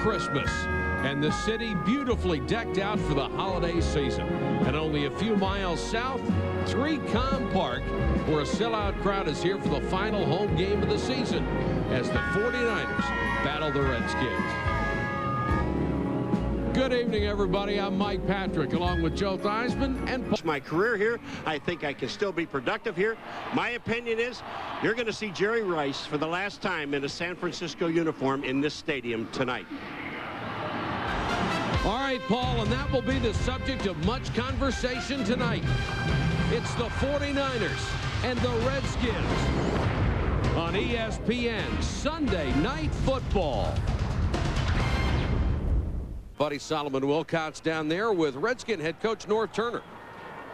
Christmas and the city beautifully decked out for the holiday season. And only a few miles south, 3Com Park, where a sellout crowd is here for the final home game of the season as the 49ers battle the Redskins. Good evening, everybody. I'm Mike Patrick, along with Joe Theismann and Paul. My career here, I think I can still be productive here. My opinion is you're going to see Jerry Rice for the last time in a San Francisco uniform in this stadium tonight. All right, Paul, and that will be the subject of much conversation tonight. It's the 49ers and the Redskins on ESPN Sunday Night Football. Buddy Solomon Wilcox down there with Redskin head coach Norv Turner.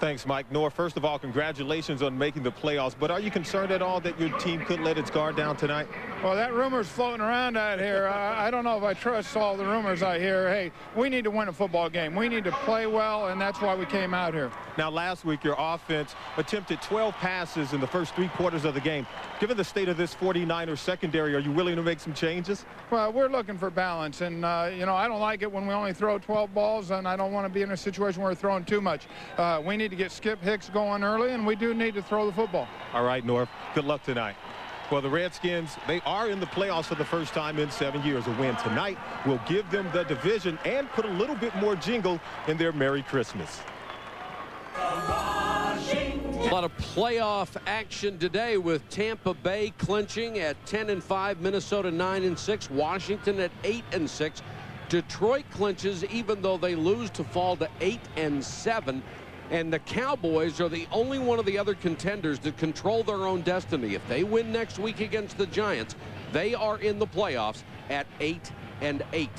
Thanks, Mike. Norv, first of all, congratulations on making the playoffs. But are you concerned at all that your team could let its guard down tonight? Well, that rumor's floating around out here. I don't know if I trust all the rumors I hear. Hey, we need to win a football game. We need to play well, and that's why we came out here. Now, last week, your offense attempted 12 passes in the first 3 quarters of the game. Given the state of this 49ers secondary, are you willing to make some changes? Well, we're looking for balance, and, you know, I don't like it when we only throw 12 balls, and I don't want to be in a situation where we're throwing too much. We need to get Skip Hicks going early, and we do need to throw the football. All right, Norv. Good luck tonight. Well, the Redskins, they are in the playoffs for the first time in 7 years. A win tonight will give them the division and put a little bit more jingle in their Merry Christmas. A lot of playoff action today with Tampa Bay clinching at 10-5, Minnesota 9-6, Washington at 8-6. Detroit clinches even though they lose to fall to 8-7. And the Cowboys are the only one of the other contenders that control their own destiny. If they win next week against the Giants, they are in the playoffs at 8-8.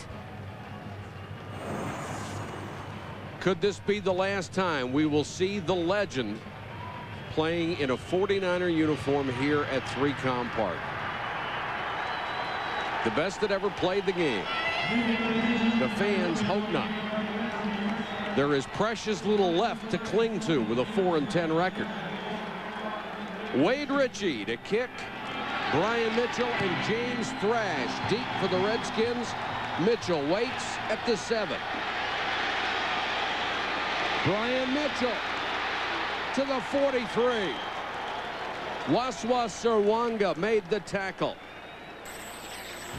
Could this be the last time we will see the legend playing in a 49er uniform here at 3Com Park? The best that ever played the game. The fans hope not. There is precious little left to cling to with a 4-10 record. Wade Ritchie to kick. Brian Mitchell and James Thrash deep for the Redskins. Mitchell waits at the 7. Brian Mitchell to the 43. Waswa Sirwanga made the tackle.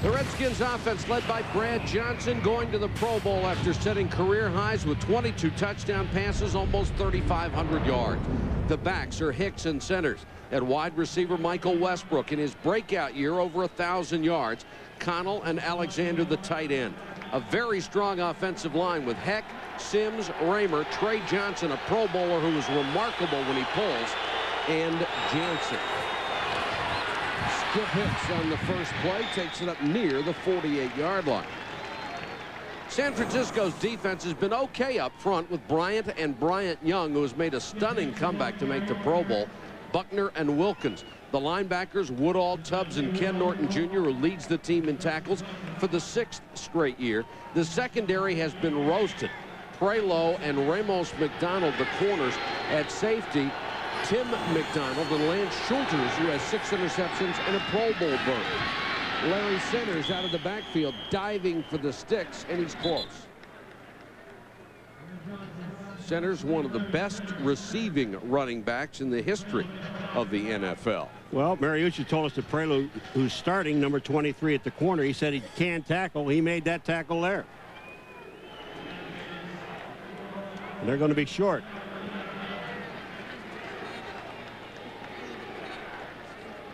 The Redskins offense led by Brad Johnson going to the Pro Bowl after setting career highs with 22 touchdown passes, almost 3,500 yards. The backs are Hicks and centers. At wide receiver, Michael Westbrook in his breakout year over 1,000 yards. Connell and Alexander the tight end. A very strong offensive line with Heck, Sims, Raymer, Trey Johnson, a Pro Bowler who is remarkable when he pulls, and Jansen. Skip Hicks on the first play takes it up near the 48-yard line. San Francisco's defense has been okay up front with Bryant and Bryant Young, who has made a stunning comeback to make the Pro Bowl. Buckner and Wilkins. The linebackers, Woodall, Tubbs, and Ken Norton Jr., who leads the team in tackles for the 6th straight year. The secondary has been roasted. Prelo and Ramos McDonald, the corners. At safety, Tim McDonald and Lance Schulters, who has 6 interceptions and a Pro Bowl berth. Larry Centers out of the backfield, diving for the sticks, and he's close. Centers, one of the best receiving running backs in the history of the NFL. Well, Mariucci told us that Prelo, who's starting, number 23 at the corner, he said he can tackle. He made that tackle there. And they're going to be short.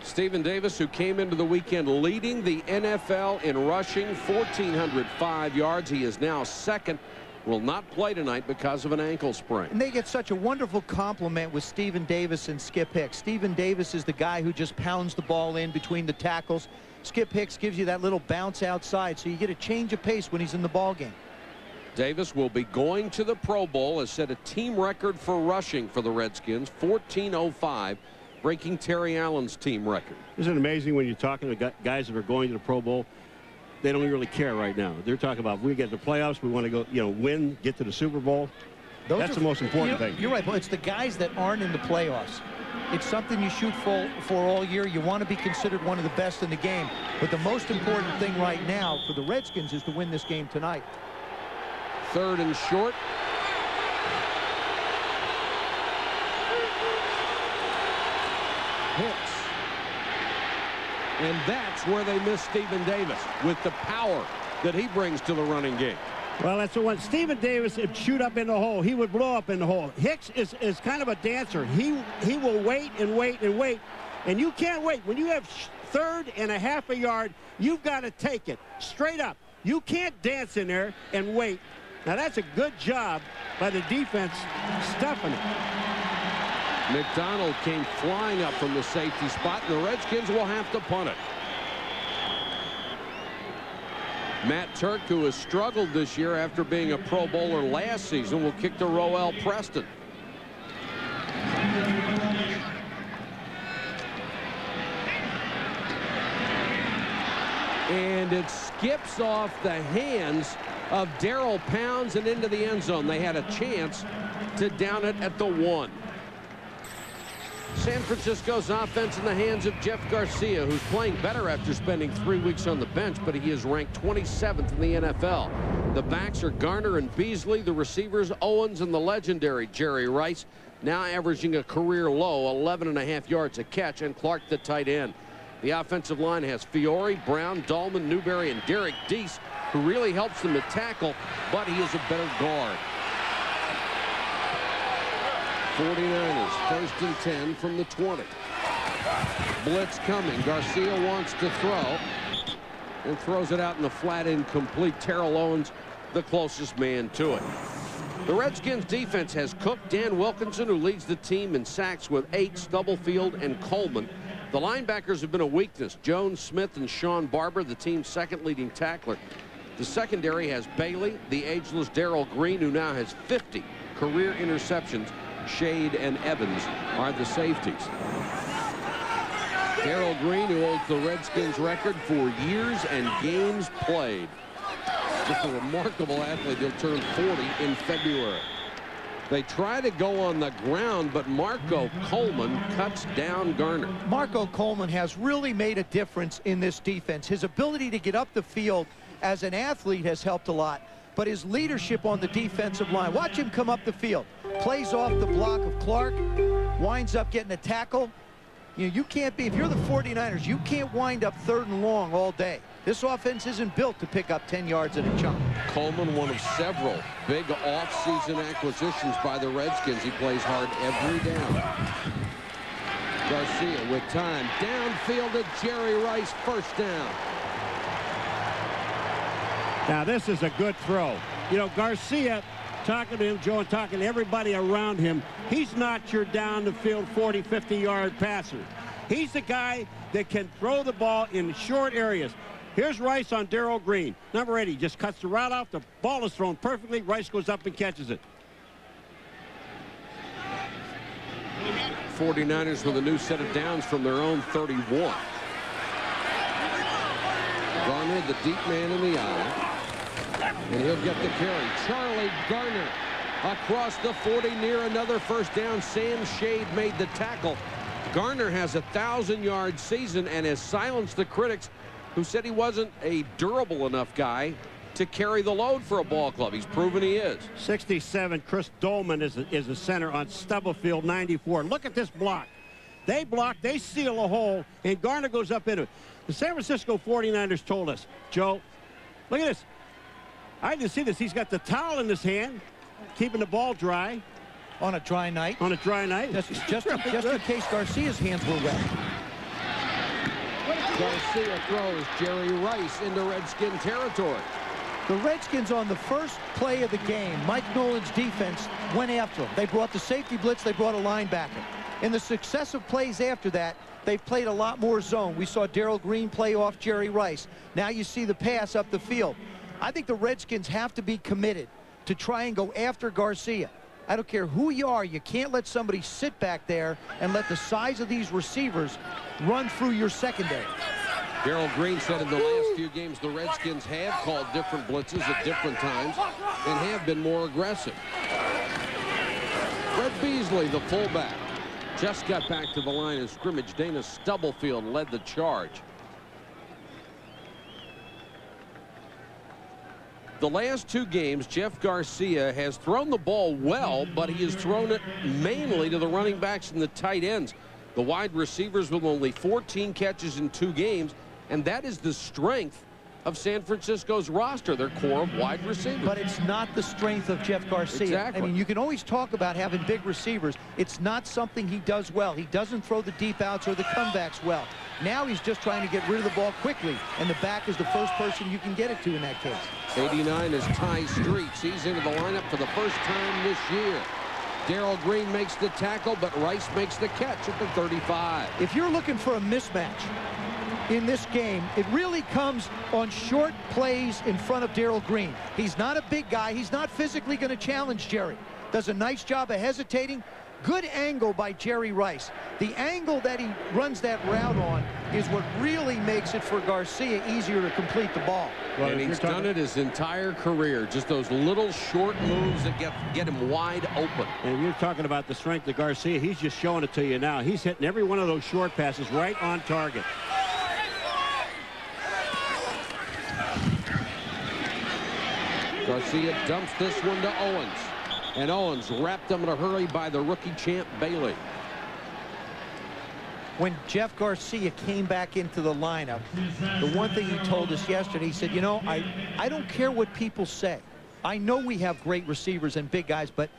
Stephen Davis, who came into the weekend leading the NFL in rushing, 1,405 yards. He is now second. Will not play tonight because of an ankle sprain. And they get such a wonderful compliment with Stephen Davis and Skip Hicks. Stephen Davis is the guy who just pounds the ball in between the tackles. Skip Hicks gives you that little bounce outside, so you get a change of pace when he's in the ball game. Davis will be going to the Pro Bowl, has set a team record for rushing for the Redskins, 1,405, breaking Terry Allen's team record. Isn't it amazing when you're talking to guys that are going to the Pro Bowl? They don't really care right now. They're talking about, we get the playoffs, we want to go, win, get to the Super Bowl. That's the most important thing. You're right, but it's the guys that aren't in the playoffs It's something you shoot for all year. You want to be considered one of the best in the game. But the most important thing right now for the Redskins is to win this game tonight. 3rd and short. Hicks. And that's where they miss Stephen Davis with the power that he brings to the running game. Well, that's the one. Stephen Davis would shoot up in the hole. He would blow up in the hole. Hicks is kind of a dancer. He will wait and wait and wait. And you can't wait. When you have 3rd and a half a yard, you've got to take it straight up. You can't dance in there and wait. Now, that's a good job by the defense stuffing it. McDonald came flying up from the safety spot, and the Redskins will have to punt it. Matt Turk, who has struggled this year after being a Pro Bowler last season, will kick to Roel Preston. And it skips off the hands of Darrell Pounds and into the end zone. They had a chance to down it at the 1. San Francisco's offense in the hands of Jeff Garcia, who's playing better after spending 3 weeks on the bench, but he is ranked 27th in the NFL. The backs are Garner and Beasley, the receivers Owens and the legendary Jerry Rice, now averaging a career low 11.5 yards a catch, and Clark the tight end. The offensive line has Fiore, Brown, Dahlman, Newberry, and Derek Deese, who really helps them to tackle, but he is a better guard. 49ers, 1st and 10 from the 20. Blitz coming. Garcia wants to throw and throws it out in the flat, incomplete. Terrell Owens, the closest man to it. The Redskins defense has Cook, Dan Wilkinson, who leads the team in sacks with 8, Stubblefield and Coleman. The linebackers have been a weakness. Jones, Smith, and Sean Barber, the team's 2nd leading tackler. The secondary has Bailey, the ageless Darrell Green, who now has 50 career interceptions. Shade and Evans are the safeties. Darrell Green, who holds the Redskins record for years and games played. Just a remarkable athlete. He'll turn 40 in February. They try to go on the ground, but Marco Coleman cuts down Garner. Marco Coleman has really made a difference in this defense. His ability to get up the field as an athlete has helped a lot, but his leadership on the defensive line. Watch him come up the field. Plays off the block of Clark, winds up getting a tackle. You can't be, if you're the 49ers, you can't wind up 3rd and long all day. This offense isn't built to pick up 10 yards at a chunk. Coleman, one of several big off-season acquisitions by the Redskins. He plays hard every down. Garcia with time. Downfield to Jerry Rice, 1st down. Now, this is a good throw. You know, Garcia, talking to him, Joe, and talking to everybody around him, he's not your down-the-field 40, 50-yard passer. He's the guy that can throw the ball in short areas. Here's Rice on Darrell Green. Number 80 just cuts the route off. The ball is thrown perfectly. Rice goes up and catches it. 49ers with a new set of downs from their own 31. Garner, the deep man in the eye. And he'll get the carry. Charlie Garner across the 40 near another 1st down. Sam Shade made the tackle. Garner has a 1,000-yard season and has silenced the critics who said he wasn't a durable enough guy to carry the load for a ball club. He's proven he is. 67, Chris Dolman is a center on Stubblefield, 94. Look at this block. They block, they seal a hole, and Garner goes up into it. The San Francisco 49ers told us, Joe, look at this. I didn't see this. He's got the towel in his hand, keeping the ball dry. On a dry night. On a dry night. Just in case Garcia's hands were wet. Garcia throws Jerry Rice into Redskin territory. The Redskins, on the first play of the game, Mike Nolan's defense went after him. They brought the safety blitz. They brought a linebacker. In the successive plays after that, they've played a lot more zone. We saw Darrell Green play off Jerry Rice. Now you see the pass up the field. I think the Redskins have to be committed to try and go after Garcia. I don't care who you are. You can't let somebody sit back there and let the size of these receivers run through your secondary. Darrell Green said in the last few games the Redskins have called different blitzes at different times and have been more aggressive. Fred Beasley, the fullback. Just got back to the line of scrimmage. Dana Stubblefield led the charge. The last 2 games, Jeff Garcia has thrown the ball well, but he has thrown it mainly to the running backs and the tight ends. The wide receivers with only 14 catches in 2 games, and that is the strength of San Francisco's roster, their core of wide receivers. But it's not the strength of Jeff Garcia. Exactly. I mean, you can always talk about having big receivers. It's not something he does well. He doesn't throw the deep outs or the comebacks well. Now he's just trying to get rid of the ball quickly, and the back is the first person you can get it to in that case. 89 is Ty Streets. He's into the lineup for the first time this year. Darrell Green makes the tackle, but Rice makes the catch at the 35. If you're looking for a mismatch in this game, it really comes on short plays in front of Darrell Green. He's not a big guy. He's not physically going to challenge Jerry. Does a nice job of hesitating. Good angle by Jerry Rice. The angle that he runs that route on is what really makes it for Garcia easier to complete the ball. Well, and he's done it his entire career. Just those little short moves that get him wide open. And you're talking about the strength of Garcia. He's just showing it to you now. He's hitting every one of those short passes right on target. Garcia dumps this one to Owens. And Owens wrapped him in a hurry by the rookie champ Bailey. When Jeff Garcia came back into the lineup, the one thing he told us yesterday, he said, you know, I don't care what people say. I know we have great receivers and big guys, but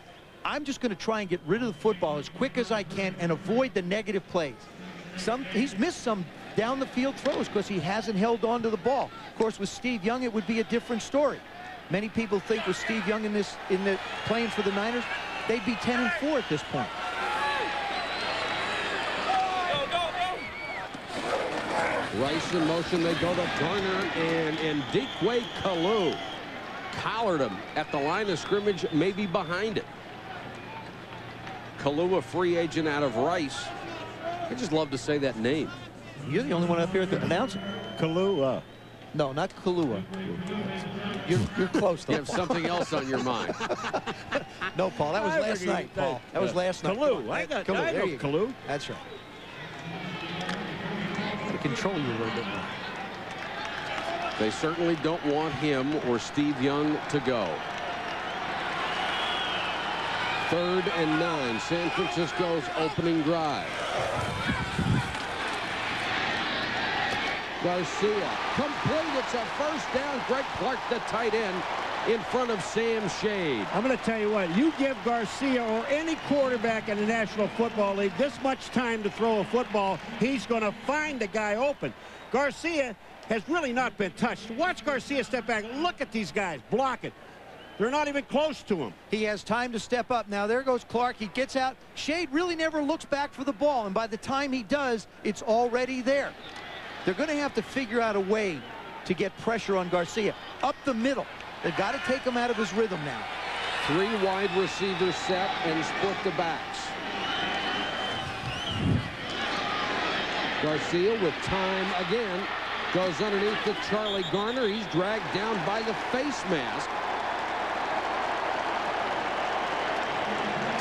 I'm just going to try and get rid of the football as quick as I can and avoid the negative plays. He's missed some down the field throws because he hasn't held on to the ball. Of course, with Steve Young, it would be a different story. Many people think with Steve Young in the playing for the Niners, they'd be 10-4 at this point. Rice in motion. They go to Garner and Ndikwe Kalu collared him at the line of scrimmage, maybe behind it. Kalu, a free agent out of Rice. I just love to say that name. You're the only one up here that pronounce it. Kalua. No, not Kalua. You're close, though. You have something else on your mind. No, Paul, that was last night, Paul. That was last night. Kalu. I know Kalu. That's right. To control you a little bit more. They certainly don't want him or Steve Young to go. 3rd and 9, San Francisco's opening drive. Garcia complete. It's a first down. Greg Clark, the tight end, in front of Sam Shade. I'm going to tell you what, you give Garcia or any quarterback in the National Football League this much time to throw a football, he's going to find the guy open. Garcia has really not been touched. Watch Garcia step back. Look at these guys block it. They're not even close to him. He has time to step up. Now there goes Clark. He gets out. Shade really never looks back for the ball, and by the time he does, it's already there. They're going to have to figure out a way to get pressure on Garcia. Up the middle. They've got to take him out of his rhythm now. 3 wide receivers set and split the backs. Garcia with time again. Goes underneath to Charlie Garner. He's dragged down by the face mask.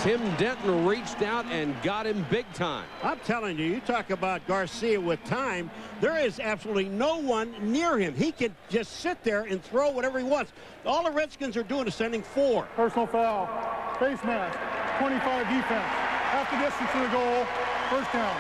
Tim Denton reached out and got him big time. I'm telling you, you talk about Garcia with time, there is absolutely no one near him. He can just sit there and throw whatever he wants. All the Redskins are doing is sending 4. Personal foul, face mask, 25 defense, half the distance to the goal, first down.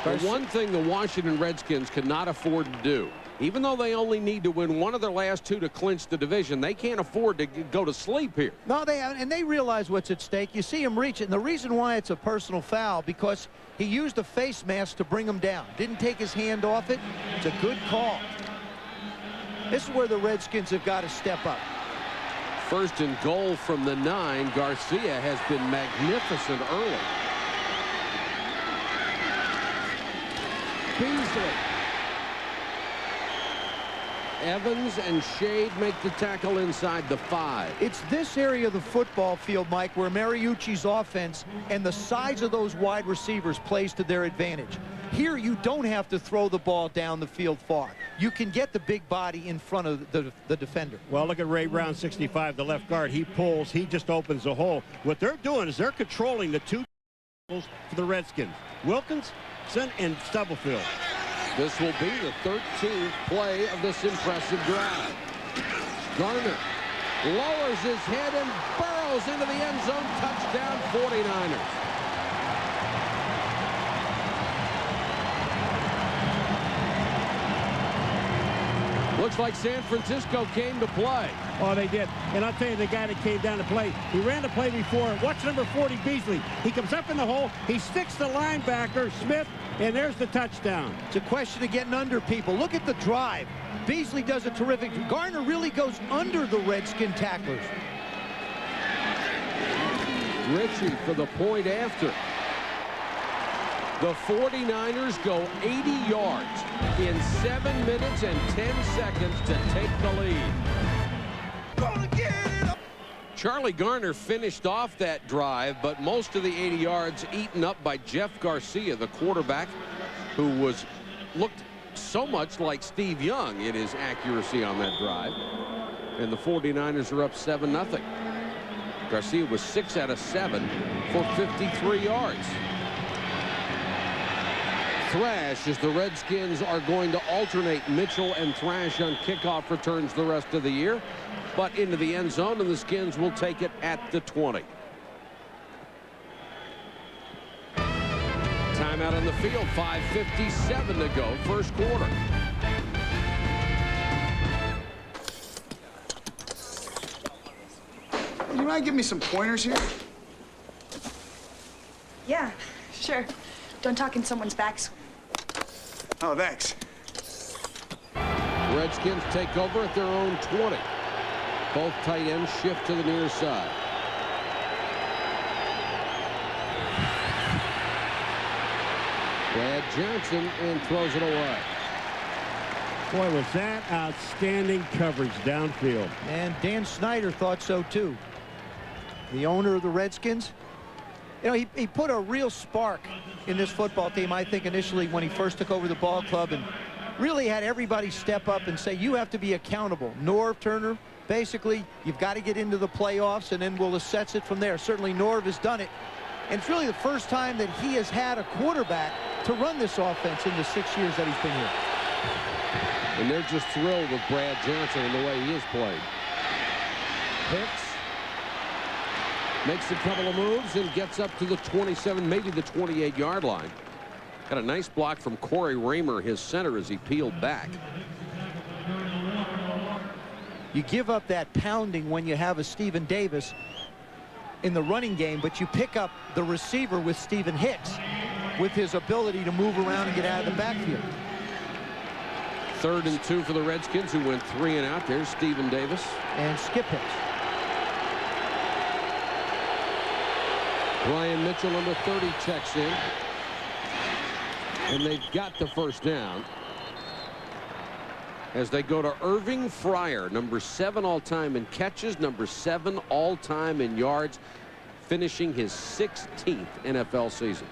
The one thing the Washington Redskins could not afford to do, even though they only need to win one of their last 2 to clinch the division, they can't afford to go to sleep here. No, they haven't, and they realize what's at stake. You see him reach it, and the reason why it's a personal foul, because he used a face mask to bring him down. Didn't take his hand off it. It's a good call. This is where the Redskins have got to step up. 1st and goal from the 9. Garcia has been magnificent early. Beasley. Evans and Shade make the tackle inside the 5. It's this area of the football field, Mike, where Mariucci's offense and the size of those wide receivers plays to their advantage. Here you don't have to throw the ball down the field far. You can get the big body in front of the defender. Well, look at Ray Brown, 65, the left guard. He pulls. He just opens a hole. What they're doing is they're controlling the two for the Redskins, Wilkinson and Stubblefield. This will be the 13th play of this impressive drive. Garner lowers his head and burrows into the end zone. Touchdown, 49ers. Looks like San Francisco came to play. Oh, they did. And I'll tell you, the guy that came down to play, he ran the play before. Watch number 40, Beasley. He comes up in the hole. He sticks the linebacker, Smith, and there's the touchdown. It's a question of getting under people. Look at the drive. Beasley does a terrific. Garner really goes under the Redskin tacklers. Ritchie for the point after. The 49ers go 80 yards in 7 minutes and 10 seconds to take the lead. Charlie Garner finished off that drive, but most of the 80 yards eaten up by Jeff Garcia, the quarterback, who looked so much like Steve Young in his accuracy on that drive. And the 49ers are up 7-0. Garcia was 6 out of 7 for 53 yards. Thrash, as the Redskins are going to alternate Mitchell and Thrash on kickoff returns the rest of the year, but into the end zone, and the Skins will take it at the 20. Timeout on the field, 5:57 to go, first quarter. You mind giving me some pointers here? Yeah, sure. Don't talk in someone's backs. Oh, thanks. Redskins take over at their own 20. Both tight ends shift to the near side. Brad Johnson and throws it away. Boy, was that outstanding coverage downfield. And Dan Snyder thought so too. The owner of the Redskins. You know, he put a real spark in this football team, I think, initially when he first took over the ball club, and really had everybody step up and say, you have to be accountable. Norv Turner, basically, you've got to get into the playoffs, and then we'll assess it from there. Certainly Norv has done it. And it's really the first time that he has had a quarterback to run this offense in the 6 years that he's been here. And they're just thrilled with Brad Johnson and the way he has played. Hicks makes a couple of moves and gets up to the 27, maybe the 28-yard line. Got a nice block from Corey Raymer, his center, as he peeled back. You give up that pounding when you have a Stephen Davis in the running game, but you pick up the receiver with Stephen Hicks with his ability to move around and get out of the backfield. 3rd and 2 for the Redskins, who went 3 and out. There's Stephen Davis. And Skip Hicks. Brian Mitchell, number 30, checks in. And they've got the first down as they go to Irving Fryer, number 7 all-time in catches, number 7 all-time in yards, finishing his 16th NFL season.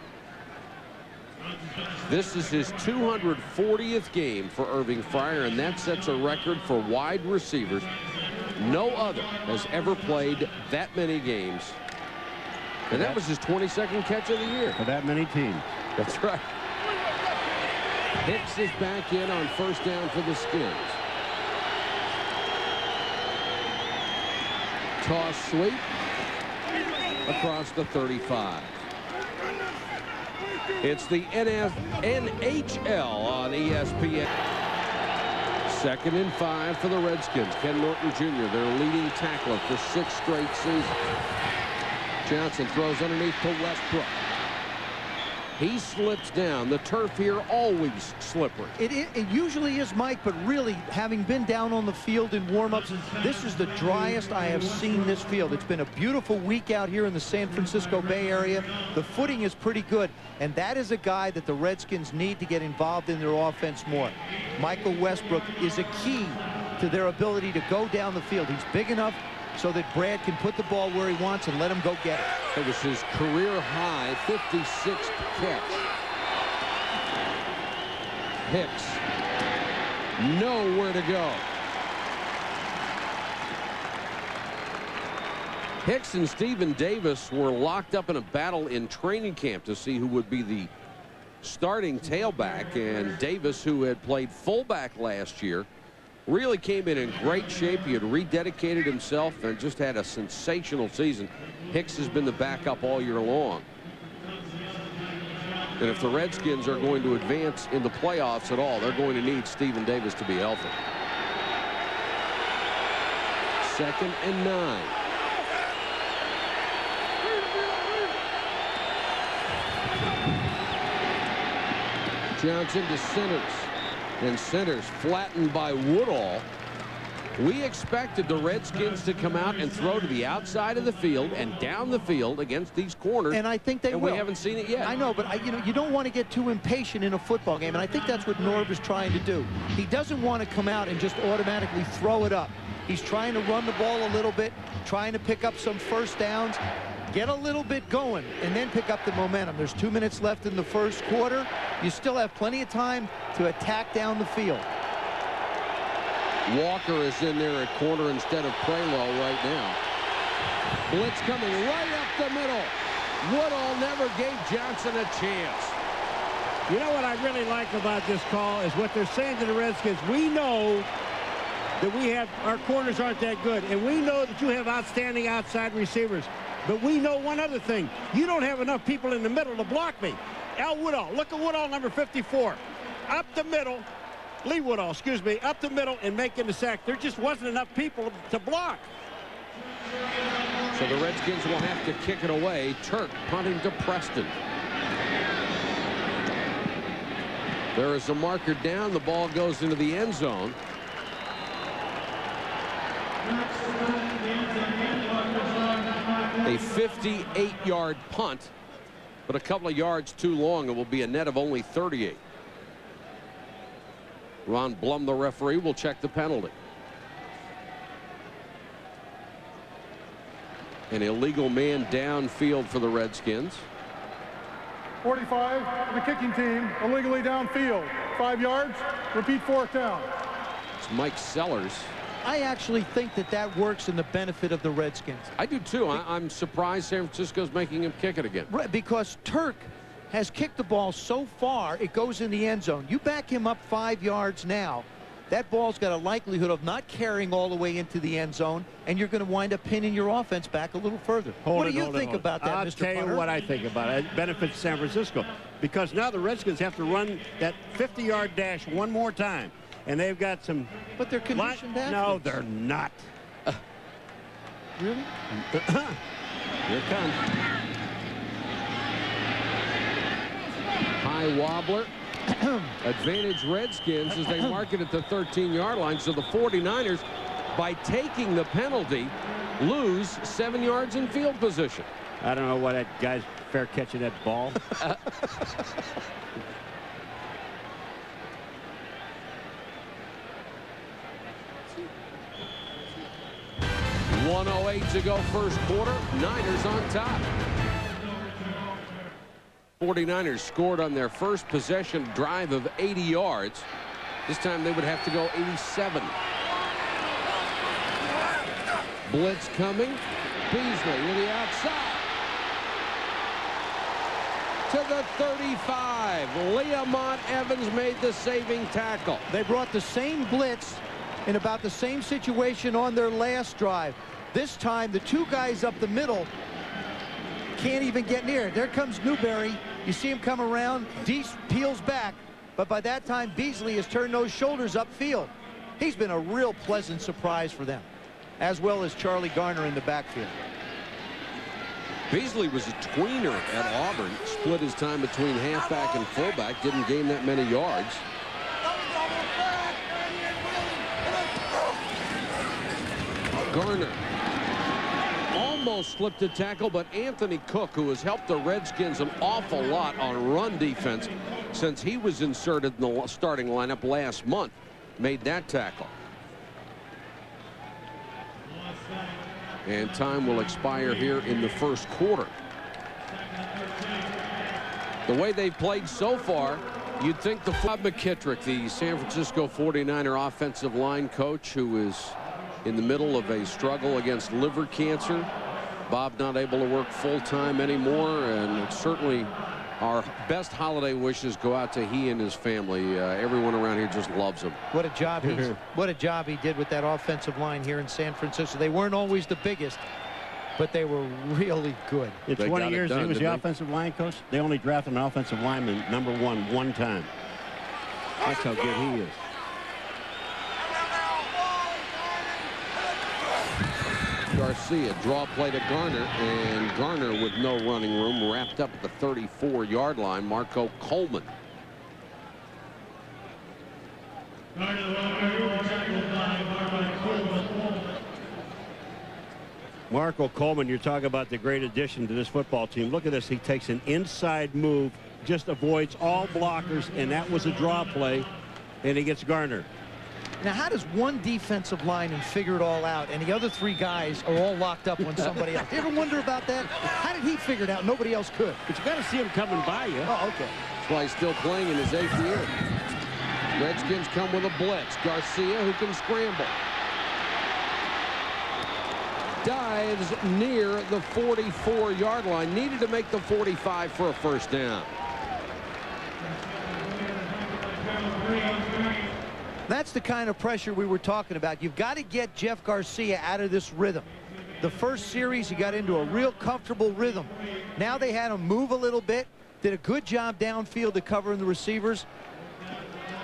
This is his 240th game for Irving Fryer, and that sets a record for wide receivers. No other has ever played that many games. And that was his 22nd catch of the year. For that many teams. That's right. Hicks is back in on first down for the Skins. Toss sweep across the 35. It's the NHL on ESPN. 2nd and 5 for the Redskins. Ken Norton Jr., their leading tackler for 6 straight seasons. Johnson throws underneath to Westbrook. He slips down. The turf here always slippery. It usually is, Mike, but really, having been down on the field in warm-ups, this is the driest I have seen this field. It's been a beautiful week out here in the San Francisco Bay Area. The footing is pretty good, and that is a guy that the Redskins need to get involved in their offense more. Michael Westbrook is a key to their ability to go down the field. He's big enough so that Brad can put the ball where he wants and let him go get it. It was his career high 56th catch. Hicks. Nowhere to go. Hicks and Stephen Davis were locked up in a battle in training camp to see who would be the starting tailback, and Davis, who had played fullback last year, really came in great shape. He had rededicated himself and just had a sensational season. Hicks has been the backup all year long. And if the Redskins are going to advance in the playoffs at all, they're going to need Stephen Davis to be healthy. 2nd and 9. Johnson to Centers, and Centers flattened by Woodall. We expected the Redskins to come out and throw to the outside of the field and down the field against these corners. And I think they will. We haven't seen it yet. I know, but you don't want to get too impatient in a football game, and I think that's what Norv is trying to do. He doesn't want to come out and just automatically throw it up. He's trying to run the ball a little bit, trying to pick up some first downs, get a little bit going, and then pick up the momentum. There's 2 minutes left in the first quarter. You still have plenty of time to attack down the field. Walker is in there at corner instead of Prelo right now. Blitz coming right up the middle. Woodall never gave Johnson a chance. You know what I really like about this call is what they're saying to the Redskins. We know that our corners aren't that good, and we know that you have outstanding outside receivers. But we know one other thing. You don't have enough people in the middle to block me. Al Woodall, look at Woodall, number 54. Up the middle. Lee Woodall, excuse me, up the middle and making the sack. There just wasn't enough people to block. So the Redskins will have to kick it away. Turk punting to Preston. There is a marker down. The ball goes into the end zone. A 58-yard punt, but a couple of yards too long. It will be a net of only 38. Ron Blum, the referee, will check the penalty. An illegal man downfield for the Redskins. 45, the kicking team, illegally downfield. 5 yards, repeat 4th down. It's Mike Sellers. I actually think that works in the benefit of the Redskins. I do too. I'm surprised San Francisco's making him kick it again. Right, because Turk has kicked the ball so far, it goes in the end zone. You back him up 5 yards now, that ball's got a likelihood of not carrying all the way into the end zone, and you're going to wind up pinning your offense back a little further. What do you think about that, Mr. I'll tell Punter? you what I think about it. It benefits San Francisco, because now the Redskins have to run that 50-yard dash one more time, and they've got some... But they're conditioned athletes. No, they're not. Really? Here it comes. High wobbler. Advantage Redskins as they mark it at the 13-yard line. So the 49ers, by taking the penalty, lose 7 yards in field position. I don't know why that guy's fair catching that ball. 1:08 to go first quarter. Niners on top. 49ers scored on their first possession drive of 80 yards. This time they would have to go 87. Blitz coming. Beasley to the outside. To the 35. Leamont Evans made the saving tackle. They brought the same blitz in about the same situation on their last drive. This time the two guys up the middle can't even get near. There comes Newberry. You see him come around. Deese peels back. But by that time, Beasley has turned those shoulders upfield. He's been a real pleasant surprise for them, as well as Charlie Garner in the backfield. Beasley was a tweener at Auburn. Split his time between halfback and fullback. Didn't gain that many yards. Garner almost slipped a tackle, but Anthony Cook, who has helped the Redskins an awful lot on run defense since he was inserted in the starting lineup last month, made that tackle. And time will expire here in the first quarter. The way they've played so far, You'd think the Bob McKittrick, the San Francisco 49er offensive line coach, who is in the middle of a struggle against liver cancer. Bob not able to work full-time anymore, and certainly our best holiday wishes go out to he and his family. Everyone around here just loves him. What a job he did with that offensive line here in San Francisco. They weren't always the biggest, but they were really good. In 20 years he was the offensive line coach. They only drafted an offensive lineman #1 one time. That's how good he is. Garcia, draw play to Garner, and Garner with no running room, wrapped up at the 34-yard line. Marco Coleman. Marco Coleman, you're talking about the great addition to this football team. Look at this. He takes an inside move, just avoids all blockers, and that was a draw play, and he gets Garner. Now, how does one defensive lineman figure it all out, and the other three guys are all locked up on somebody else? You ever wonder about that? How did he figure it out? Nobody else could. But you got to see him coming by you. Oh, okay. That's why he's still playing in his 8th year. Redskins come with a blitz. Garcia, who can scramble, dives near the 44-yard line. Needed to make the 45 for a first down. That's the kind of pressure we were talking about. You've got to get Jeff Garcia out of this rhythm. The first series, he got into a real comfortable rhythm. Now they had him move a little bit. Did a good job downfield to covering the receivers.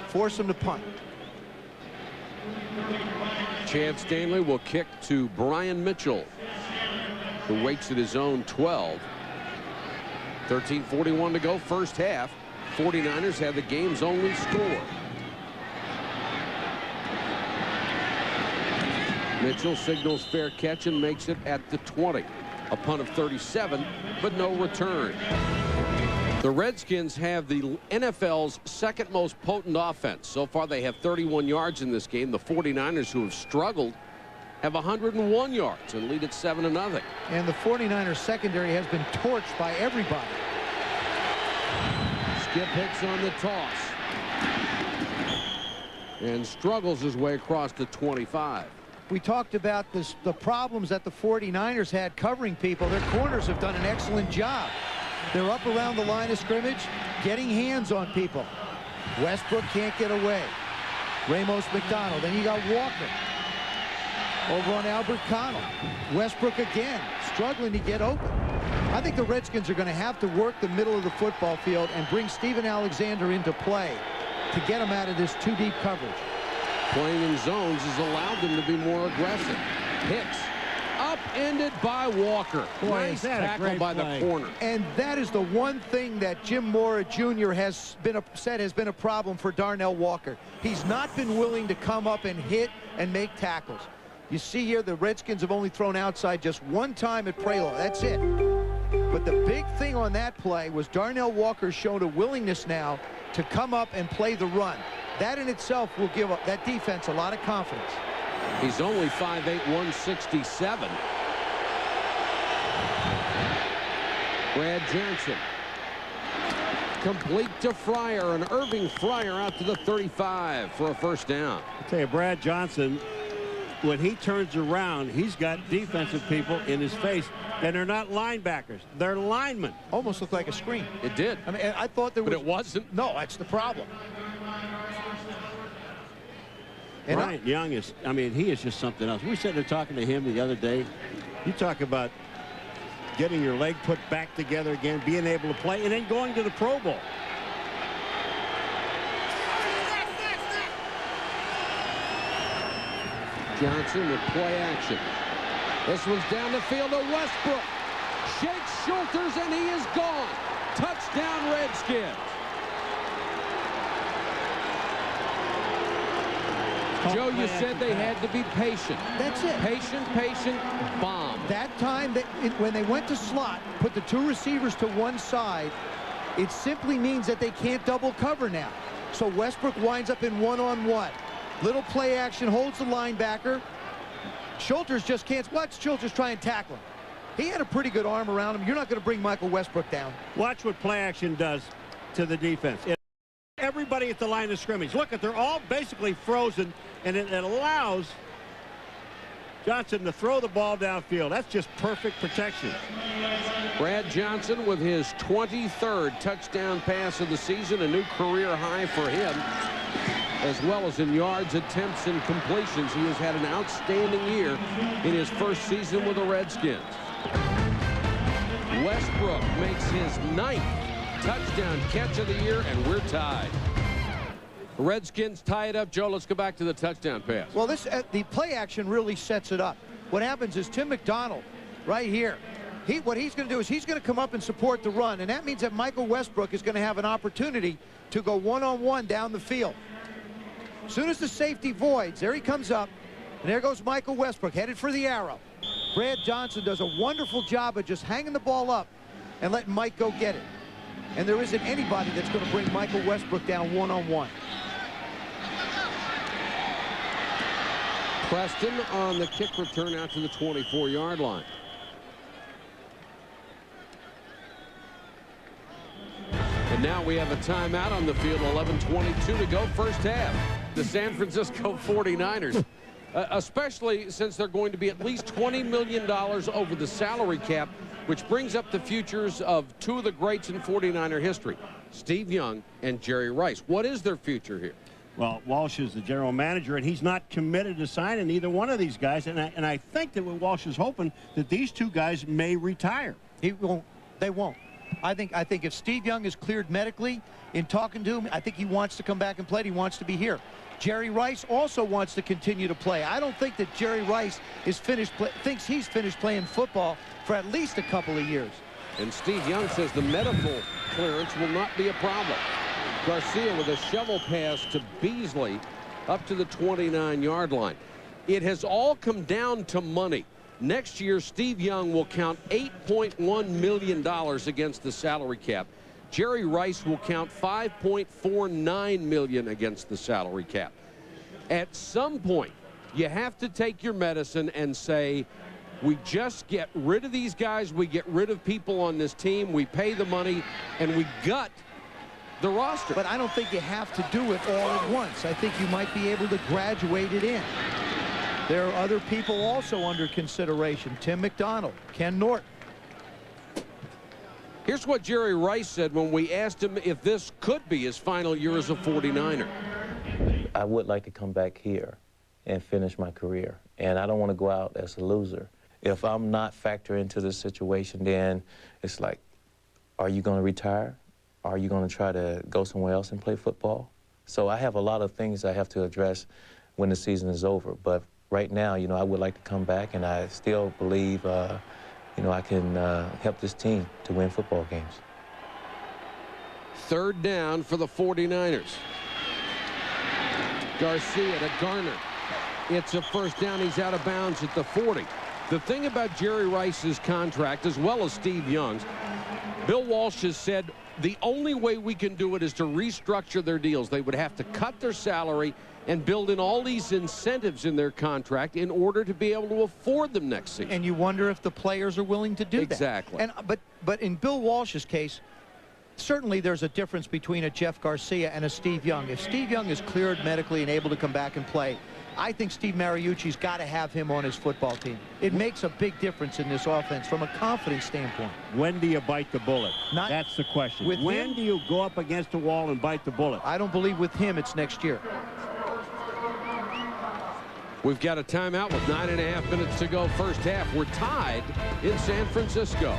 Force him to punt. Chad Stanley will kick to Brian Mitchell, who waits at his own 12. 13:41 to go, first half. 49ers have the game's only score. Mitchell signals fair catch and makes it at the 20. A punt of 37, but no return. The Redskins have the NFL's second most potent offense. So far they have 31 yards in this game. The 49ers, who have struggled, have 101 yards and lead at 7-0. And the 49ers secondary has been torched by everybody. Skip Hicks on the toss and struggles his way across to 25. We talked about the problems that the 49ers had covering people. Their corners have done an excellent job. They're up around the line of scrimmage, getting hands on people. Westbrook can't get away. Ramos McDonald. Then you got Walker over on Albert Connell. Westbrook again, struggling to get open. I think the Redskins are going to have to work the middle of the football field and bring Steven Alexander into play to get him out of this too deep coverage. Playing in zones has allowed them to be more aggressive. Hicks upended by Walker. Boy, nice is that a tackle great by play. the corner. And that is the one thing that Jim Mora Jr. has been a problem for Darnell Walker. He's not been willing to come up and hit and make tackles. You see here the Redskins have only thrown outside just one time at Prelo. That's it. But the big thing on that play was Darnell Walker showed a willingness now to come up and play the run. That in itself will give that defense a lot of confidence. He's only 5'8", 167. Brad Johnson. Complete to Fryer, and Irving Fryer out to the 35 for a first down. I'll tell you, Brad Johnson, when he turns around, he's got defensive people in his face, and they're not linebackers. They're linemen. Almost looked like a screen. It did. I mean, I thought there was. But it wasn't. No, that's the problem. And Bryant Young is, I mean, he is just something else. We sat there talking to him the other day. You talk about getting your leg put back together again, being able to play, and then going to the Pro Bowl. Johnson with play action. This one's down the field to Westbrook. Shakes shoulders, and he is gone. Touchdown, Redskins. Joe, you said they had to be patient. That's it. Patient, bomb. That time, when they went to slot, put the two receivers to one side, it simply means that they can't double cover now. So Westbrook winds up in one-on-one. Little play action, holds the linebacker. Schulters just can't. Watch Schulters try and tackle him. He had a pretty good arm around him. You're not going to bring Michael Westbrook down. Watch what play action does to the defense. Every stay at the line of scrimmage. Look, they're all basically frozen, and it allows Johnson to throw the ball downfield. That's just perfect protection. Brad Johnson with his 23rd touchdown pass of the season, a new career high for him, as well as in yards, attempts, and completions. He has had an outstanding year in his first season with the Redskins. Westbrook makes his 9th touchdown catch of the year, and we're tied. The Redskins tie it up. Joe, let's go back to the touchdown pass. Well, the play action really sets it up. What happens is Tim McDonald right here, what he's going to do is he's going to come up and support the run, and that means that Michael Westbrook is going to have an opportunity to go one-on-one down the field. As soon as the safety voids, there he comes up, and there goes Michael Westbrook headed for the arrow. Brad Johnson does a wonderful job of just hanging the ball up and letting Mike go get it. And there isn't anybody that's going to bring Michael Westbrook down one-on-one. Preston on the kick return out to the 24-yard line. And now we have a timeout on the field. 11:22 to go, first half. The San Francisco 49ers, especially since they're going to be at least $20 million over the salary cap, which brings up the futures of two of the greats in 49er history, Steve Young and Jerry Rice. What is their future here? Well, Walsh is the general manager, and he's not committed to signing either one of these guys. And I think that what Walsh is hoping that these two guys may retire. He won't. They won't. I think if Steve Young is cleared medically, in talking to him, I think he wants to come back and play. He wants to be here. Jerry Rice also wants to continue to play. I don't think that Jerry Rice is thinks he's finished playing football for at least a couple of years. And Steve Young says the medical clearance will not be a problem. Garcia with a shovel pass to Beasley up to the 29-yard line. It has all come down to money. Next year, Steve Young will count $8.1 million against the salary cap. Jerry Rice will count $5.49 million against the salary cap. At some point, you have to take your medicine and say, we just get rid of these guys, we get rid of people on this team, we pay the money, and we gut the roster. But I don't think you have to do it all at once. I think you might be able to graduate it in. There are other people also under consideration. Tim McDonald, Ken Norton. Here's what Jerry Rice said when we asked him if this could be his final year as a 49er. I would like to come back here and finish my career, and I don't want to go out as a loser. If I'm not factored into this situation, then it's like, are you going to retire? Are you going to try to go somewhere else and play football? So I have a lot of things I have to address when the season is over. But right now, you know, I would like to come back, and I still believe, you know, I can help this team to win football games. Third down for the 49ers. Garcia to Garner. It's a first down. He's out of bounds at the 40. The thing about Jerry Rice's contract, as well as Steve Young's, Bill Walsh has said the only way we can do it is to restructure their deals. They would have to cut their salary and build in all these incentives in their contract in order to be able to afford them next season. And you wonder if the players are willing to do that. Exactly. And but in Bill Walsh's case, certainly there's a difference between a Jeff Garcia and a Steve Young. If Steve Young is cleared medically and able to come back and play, I think Steve Mariucci's got to have him on his football team. It makes a big difference in this offense from a confidence standpoint. When do you bite the bullet? That's the question. When do you go up against the wall and bite the bullet? I don't believe with him it's next year. We've got a timeout with 9.5 minutes to go first half. We're tied in San Francisco.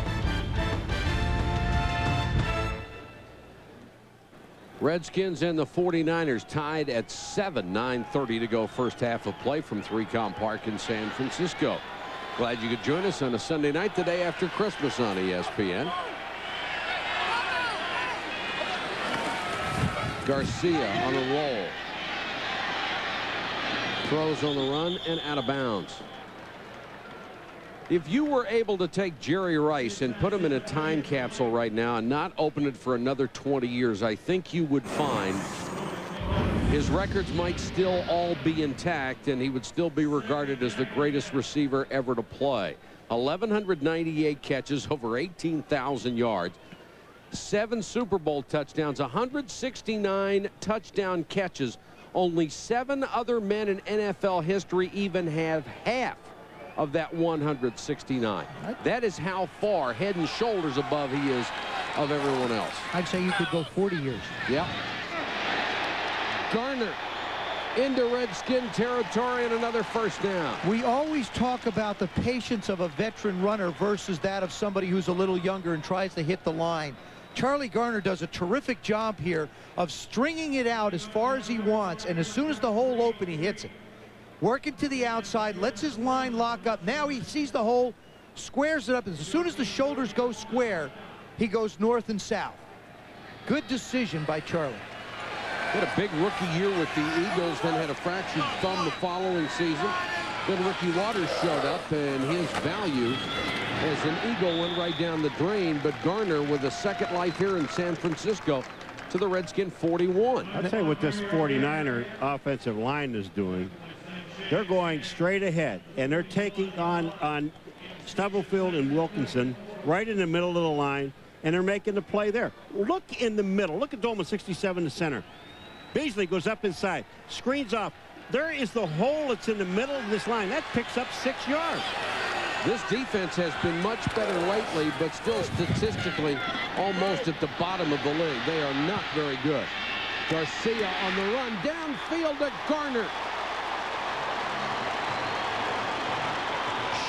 Redskins and the 49ers tied at 7. 9:30 to go first half of play from 3Com Park in San Francisco. Glad you could join us on a Sunday night, the day after Christmas on ESPN. Garcia on a roll. Throws on the run and out of bounds. If you were able to take Jerry Rice and put him in a time capsule right now and not open it for another 20 years, I think you would find his records might still all be intact and he would still be regarded as the greatest receiver ever to play. 1,198 catches, over 18,000 yards. 7 Super Bowl touchdowns, 169 touchdown catches. Only 7 other men in NFL history even have half of that 169. That is how far head and shoulders above he is of everyone else. I'd say you could go 40 years. Yeah. Garner into Redskin territory and another first down. We always talk about the patience of a veteran runner versus that of somebody who's a little younger and tries to hit the line. Charlie Garner does a terrific job here of stringing it out as far as he wants, and as soon as the hole open, he hits it. Working to the outside, lets his line lock up. Now he sees the hole, squares it up. As soon as the shoulders go square, he goes north and south. Good decision by Charlie. Had a big rookie year with the Eagles, then had a fractured thumb the following season. Then Ricky Waters showed up, and his value as an Eagle went right down the drain. But Garner with a second life here in San Francisco to the Redskin 41. I'll tell you what this 49er offensive line is doing. They're going straight ahead, and they're taking on Stubblefield and Wilkinson right in the middle of the line, and they're making the play there. Look in the middle. Look at Dolman, 67 to center. Beasley goes up inside, screens off. There is the hole that's in the middle of this line. That picks up 6 yards. This defense has been much better lately, but still statistically almost at the bottom of the league. They are not very good. Garcia on the run, downfield to Garner.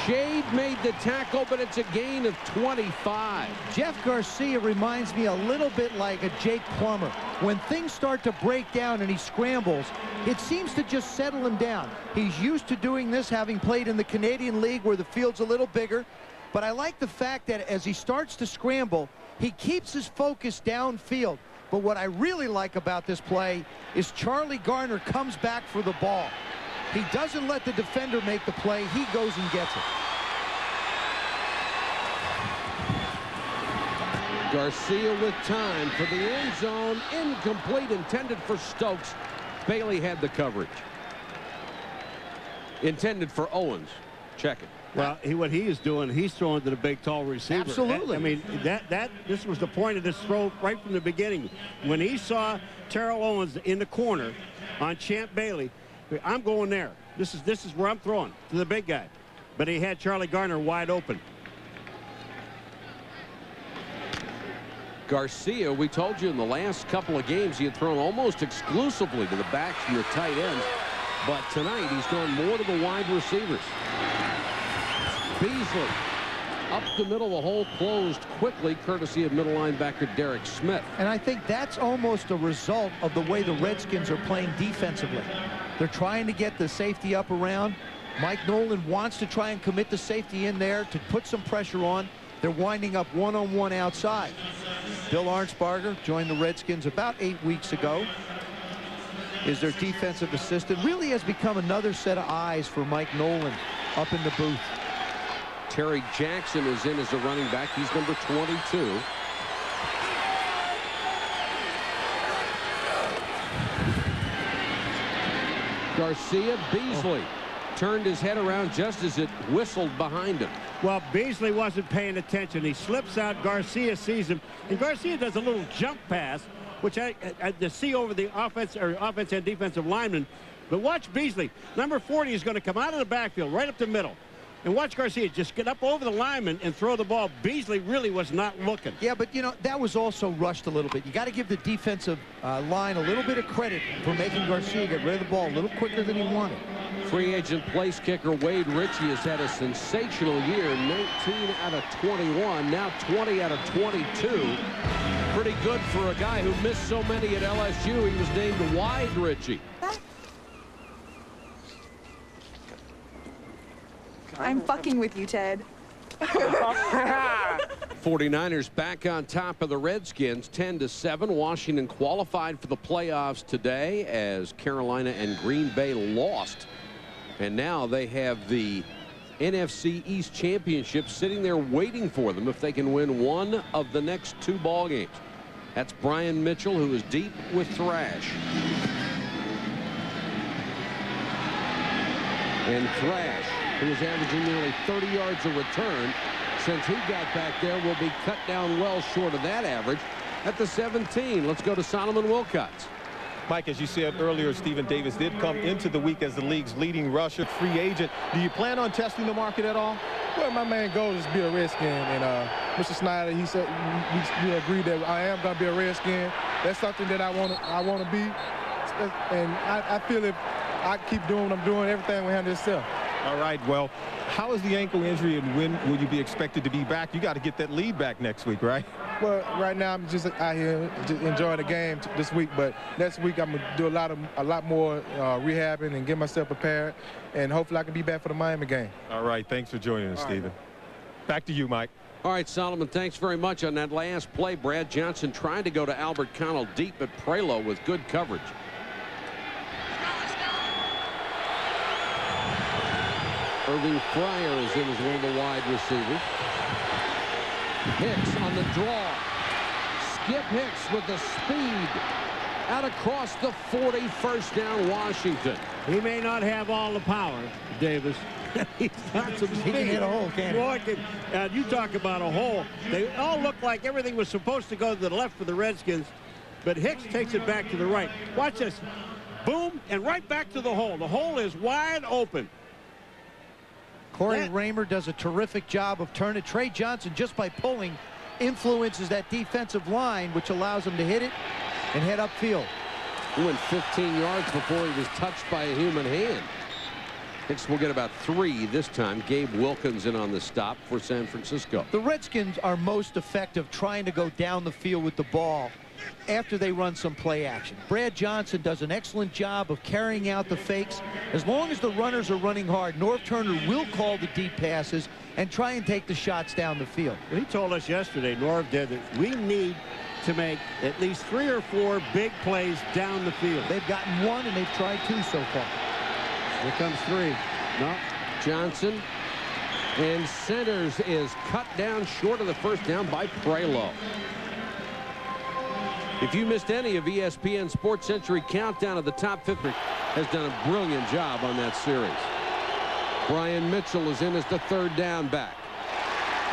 Shade made the tackle, but it's a gain of 25. Jeff Garcia reminds me a little bit like a Jake Plummer. When things start to break down and he scrambles, it seems to just settle him down. He's used to doing this, having played in the Canadian League where the field's a little bigger. But I like the fact that as he starts to scramble, he keeps his focus downfield. But what I really like about this play is Charlie Garner comes back for the ball. He doesn't let the defender make the play. He goes and gets it. Garcia with time for the end zone. Incomplete, intended for Stokes. Bailey had the coverage. Intended for Owens. Check it. Well, what he is doing, he's throwing to the big, tall receiver. Absolutely. I mean, this was the point of this throw right from the beginning. When he saw Terrell Owens in the corner on Champ Bailey, I'm going there. This is where I'm throwing to the big guy. But he had Charlie Garner wide open. Garcia, we told you in the last couple of games he had thrown almost exclusively to the backs and the tight ends. But tonight he's gone more to the wide receivers. Beasley up the middle, the hole closed quickly, courtesy of middle linebacker Derek Smith. And I think that's almost a result of the way the Redskins are playing defensively. They're trying to get the safety up around. Mike Nolan wants to try and commit the safety in there to put some pressure on. They're winding up one-on-one outside. Bill Arnsparger joined the Redskins about 8 weeks ago. Is their defensive assistant. Really has become another set of eyes for Mike Nolan up in the booth. Terry Jackson is in as a running back. He's number 22. Garcia, Beasley turned his head around just as it whistled behind him. Well, Beasley wasn't paying attention. He slips out. Garcia sees him. And Garcia does a little jump pass, which I to see over the offense and defensive lineman. But watch Beasley. Number 40 is going to come out of the backfield, right up the middle. And watch Garcia just get up over the lineman and throw the ball. Beasley really was not looking. Yeah, but, you know, that was also rushed a little bit. You got to give the defensive line a little bit of credit for making Garcia get rid of the ball a little quicker than he wanted. Free agent place kicker Wade Ritchie has had a sensational year. 19 out of 21, now 20 out of 22. Pretty good for a guy who missed so many at LSU. He was named Wide Ritchie. I'm fucking with you, Ted. 49ers back on top of the Redskins, 10-7. Washington qualified for the playoffs today as Carolina and Green Bay lost. And now they have the NFC East Championship sitting there waiting for them if they can win one of the next 2 ball games. That's Brian Mitchell, who is deep with Thrash. And Thrash, who is averaging nearly 30 yards a return, since he got back there, will be cut down well short of that average at the 17. Let's go to Solomon Wilcots. Mike, as you said earlier, Stephen Davis did come into the week as the league's leading rusher, free agent. Do you plan on testing the market at all? Well, my main goal is to be a Redskin, and Mr. Snyder, he said we agreed that I am going to be a Redskin. That's something that I want to be, and I feel if I keep doing what I'm doing, everything will handle itself. All right, well, how is the ankle injury, and when will you be expected to be back? You got to get that lead back next week, right? Well, right now I'm just out here just enjoying the game this week, but next week I'm gonna do a lot more rehabbing and get myself prepared, and hopefully I can be back for the Miami game. All right, thanks for joining us, Stephen. Back to you, Mike. All right, Solomon, thanks very much on that last play. Brad Johnson trying to go to Albert Connell deep at Prelo with good coverage. Irving Fryer is in as one of the wide receivers. Hicks on the draw. Skip Hicks with the speed out across the 40, first down Washington. He may not have all the power, Davis. He's got some speed. He can hit a hole, can't he? Boy, you talk about a hole. They all look like everything was supposed to go to the left for the Redskins, but Hicks takes it back to the right. Watch this. Boom, and right back to the hole. The hole is wide open. Corey Raymer does a terrific job of turning. Trey Johnson, just by pulling, influences that defensive line, which allows him to hit it and head upfield. He went 15 yards before he was touched by a human hand. Hicks will get about 3 this time. Gabe Wilkins in on the stop for San Francisco. The Redskins are most effective trying to go down the field with the ball after they run some play action. Brad Johnson does an excellent job of carrying out the fakes. As long as the runners are running hard, Norv Turner will call the deep passes and try and take the shots down the field. He told us yesterday, Norv did, that we need to make at least 3 or 4 big plays down the field. They've gotten 1 and they've tried 2 so far. Here comes 3. No. Johnson and centers is cut down short of the first down by Prelo. If you missed any of ESPN Sports Century Countdown of the Top 50, has done a brilliant job on that series. Brian Mitchell is in as the third down back.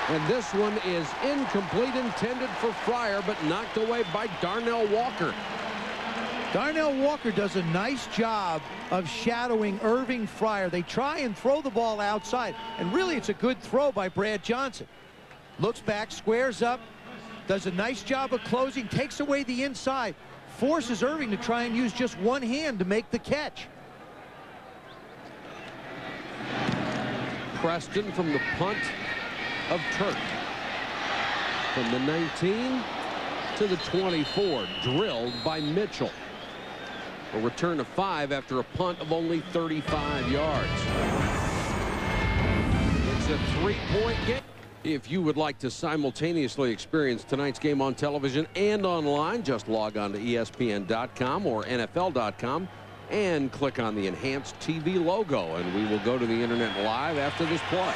And this one is incomplete, intended for Fryer, but knocked away by Darnell Walker. Darnell Walker does a nice job of shadowing Irving Fryer. They try and throw the ball outside, and really it's a good throw by Brad Johnson. Looks back, squares up, does a nice job of closing, takes away the inside, forces Irving to try and use just one hand to make the catch. Preston from the punt of Turk. From the 19 to the 24, drilled by Mitchell. A return of 5 after a punt of only 35 yards. It's a 3-point game. If you would like to simultaneously experience tonight's game on television and online, just log on to ESPN.com or NFL.com and click on the enhanced TV logo, and we will go to the internet live after this play.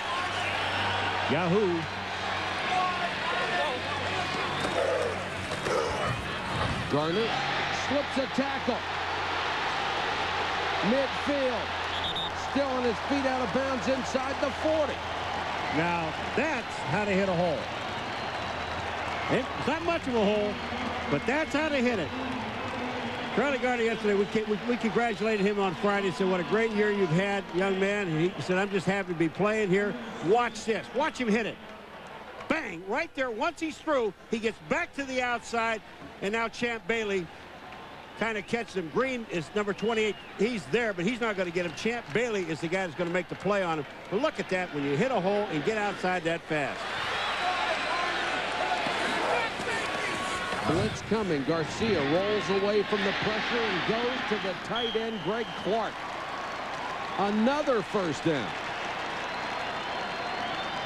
Yahoo. Garner slips a tackle. Midfield. Still on his feet, out of bounds inside the 40. Now, that's how to hit a hole. It's not much of a hole, but that's how to hit it. Charlie Garner yesterday, we congratulated him on Friday. Said, what a great year you've had, young man. And he said, I'm just happy to be playing here. Watch this. Watch him hit it. Bang, right there. Once he's through, he gets back to the outside, and now Champ Bailey kind of catches him. Green is number 28. He's there, but he's not going to get him. Champ Bailey is the guy that's going to make the play on him. But look at that, when you hit a hole and get outside that fast. Blitz coming. Garcia rolls away from the pressure and goes to the tight end, Greg Clark. Another first down.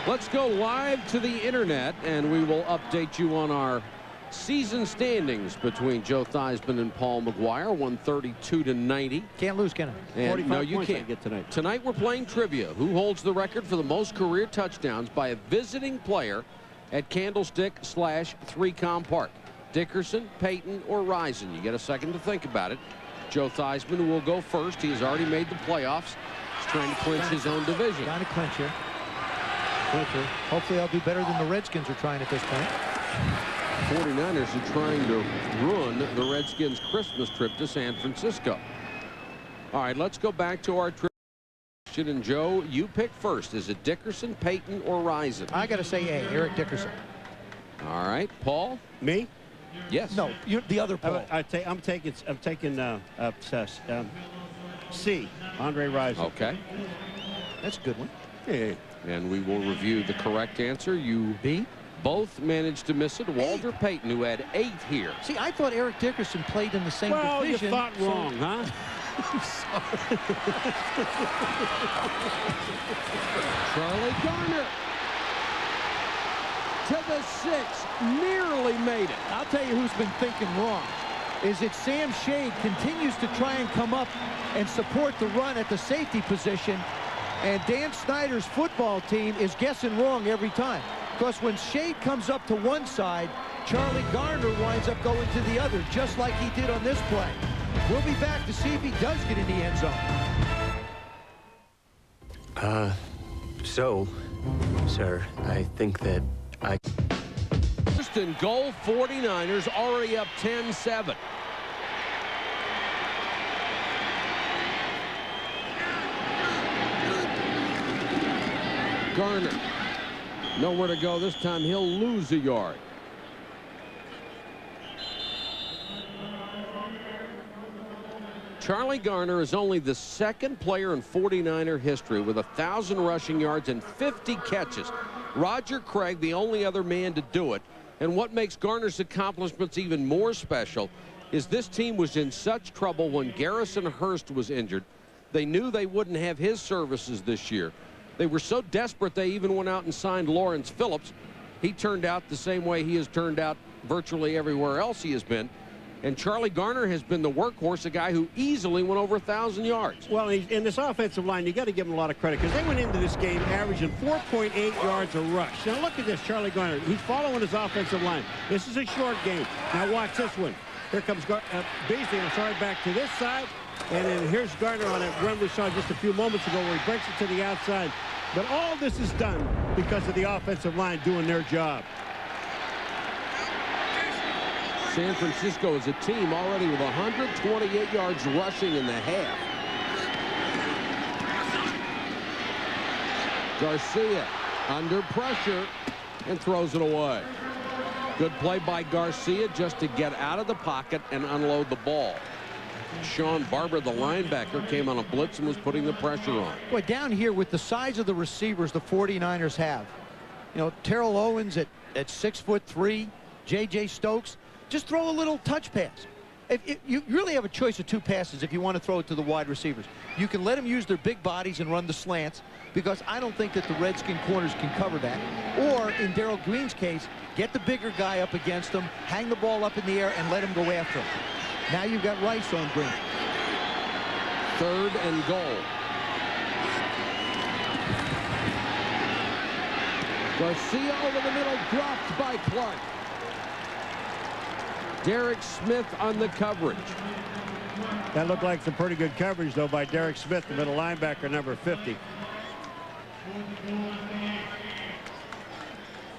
Let's go live to the internet, and we will update you on our season standings between Joe Theismann and Paul McGuire, 132-90. Can't lose, can I? And no, you can't. Get tonight. Tonight we're playing trivia. Who holds the record for the most career touchdowns by a visiting player at Candlestick/3Com Park? Dickerson, Payton, or Rison? You get a second to think about it. Joe Theismann will go first. He has already made the playoffs. He's trying to clinch his own division. Trying to clinch here. Hopefully I'll do better than the Redskins are trying at this point. 49ers are trying to ruin the Redskins' Christmas trip to San Francisco. All right, let's go back to our trip. And Joe, you pick first. Is it Dickerson, Payton, or Rison? I got to say A, Eric Dickerson. All right, Paul. Me? Yes. No, you're the other Paul. I'm taking C, Andre Rison. Okay. That's a good one. Hey. And we will review the correct answer. You B. Both managed to miss it. Walter Payton, who had 8 here. See, I thought Eric Dickerson played in the same division. You thought wrong, huh? Charlie Garner to the 6, nearly made it. I'll tell you who's been thinking wrong. Is that Sam Shade continues to try and come up and support the run at the safety position, and Dan Snyder's football team is guessing wrong every time. Because when Shade comes up to one side, Charlie Garner winds up going to the other, just like he did on this play. We'll be back to see if he does get in the end zone. Sir, I think that First and goal, 49ers already up 10-7. Garner, nowhere to go this time. He'll lose a yard. Charlie Garner is only the second player in 49er history with 1,000 rushing yards and 50 catches. Roger Craig, the only other man to do it. And what makes Garner's accomplishments even more special is this team was in such trouble when Garrison Hurst was injured. They knew they wouldn't have his services this year. They were so desperate they even went out and signed Lawrence Phillips. He turned out the same way he has turned out virtually everywhere else he has been. And Charlie Garner has been the workhorse, a guy who easily went over 1,000 yards. Well, in this offensive line, you got to give him a lot of credit because they went into this game averaging 4.8 yards a rush. Now look at this, Charlie Garner. He's following his offensive line. This is a short game. Now watch this one. Here comes Beasley. I'm sorry, back to this side. And then here's Garner on a run we saw just a few moments ago where he breaks it to the outside. But all this is done because of the offensive line doing their job. San Francisco is a team already with 128 yards rushing in the half. Garcia under pressure and throws it away. Good play by Garcia just to get out of the pocket and unload the ball. Sean Barber, the linebacker, came on a blitz and was putting the pressure on. Boy, down here with the size of the receivers the 49ers have, you know, Terrell Owens at 6'3", J.J. Stokes, just throw a little touch pass. If you really have a choice of 2 passes if you want to throw it to the wide receivers. You can let them use their big bodies and run the slants, because I don't think that the Redskin corners can cover that. Or, in Darrell Green's case, get the bigger guy up against him, hang the ball up in the air, and let him go after him. Now you've got Rice on Green. 3rd and goal. Garcia over the middle, dropped by Clark. Derek Smith on the coverage. That looked like some pretty good coverage, though, by Derek Smith, the middle linebacker, number 50.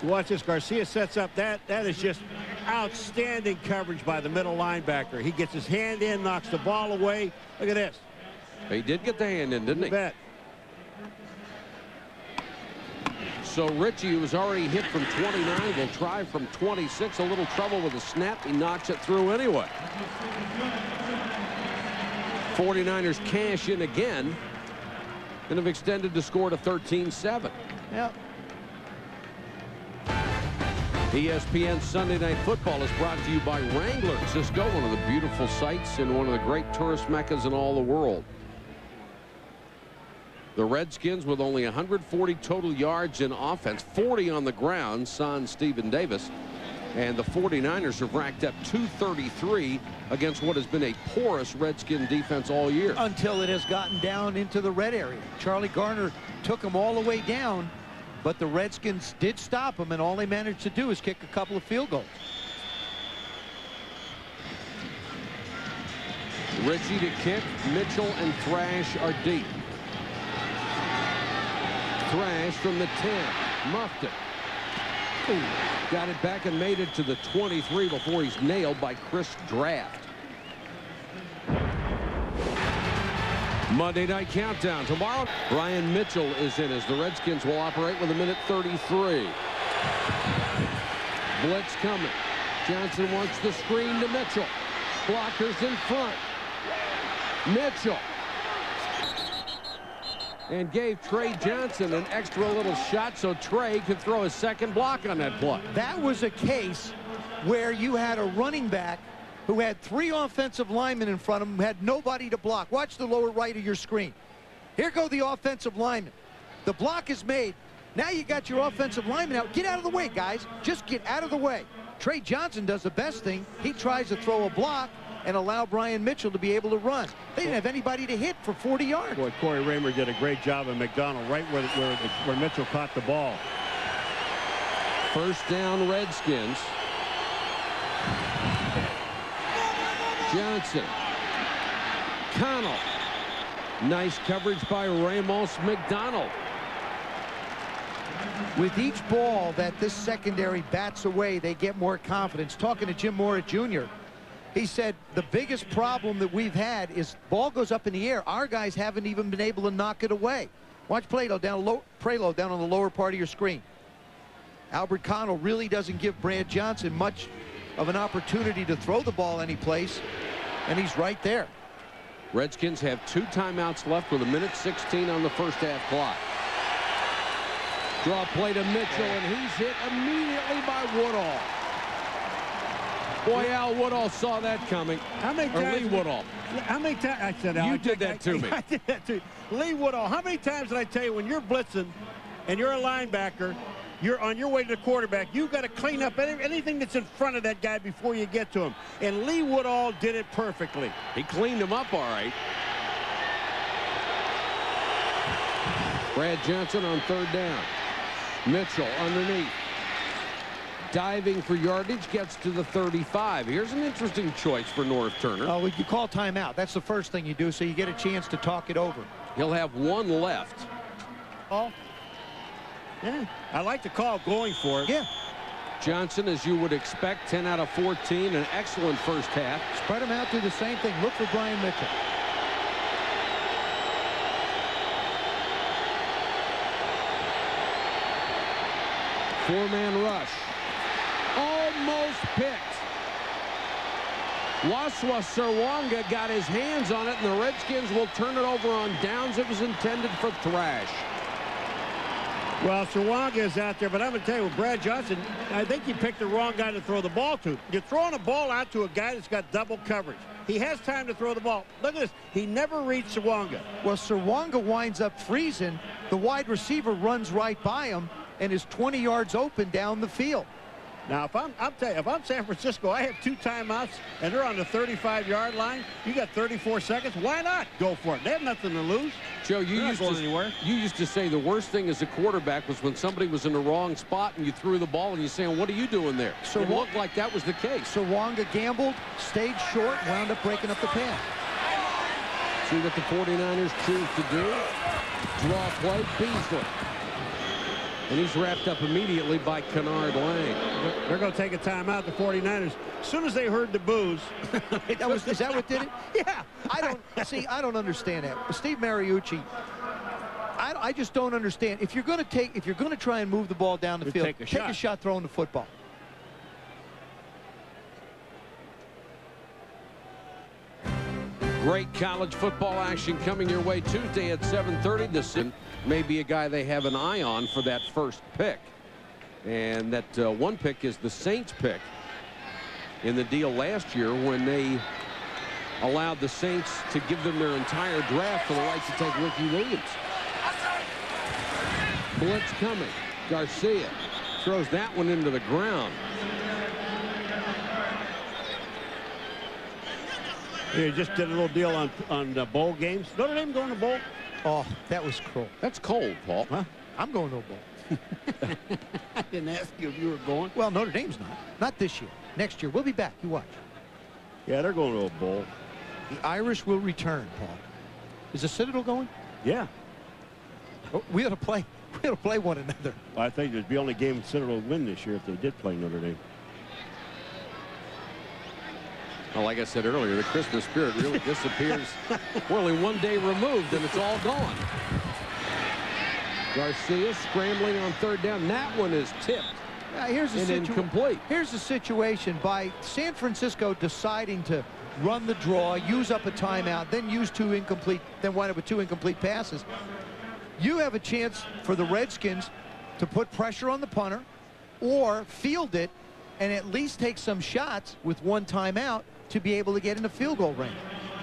Watch this. Garcia sets up that. That is just outstanding coverage by the middle linebacker. He gets his hand in, knocks the ball away. Look at this. He did get the hand in, didn't he? You bet. So Richie, who was already hit from 29, will try from 26. A little trouble with the snap. He knocks it through anyway. 49ers cash in again and have extended the score to 13-7. Yeah. ESPN Sunday Night Football is brought to you by Wrangler Cisco, one of the beautiful sights and one of the great tourist meccas in all the world. The Redskins with only 140 total yards in offense, 40 on the ground, sans Stephen Davis. And the 49ers have racked up 233 against what has been a porous Redskin defense all year. Until it has gotten down into the red area. Charlie Garner took them all the way down, but the Redskins did stop him, and all they managed to do is kick a couple of field goals. Richie to kick. Mitchell and Thrash are deep. Thrash from the 10. Muffed it. Ooh, got it back and made it to the 23 before he's nailed by Chris Draft. Monday Night Countdown. Tomorrow, Brian Mitchell is in as the Redskins will operate with 1:33. Blitz coming. Johnson wants the screen to Mitchell. Blockers in front. Mitchell. And gave Trey Johnson an extra little shot so Trey could throw a second block on that play. That was a case where you had a running back who had 3 offensive linemen in front of him, had nobody to block. Watch the lower right of your screen. Here go the offensive linemen. The block is made. Now you got your offensive lineman out. Get out of the way, guys. Just get out of the way. Trey Johnson does the best thing. He tries to throw a block and allow Brian Mitchell to be able to run. They didn't have anybody to hit for 40 yards. Boy, Corey Raymer did a great job at McDonald, right where Mitchell caught the ball. First down, Redskins. Johnson. Connell. Nice coverage by Ramos McDonald. With each ball that this secondary bats away, they get more confidence. Talking to Jim Mora Jr., he said the biggest problem that we've had is ball goes up in the air. Our guys haven't even been able to knock it away. Watch Prelo down on the lower part of your screen. Albert Connell really doesn't give Brad Johnson much of an opportunity to throw the ball any place, and he's right there. Redskins have 2 timeouts left with 1:16 on the first half clock. Draw play to Mitchell, and he's hit immediately by Woodall. Boy, Al Woodall saw that coming. How many or times? Lee Woodall. How many times? I said, you did that to me. I did that to you. Lee Woodall. How many times did I tell you when you're blitzing and you're a linebacker, you're on your way to the quarterback, you've got to clean up anything that's in front of that guy before you get to him. And Lee Woodall did it perfectly. He cleaned him up all right. Brad Johnson on third down. Mitchell underneath. Diving for yardage, gets to the 35. Here's an interesting choice for North Turner. Oh, you call timeout. That's the first thing you do, so you get a chance to talk it over. He'll have 1 left. Oh, yeah. I like the call going for it. Yeah. Johnson, as you would expect, 10 out of 14, an excellent first half. Spread them out, do the same thing. Look for Brian Mitchell. Four-man rush. Almost picked. Waswa Serwanga got his hands on it, and the Redskins will turn it over on downs. It was intended for thrash. Well, Serwanga is out there, but I'm going to tell you, with Brad Johnson, I think you picked the wrong guy to throw the ball to. You're throwing a ball out to a guy that's got double coverage. He has time to throw the ball. Look at this. He never reached Serwanga. Well, Serwanga winds up freezing. The wide receiver runs right by him and is 20 yards open down the field. Now, if I'm San Francisco, I have 2 timeouts, and they're on the 35-yard line. You got 34 seconds. Why not go for it? They have nothing to lose. Joe, you used to say the worst thing as a quarterback was when somebody was in the wrong spot and you threw the ball and you're saying, what are you doing there? So it looked like that was the case. Serwanga gambled, stayed short, wound up breaking up the pass. See what the 49ers choose to do. Draw play, Beasley. And he's wrapped up immediately by Kennard Lang. They're going to take a timeout, the 49ers. As soon as they heard the boos. Is that what did it? Yeah. I don't understand that. Steve Mariucci, I just don't understand. If you're going to try and move the ball down the field, take a shot throwing the football. Great college football action coming your way Tuesday at 7:30. This may be a guy they have an eye on for that first pick. And that one pick is the Saints pick in the deal last year when they allowed the Saints to give them their entire draft for the right to take Ricky Williams. Blitz coming. Garcia throws that one into the ground. You just did a little deal on bowl games. Notre Dame going to bowl? Oh, that was cruel. That's cold, Paul. Huh? I'm going to a bowl. I didn't ask you if you were going. Well, Notre Dame's not. Not this year. Next year. We'll be back. You watch. Yeah, they're going to a bowl. The Irish will return, Paul. Is the Citadel going? Yeah. Oh, we ought to play. We don't play one another. I think it'd be the only game Center will win this year if they did play Notre Dame. Well, like I said earlier, the Christmas spirit really disappears. We're only one day removed, and it's all gone. Garcia scrambling on third down. That one is tipped Here's and incomplete. Here's the situation. By San Francisco deciding to run the draw, use up a timeout, then use two incomplete, then wind up with two incomplete passes, you have a chance for the Redskins to put pressure on the punter or field it and at least take some shots with one timeout to be able to get into field goal range.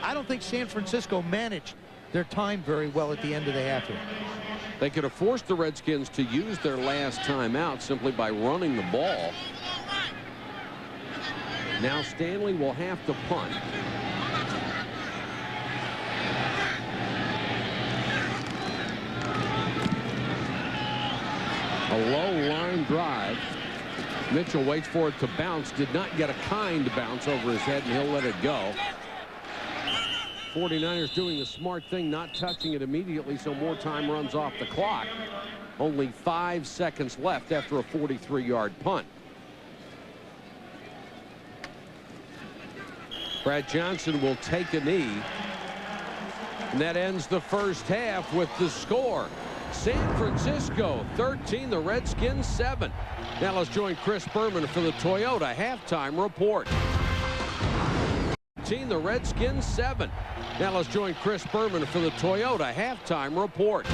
I don't think San Francisco managed their time very well at the end of the half here. They could have forced the Redskins to use their last timeout simply by running the ball. Now Stanley will have to punt. A low line drive. Mitchell waits for it to bounce. Did not get a kind bounce over his head, and he'll let it go. 49ers doing the smart thing, not touching it immediately, so more time runs off the clock. Only 5 seconds left after a 43-yard punt. Brad Johnson will take a knee. And that ends the first half with the score. San Francisco 13, the Redskins 7. Now let's join Chris Berman for the Toyota halftime report. The Redskins 7. Now let's join Chris Berman for the Toyota halftime report.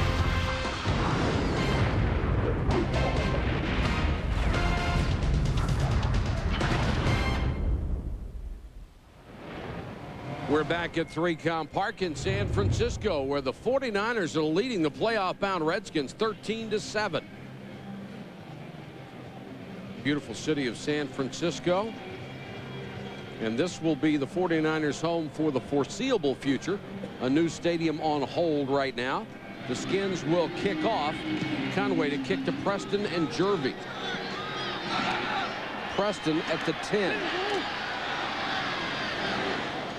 We're back at 3Com Park in San Francisco, where the 49ers are leading the playoff-bound Redskins 13-7. Beautiful city of San Francisco. And this will be the 49ers' home for the foreseeable future. A new stadium on hold right now. The Skins will kick off. Conway to kick to Preston and Jervey. Preston at the 10.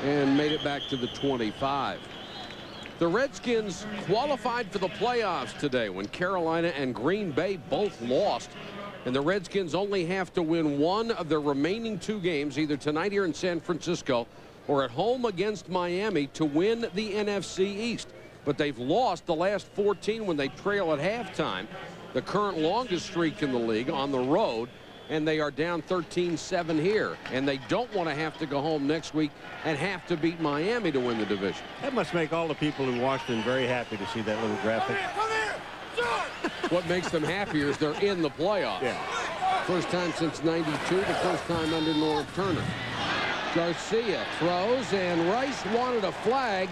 And made it back to the 25. The Redskins qualified for the playoffs today when Carolina and Green Bay both lost. And the Redskins only have to win one of their remaining 2 games, either tonight here in San Francisco or at home against Miami, to win the NFC East. But they've lost the last 14 when they trail at halftime, the current longest streak in the league, on the road, and they are down 13-7 here. And they don't want to have to go home next week and have to beat Miami to win the division. That must make all the people in Washington very happy to see that little graphic. What makes them happier is they're in the playoffs. Yeah. First time since '92, the first time under Norv Turner. Garcia throws, and Rice wanted a flag.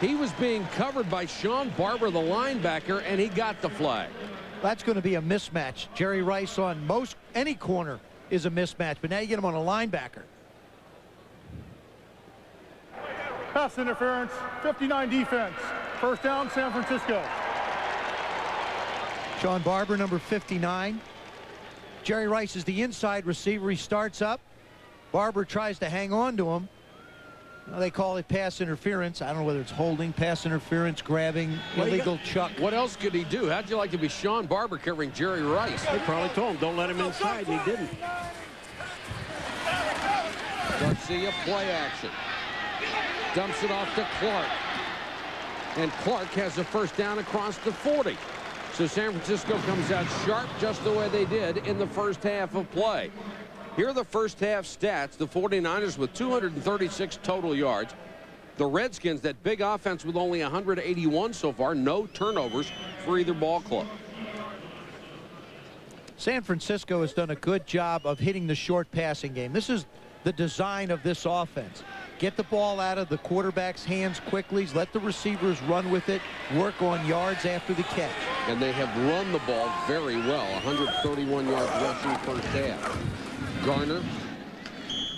He was being covered by Sean Barber, the linebacker, and he got the flag. That's going to be a mismatch. Jerry Rice on any corner is a mismatch, but now you get him on a linebacker. Pass interference, 59 defense. First down, San Francisco. Sean Barber, number 59. Jerry Rice is the inside receiver. He starts up. Barber tries to hang on to him. Well, they call it pass interference. I don't know whether it's holding, pass interference, grabbing, illegal chuck. What else could he do? How'd you like to be Sean Barber covering Jerry Rice? They probably told him, don't let him inside, and he didn't. Garcia, play action. Dumps it off to Clark. And Clark has a first down across the 40. So San Francisco comes out sharp just the way they did in the first half of play. Here are the first half stats. The 49ers with 236 total yards. The Redskins, that big offense with only 181 so far. No turnovers for either ball club. San Francisco has done a good job of hitting the short passing game. This is the design of this offense. Get the ball out of the quarterback's hands quickly. Let the receivers run with it. Work on yards after the catch. And they have run the ball very well. 131 yards rushing first half. Garner,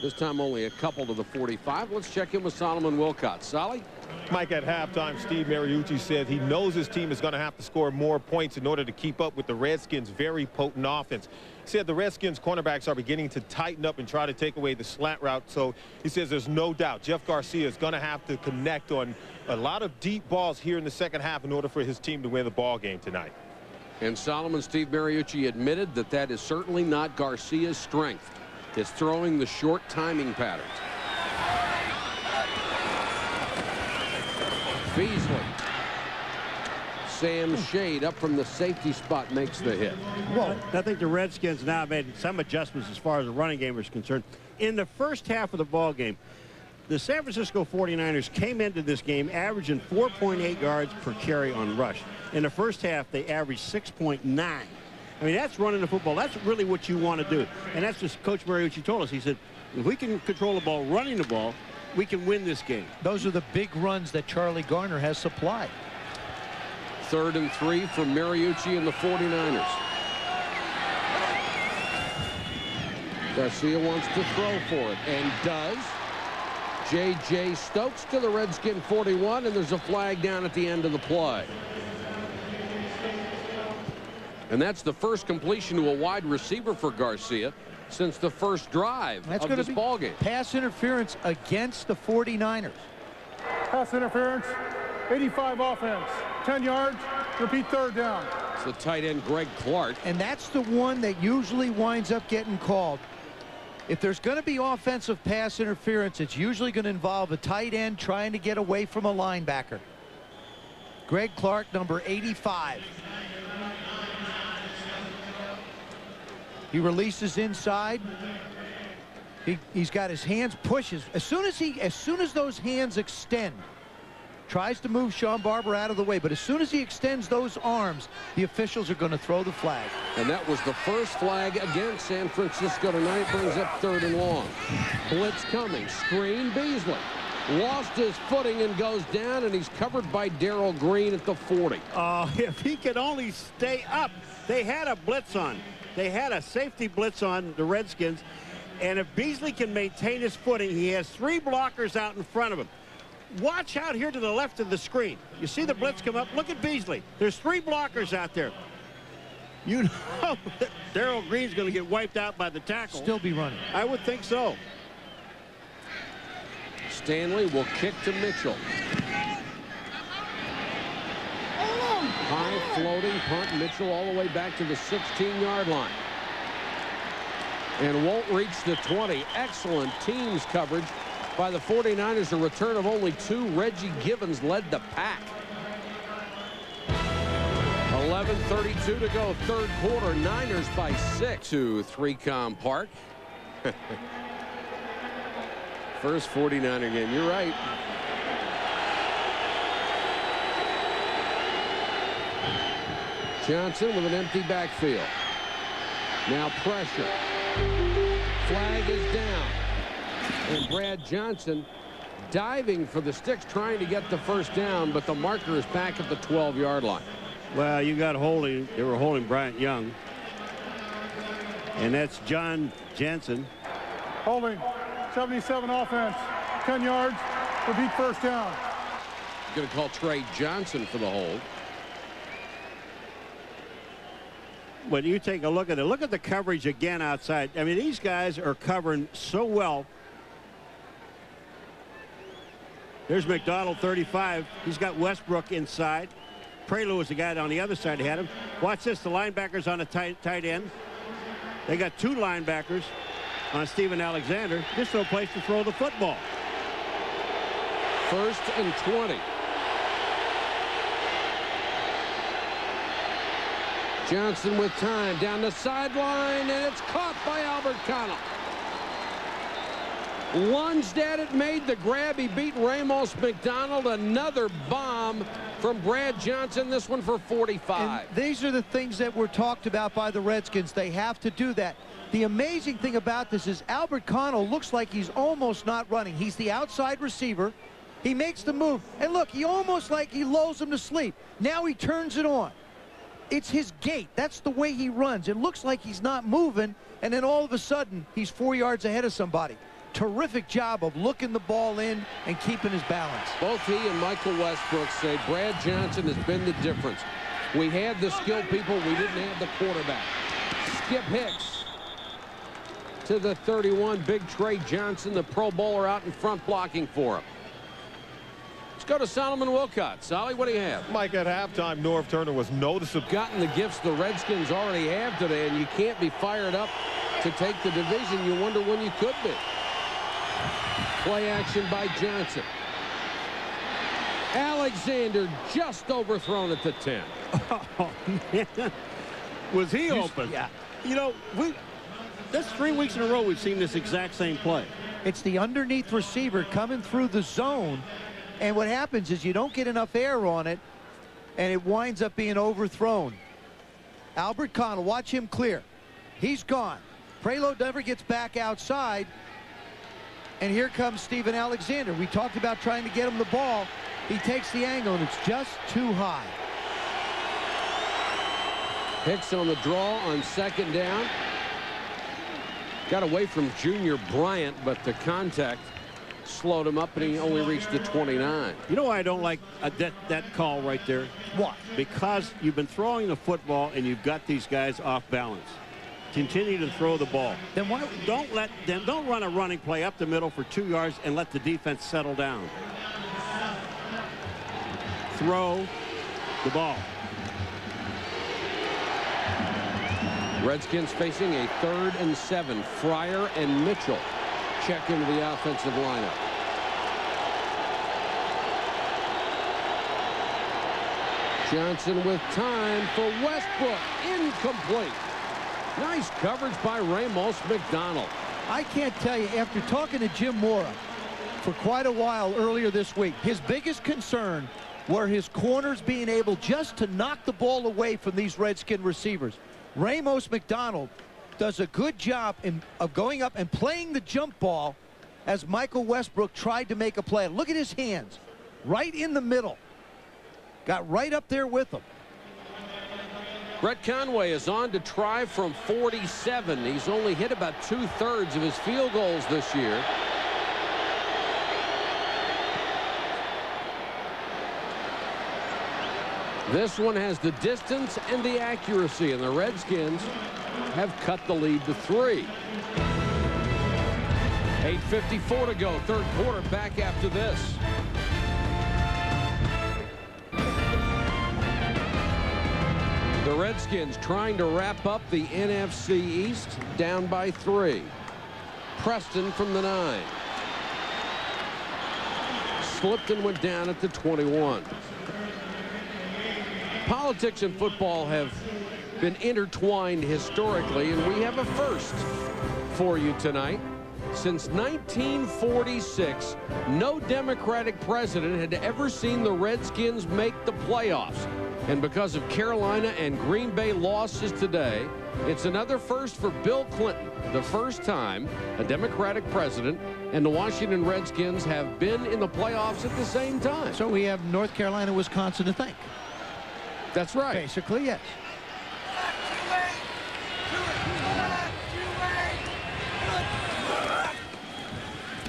this time only a couple to the 45. Let's check in with Solomon Wilcott. Solly? Mike, at halftime, Steve Mariucci said he knows his team is going to have to score more points in order to keep up with the Redskins' very potent offense. He said the Redskins' cornerbacks are beginning to tighten up and try to take away the slant route. So he says there's no doubt Jeff Garcia is going to have to connect on a lot of deep balls here in the second half in order for his team to win the ball game tonight. And Solomon Steve Mariucci admitted that that is certainly not Garcia's strength. It's throwing the short timing patterns. Beasley. Sam Shade up from the safety spot makes the hit. Well, I think the Redskins now made some adjustments as far as the running game is concerned. In the first half of the ball game, the San Francisco 49ers came into this game averaging 4.8 yards per carry on rush. In the first half, they averaged 6.9. I mean, that's running the football. That's really what you want to do. And that's just Coach Mariucci told us. He said, if we can control the ball running the ball, we can win this game. Those are the big runs that Charlie Garner has supplied. 3rd and 3 for Mariucci and the 49ers. Garcia wants to throw for it and does. J.J. Stokes to the Redskin 41, and there's a flag down at the end of the play. And that's the first completion to a wide receiver for Garcia since the first drive of this ball game. Pass interference against the 49ers. Pass interference, 85 offense, 10 yards, repeat 3rd down. It's the tight end Greg Clark. And that's the one that usually winds up getting called. If there's going to be offensive pass interference, it's usually going to involve a tight end trying to get away from a linebacker. Greg Clark, number 85. He releases inside. He's got his hands, pushes. As soon as those hands extend, tries to move Sean Barber out of the way, but as soon as he extends those arms, the officials are going to throw the flag. And that was the first flag against San Francisco tonight. Brings up 3rd and long. Blitz coming. Screen. Beasley lost his footing and goes down, and he's covered by Darrell Green at the 40. If he could only stay up. They had a blitz on. They had a safety blitz on the Redskins, and if Beasley can maintain his footing, he has 3 blockers out in front of him. Watch out here to the left of the screen. You see the blitz come up? Look at Beasley. There's 3 blockers out there. You know that Darrell Green's going to get wiped out by the tackle. Still be running. I would think so. Stanley will kick to Mitchell. High floating punt. Mitchell all the way back to the 16-yard line. And won't reach the 20. Excellent teams coverage by the 49ers. A return of only 2. Reggie Givens led the pack. 11:32 to go, 3rd quarter. Niners by 6 to 3Com Park. First 49er game. You're right. Johnson with an empty backfield. Now pressure. Flag is down. And Brad Johnson diving for the sticks, trying to get the first down, but the marker is back at the 12-yard line. Well, you got holding. They were holding Bryant Young. And that's John Jansen. Holding, 77 offense, 10 yards, repeat 1st down. Going to call Trey Johnson for the hold. When you take a look at it, look at the coverage again outside. I mean, these guys are covering so well. There's McDonald, 35. He's got Westbrook inside. Prelu was the guy on the other side who had him. Watch this, the linebackers on the tight end. They got 2 linebackers on Steven Alexander. Just no place to throw the football. 1st and 20. Johnson with time down the sideline, and it's caught by Albert Connell. Lunged at it, made the grab. He beat Ramos McDonald. Another bomb from Brad Johnson, this one for 45. And these are the things that were talked about by the Redskins. They have to do that. The amazing thing about this is Albert Connell looks like he's almost not running. He's the outside receiver. He makes the move. And look, he almost like he lulls him to sleep. Now he turns it on. It's his gait. That's the way he runs. It looks like he's not moving, and then all of a sudden, he's 4 yards ahead of somebody. Terrific job of looking the ball in and keeping his balance. Both he and Michael Westbrook say Brad Johnson has been the difference. We had the skilled people. We didn't have the quarterback. Skip Hicks to the 31. Big Trey Johnson, the Pro Bowler, out in front blocking for him. It's go to Solomon Wilcott. Solly, what do you have? Mike, at halftime, Norv Turner was noticeable. Gotten the gifts the Redskins already have today, and you can't be fired up to take the division. You wonder when you could be. Play action by Johnson. Alexander just overthrown at the 10. Oh, man. Was he open? Yeah. You know, that's 3 weeks in a row we've seen this exact same play. It's the underneath receiver coming through the zone, and what happens is you don't get enough air on it, and it winds up being overthrown. Albert Connell, watch him clear. He's gone. Prelo never gets back outside, and here comes Steven Alexander. We talked about trying to get him the ball. He takes the angle, and it's just too high. Hicks on the draw on second down. Got away from Junior Bryant, but the contact slowed him up, and he only reached the 29. You know why I don't like that call right there? Why? Because you've been throwing the football, and you've got these guys off balance. Continue to throw the ball. Then why don't run a running play up the middle for 2 yards and let the defense settle down. Throw the ball. Redskins facing a 3rd and 7. Fryer and Mitchell check into the offensive lineup. Johnson with time for Westbrook. Incomplete. Nice coverage by Ramos McDonald. I can't tell you, after talking to Jim Mora for quite a while earlier this week, his biggest concern were his corners being able just to knock the ball away from these Redskin receivers. Ramos McDonald does a good job of going up and playing the jump ball as Michael Westbrook tried to make a play. Look at his hands. Right in the middle. Got right up there with him. Brett Conway is on to try from 47. He's only hit about 2/3 of his field goals this year. This one has the distance and the accuracy, and the Redskins have cut the lead to 3. 8:54 to go, third quarter, back after this. The Redskins trying to wrap up the NFC East, down by 3. Preston from the 9. Slipped and went down at the 21. Politics and football have been intertwined historically, and we have a first for you tonight. Since 1946, no Democratic president had ever seen the Redskins make the playoffs. And because of Carolina and Green Bay losses today, it's another first for Bill Clinton. The first time a Democratic president and the Washington Redskins have been in the playoffs at the same time. So we have North Carolina, Wisconsin to thank. That's right. Basically, yes.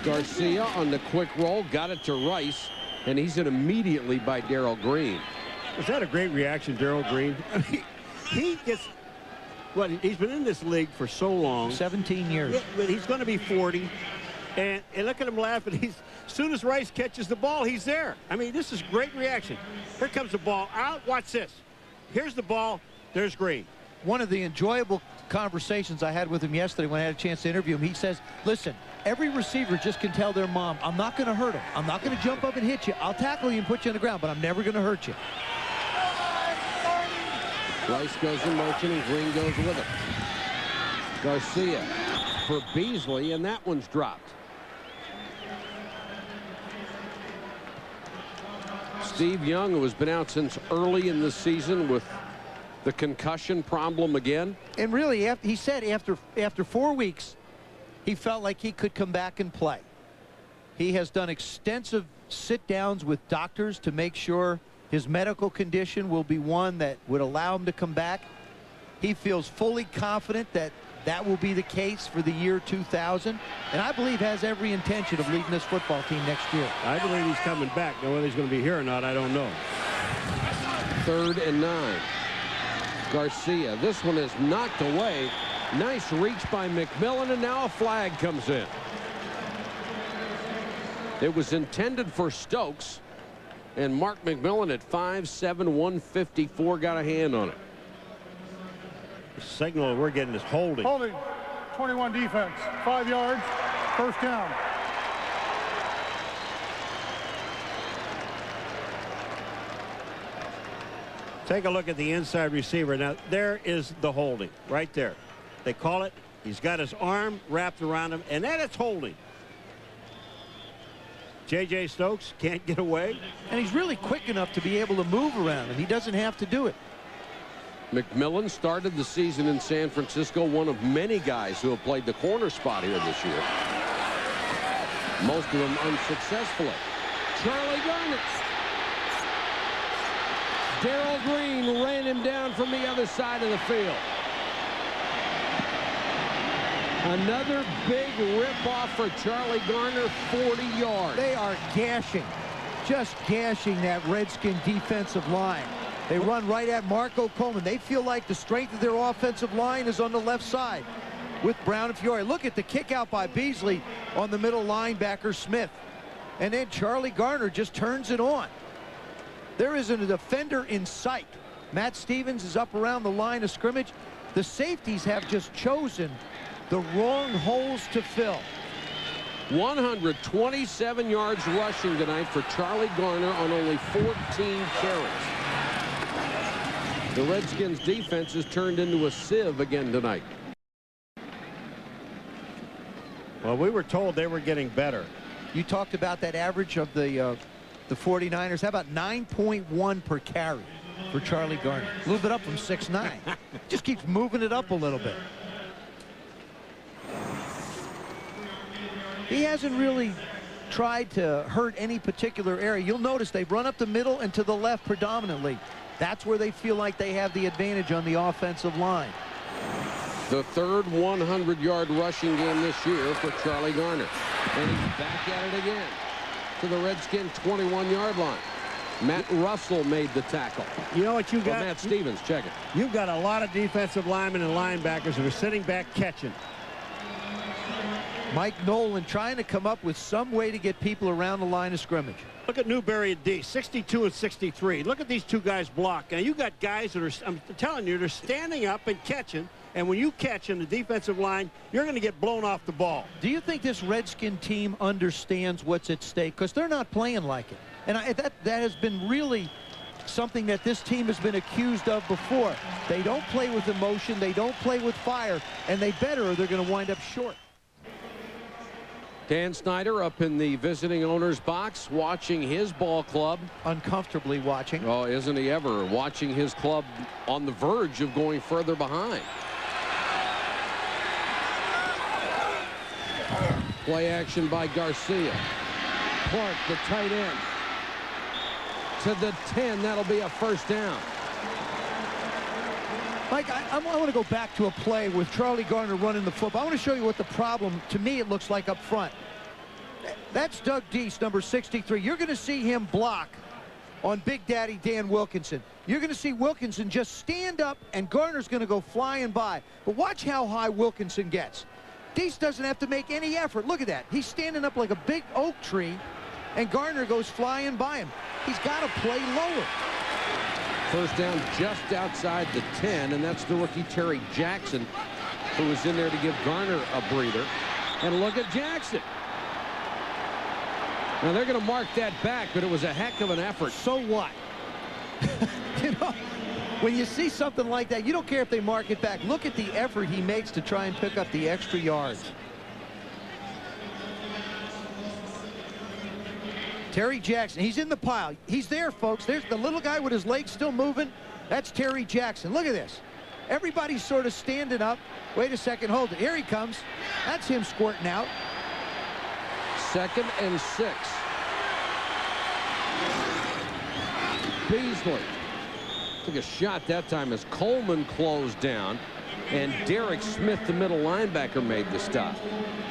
Garcia on the quick roll, got it to Rice, and he's in immediately by Darrell Green. Was that a great reaction, Darrell Green? He gets, he's been in this league for so long. 17 years. Yeah, but he's going to be 40. And look at him laughing. As soon as Rice catches the ball, he's there. I mean, this is great reaction. Here comes the ball out. Watch this. Here's the ball. There's Green. One of the enjoyable conversations I had with him yesterday when I had a chance to interview him, he says, listen, every receiver just can tell their mom, I'm not going to hurt him. I'm not going to jump up and hit you. I'll tackle you and put you on the ground, but I'm never going to hurt you. Rice goes in motion, and Green goes with it. Garcia for Beasley, and that one's dropped. Steve Young, who has been out since early in the season with the concussion problem again. And really, he said after 4 weeks, he felt like he could come back and play. He has done extensive sit-downs with doctors to make sure his medical condition will be one that would allow him to come back. He feels fully confident that that will be the case for the year 2000, and I believe has every intention of leading this football team next year. I believe he's coming back. Now, whether he's going to be here or not, I don't know. 3rd and 9. Garcia. This one is knocked away. Nice reach by McMillan, and now a flag comes in. It was intended for Stokes, And Mark McMillan at 5'7", 154 got a hand on it. The signal we're getting is holding. Holding. 21 defense. 5 yards. First down. Take a look at the inside receiver. Now, there is the holding right there. They call it. He's got his arm wrapped around him, and that is holding. J.J. Stokes can't get away. And he's really quick enough to be able to move around him. He doesn't have to do it. McMillan started the season in San Francisco, one of many guys who have played the corner spot here this year. Most of them unsuccessfully. Charlie Garner. Darrell Green ran him down from the other side of the field. Another big rip-off for Charlie Garner, 40 yards. They are gashing, just gashing that Redskin defensive line. They run right at Marco Coleman. They feel like the strength of their offensive line is on the left side with Brown and Fiore. Look at the kick out by Beasley on the middle linebacker Smith. And then Charlie Garner just turns it on. There isn't a defender in sight. Matt Stevens is up around the line of scrimmage. The safeties have just chosen the wrong holes to fill. 127 yards rushing tonight for Charlie Garner on only 14 carries. The Redskins defense has turned into a sieve again tonight. Well, we were told they were getting better. You talked about that average of the 49ers. How about 9.1 per carry for Charlie Garner? A little bit up from 6'9". Just keeps moving it up a little bit. He hasn't really tried to hurt any particular area. You'll notice they run up the middle and to the left predominantly. That's where they feel like they have the advantage on the offensive line. The third 100-yard rushing game this year for Charlie Garner. And he's back at it again to the Redskin 21-yard line. Matt Russell made the tackle. You know what you got? Matt Stevens, check it. You've got a lot of defensive linemen and linebackers who are sitting back catching. Mike Nolan trying to come up with some way to get people around the line of scrimmage. Look at Newberry and D, 62 and 63. Look at these two guys block. Now, you got guys that are, I'm telling you, they're standing up and catching. And when you catch in the defensive line, you're going to get blown off the ball. Do you think this Redskin team understands what's at stake? Because they're not playing like it. And that has been really something that this team has been accused of before. They don't play with emotion. They don't play with fire. And they better or they're going to wind up short. Dan Snyder up in the visiting owner's box watching his ball club. Uncomfortably watching. Oh, isn't he ever? Watching his club on the verge of going further behind. Play action by Garcia. Clark, the tight end. To the 10. That'll be a first down. Mike, I want to go back to a play with Charlie Garner running the football. I want to show you what the problem, to me, it looks like up front. That's Doug Deese, number 63. You're going to see him block on Big Daddy Dan Wilkinson. You're going to see Wilkinson just stand up, and Garner's going to go flying by. But watch how high Wilkinson gets. Deese doesn't have to make any effort. Look at that. He's standing up like a big oak tree, and Garner goes flying by him. He's got to play lower. First down just outside the 10, and that's the rookie Terry Jackson, who was in there to give Garner a breather. And look at Jackson. Now they're going to mark that back, but it was a heck of an effort. So what? You know, when you see something like that, you don't care if they mark it back. Look at the effort he makes to try and pick up the extra yards. Terry Jackson, he's in the pile. He's there, folks. There's the little guy with his legs still moving. That's Terry Jackson. Look at this. Everybody's sort of standing up. Wait a second, hold it. Here he comes. That's him squirting out. 2nd and 6. Beasley took a shot that time as Coleman closed down, and Derek Smith, the middle linebacker, made the stop.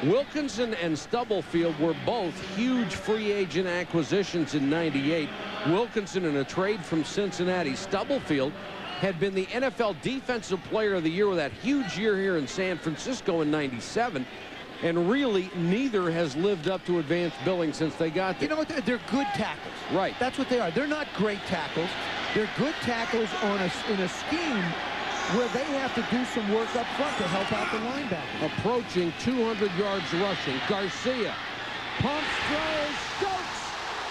Wilkinson and Stubblefield were both huge free agent acquisitions in '98. Wilkinson in a trade from Cincinnati. Stubblefield had been the NFL Defensive Player of the Year with that huge year here in San Francisco in '97. And really, neither has lived up to advanced billing since they got there. You know what? They're good tackles. Right. That's what they are. They're not great tackles. They're good tackles in a scheme where they have to do some work up front to help out the linebacker. Approaching 200 yards rushing. Garcia pumps, throws, Stokes,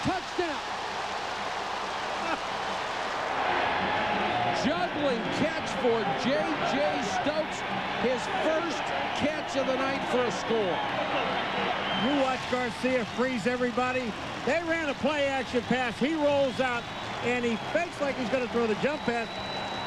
touchdown. Juggling catch for J.J. Stokes. His first catch of the night for a score. You watch Garcia freeze everybody. They ran a play-action pass. He rolls out, and he fakes like he's going to throw the jump pass.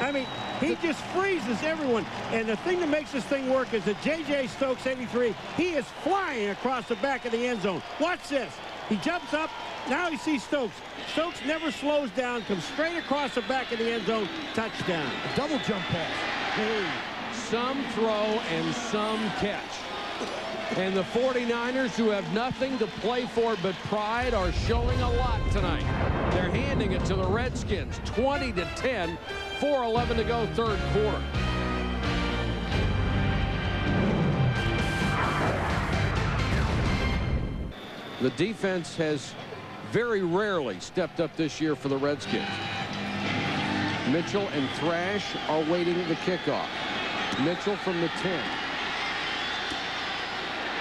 I mean, he just freezes everyone. And the thing that makes this thing work is that J.J. Stokes, 83, he is flying across the back of the end zone. Watch this. He jumps up. Now he sees Stokes. Stokes never slows down, comes straight across the back of the end zone. Touchdown. A double jump pass. Hey, some throw and some catch. And the 49ers, who have nothing to play for but pride, are showing a lot tonight. They're handing it to the Redskins, 20-10, 4:11 to go, third quarter. The defense has very rarely stepped up this year for the Redskins. Mitchell and Thrash are waiting the kickoff. Mitchell from the 10.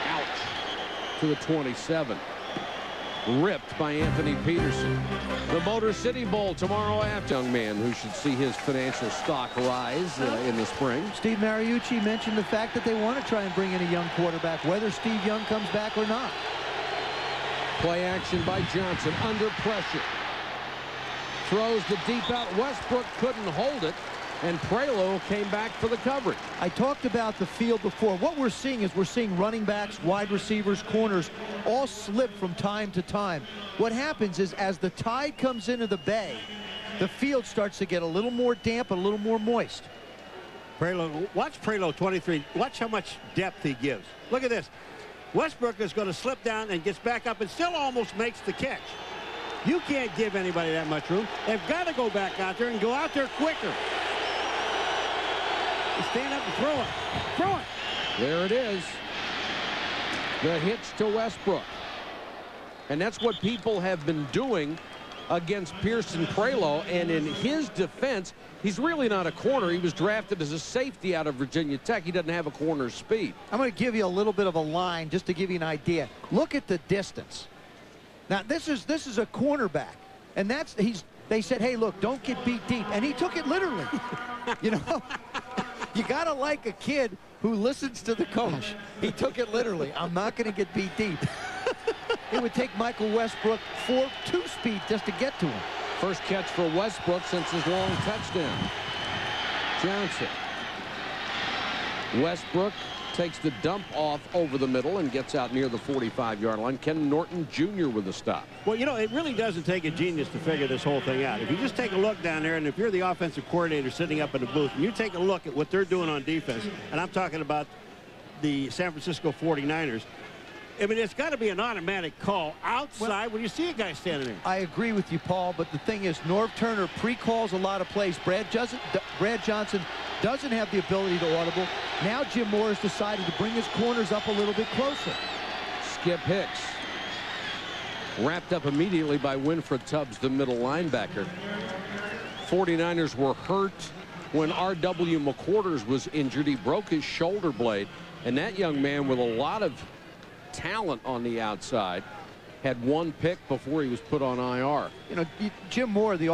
Ouch. To the 27. Ripped by Anthony Peterson. The Motor City Bowl tomorrow after. Young man who should see his financial stock rise in the spring. Steve Mariucci mentioned the fact that they want to try and bring in a young quarterback, whether Steve Young comes back or not. Play action by Johnson under pressure. Throws the deep out. Westbrook couldn't hold it, and Prelo came back for the coverage. I talked about the field before. What we're seeing is we're seeing running backs, wide receivers, corners all slip from time to time. What happens is as the tide comes into the bay, the field starts to get a little more damp, a little more moist. Prelo, watch Prelo, 23. Watch how much depth he gives. Look at this. Westbrook is going to slip down and gets back up and still almost makes the catch. You can't give anybody that much room. They've got to go back out there and go out there quicker. Stand up and throw it. Throw it. There it is. The hitch to Westbrook. And that's what people have been doing against Pearson Prelo. And in his defense, he's really not a corner. He was drafted as a safety out of Virginia Tech. He doesn't have a corner speed. I'm going to give you a little bit of a line just to give you an idea. Look at the distance. Now, this is a cornerback. And they said, hey, look, don't get beat deep. And he took it literally. You know, you got to like a kid who listens to the coach. He took it literally. I'm not going to get beat deep. It would take Michael Westbrook 4.2 speed just to get to him. First catch for Westbrook since his long touchdown. Johnson. Westbrook takes the dump off over the middle and gets out near the 45-yard line. Ken Norton Jr. with the stop. Well, you know, it really doesn't take a genius to figure this whole thing out. If you just take a look down there, and if you're the offensive coordinator sitting up in the booth, and you take a look at what they're doing on defense, and I'm talking about the San Francisco 49ers, I mean, it's got to be an automatic call outside when you see a guy standing there. I agree with you, Paul, but the thing is, Norv Turner pre-calls a lot of plays. Brad Johnson doesn't have the ability to audible. Now Jim Moore has decided to bring his corners up a little bit closer. Skip Hicks. Wrapped up immediately by Winfred Tubbs, the middle linebacker. 49ers were hurt when R.W. McQuarters was injured. He broke his shoulder blade, and that young man with a lot of talent on the outside had one pick before he was put on IR. You know, Jim Moore, the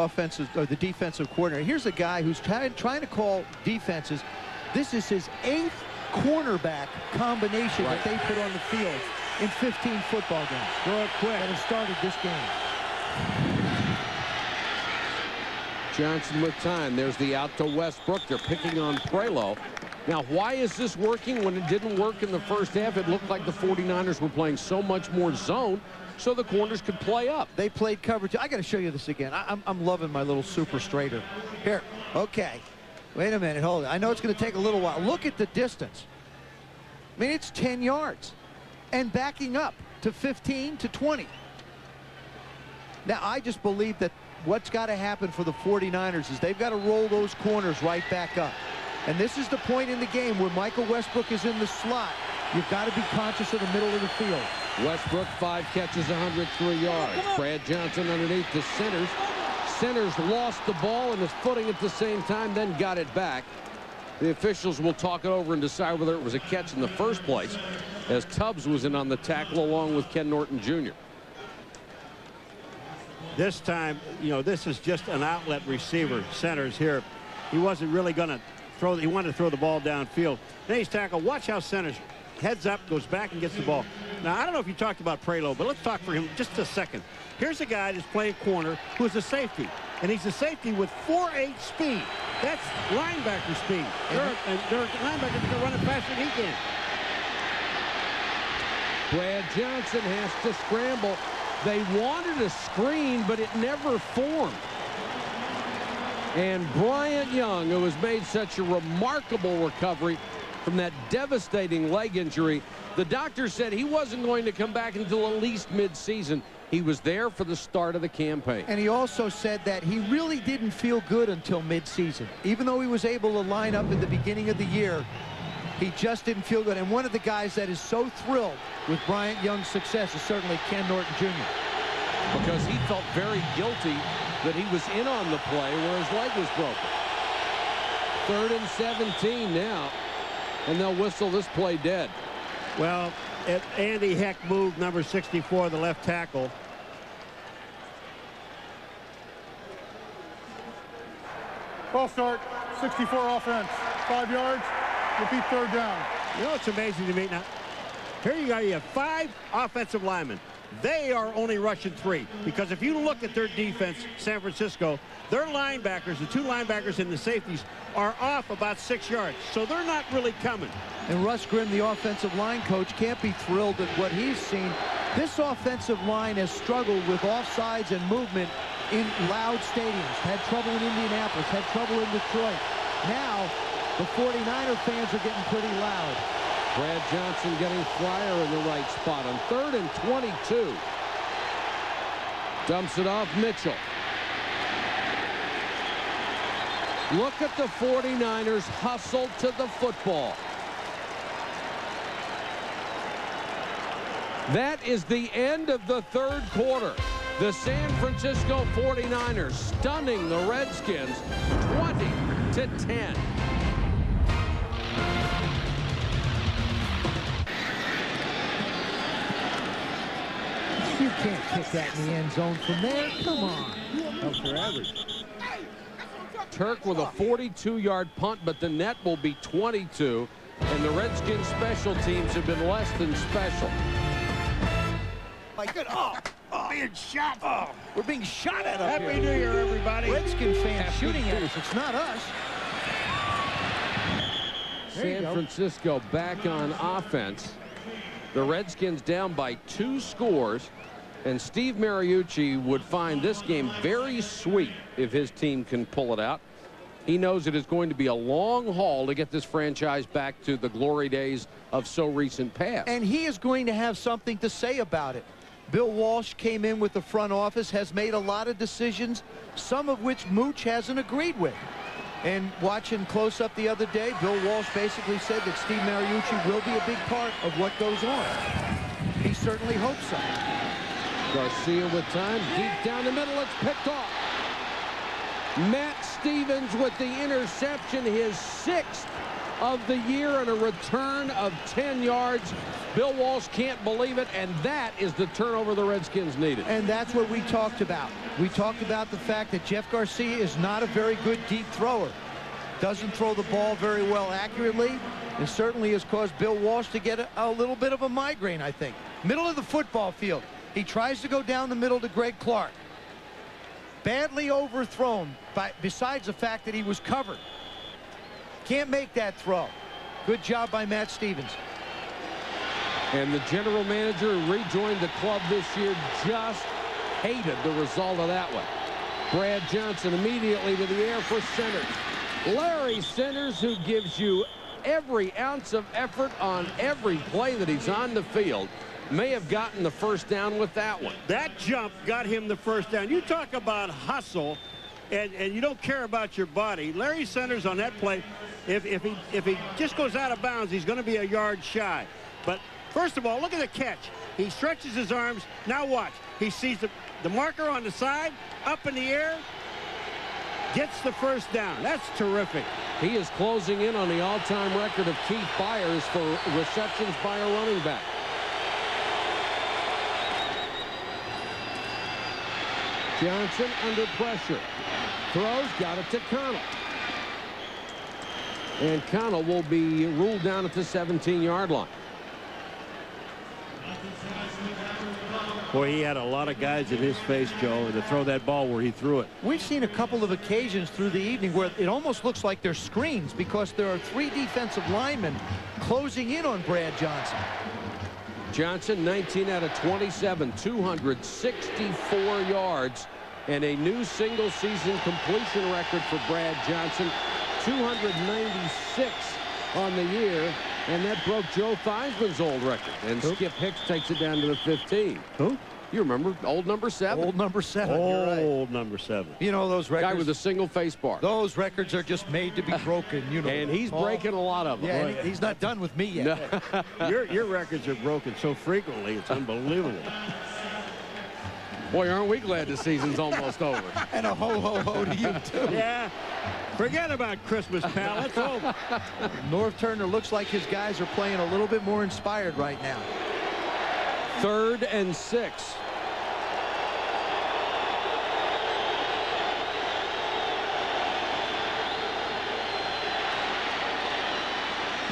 defensive coordinator, here's a guy who's trying to call defenses. This is his 8th cornerback combination that they put on the field in 15 football games. Throw it quick. That has started this game. Johnson with time. There's the out to Westbrook. They're picking on Prelo. Now, why is this working when it didn't work in the first half? It looked like the 49ers were playing so much more zone so the corners could play up. They played coverage. I got to show you this again. I'm loving my little super straighter. Here, okay. Wait a minute, hold it. I know it's going to take a little while. Look at the distance. I mean, it's 10 yards. And backing up to 15 to 20. Now, I just believe that what's got to happen for the 49ers is they've got to roll those corners right back up. And this is the point in the game where Michael Westbrook is in the slot. You've got to be conscious of the middle of the field. Westbrook, 5 catches, 103 yards. Brad Johnson underneath to Centers. Centers lost the ball and his footing at the same time, then got it back. The officials will talk it over and decide whether it was a catch in the first place, as Tubbs was in on the tackle along with Ken Norton Jr. This time, you know, this is just an outlet receiver. Centers here. He wasn't really going to throw. He wanted to throw the ball downfield. Then he's tackled. Watch how Centers heads up, goes back and gets the ball. Now, I don't know if you talked about Prelo, but let's talk for him just a second. Here's a guy that's playing corner who is a safety, and he's a safety with 4.8 speed. That's linebacker speed. And they're linebackers that are running faster than he can. Brad Johnson has to scramble. They wanted a screen, but it never formed. And Bryant Young, who has made such a remarkable recovery from that devastating leg injury, the doctor said he wasn't going to come back until at least mid-season. He was there for the start of the campaign. And he also said that he really didn't feel good until mid-season. Even though he was able to line up at the beginning of the year, he just didn't feel good. And one of the guys that is so thrilled with Bryant Young's success is certainly Ken Norton Jr. Because he felt very guilty that he was in on the play where his leg was broken. 3rd and 17 now, and they'll whistle this play dead. Well, Andy Heck moved number 64, the left tackle. False start, 64 offense, 5 yards, repeat 3rd down. You know what's amazing to me? Now, here you go, you have 5 offensive linemen. They are only rushing 3, because if you look at their defense, San Francisco, their linebackers, the 2 linebackers and the safeties, are off about 6 yards, so they're not really coming. And Russ Grimm, the offensive line coach, can't be thrilled at what he's seen. This offensive line has struggled with offsides and movement in loud stadiums. Had trouble in Indianapolis, had trouble in Detroit. Now, the 49er fans are getting pretty loud. Brad Johnson getting Fryer in the right spot on 3rd and 22. Dumps it off Mitchell. Look at the 49ers hustle to the football. That is the end of the 3rd quarter. The San Francisco 49ers stunning the Redskins 20-10. You can't kick that in the end zone from there. Come on. Helps their average. Turk with a 42-yard punt, but the net will be 22. And the Redskins special teams have been less than special. My good. Being shot. Oh, we're being shot at up Happy New Year, everybody. Redskin fans shooting at us. It's not us. San Francisco back on offense. The Redskins down by 2 scores. And Steve Mariucci would find this game very sweet if his team can pull it out. He knows it is going to be a long haul to get this franchise back to the glory days of so recent past. And he is going to have something to say about it. Bill Walsh came in with the front office, has made a lot of decisions, some of which Mooch hasn't agreed with. And watching close up the other day, Bill Walsh basically said that Steve Mariucci will be a big part of what goes on. He certainly hopes so. Garcia with time, deep down the middle, it's picked off. Matt Stevens with the interception, his 6th of the year, and a return of 10 yards. Bill Walsh can't believe it, and that is the turnover the Redskins needed. And that's what we talked about. We talked about the fact that Jeff Garcia is not a very good deep thrower. Doesn't throw the ball very well accurately, and certainly has caused Bill Walsh to get a little bit of a migraine, I think. Middle of the football field. He tries to go down the middle to Greg Clark. Badly overthrown, besides the fact that he was covered. Can't make that throw. Good job by Matt Stevens. And the general manager who rejoined the club this year just hated the result of that one. Brad Johnson immediately to the air for Centers. Larry Centers, who gives you every ounce of effort on every play that he's on the field, may have gotten the first down with that one. That jump got him the first down. You talk about hustle, and you don't care about your body. Larry Centers on that play, if he just goes out of bounds, he's going to be a yard shy. But first of all, look at the catch. He stretches his arms. Now watch. He sees the marker on the side, up in the air, gets the first down. That's terrific. He is closing in on the all-time record of Keith Byers for receptions by a running back. Johnson under pressure. Throws, got it to Connell. And Connell will be ruled down at the 17-yard line. Boy, he had a lot of guys in his face, Joe, to throw that ball where he threw it. We've seen a couple of occasions through the evening where it almost looks like they're screens because there are 3 defensive linemen closing in on Brad Johnson. Johnson, 19 out of 27, 264 yards, and a new single-season completion record for Brad Johnson, 296 on the year, and that broke Joe Theismann's old record. And Skip Hicks takes it down to the 15. Who? You remember old number 7? Old number 7. You're right. Old number 7. You know those records. Guy with a single face bar. Those records are just made to be broken. You know. And he's breaking a lot of them. Yeah, and he's not done with me yet. No. Your records are broken so frequently, it's unbelievable. Boy, aren't we glad the season's almost over. And a ho-ho-ho to you, too. Yeah. Forget about Christmas, pal. It's over. North Turner looks like his guys are playing a little bit more inspired right now. 3rd and 6.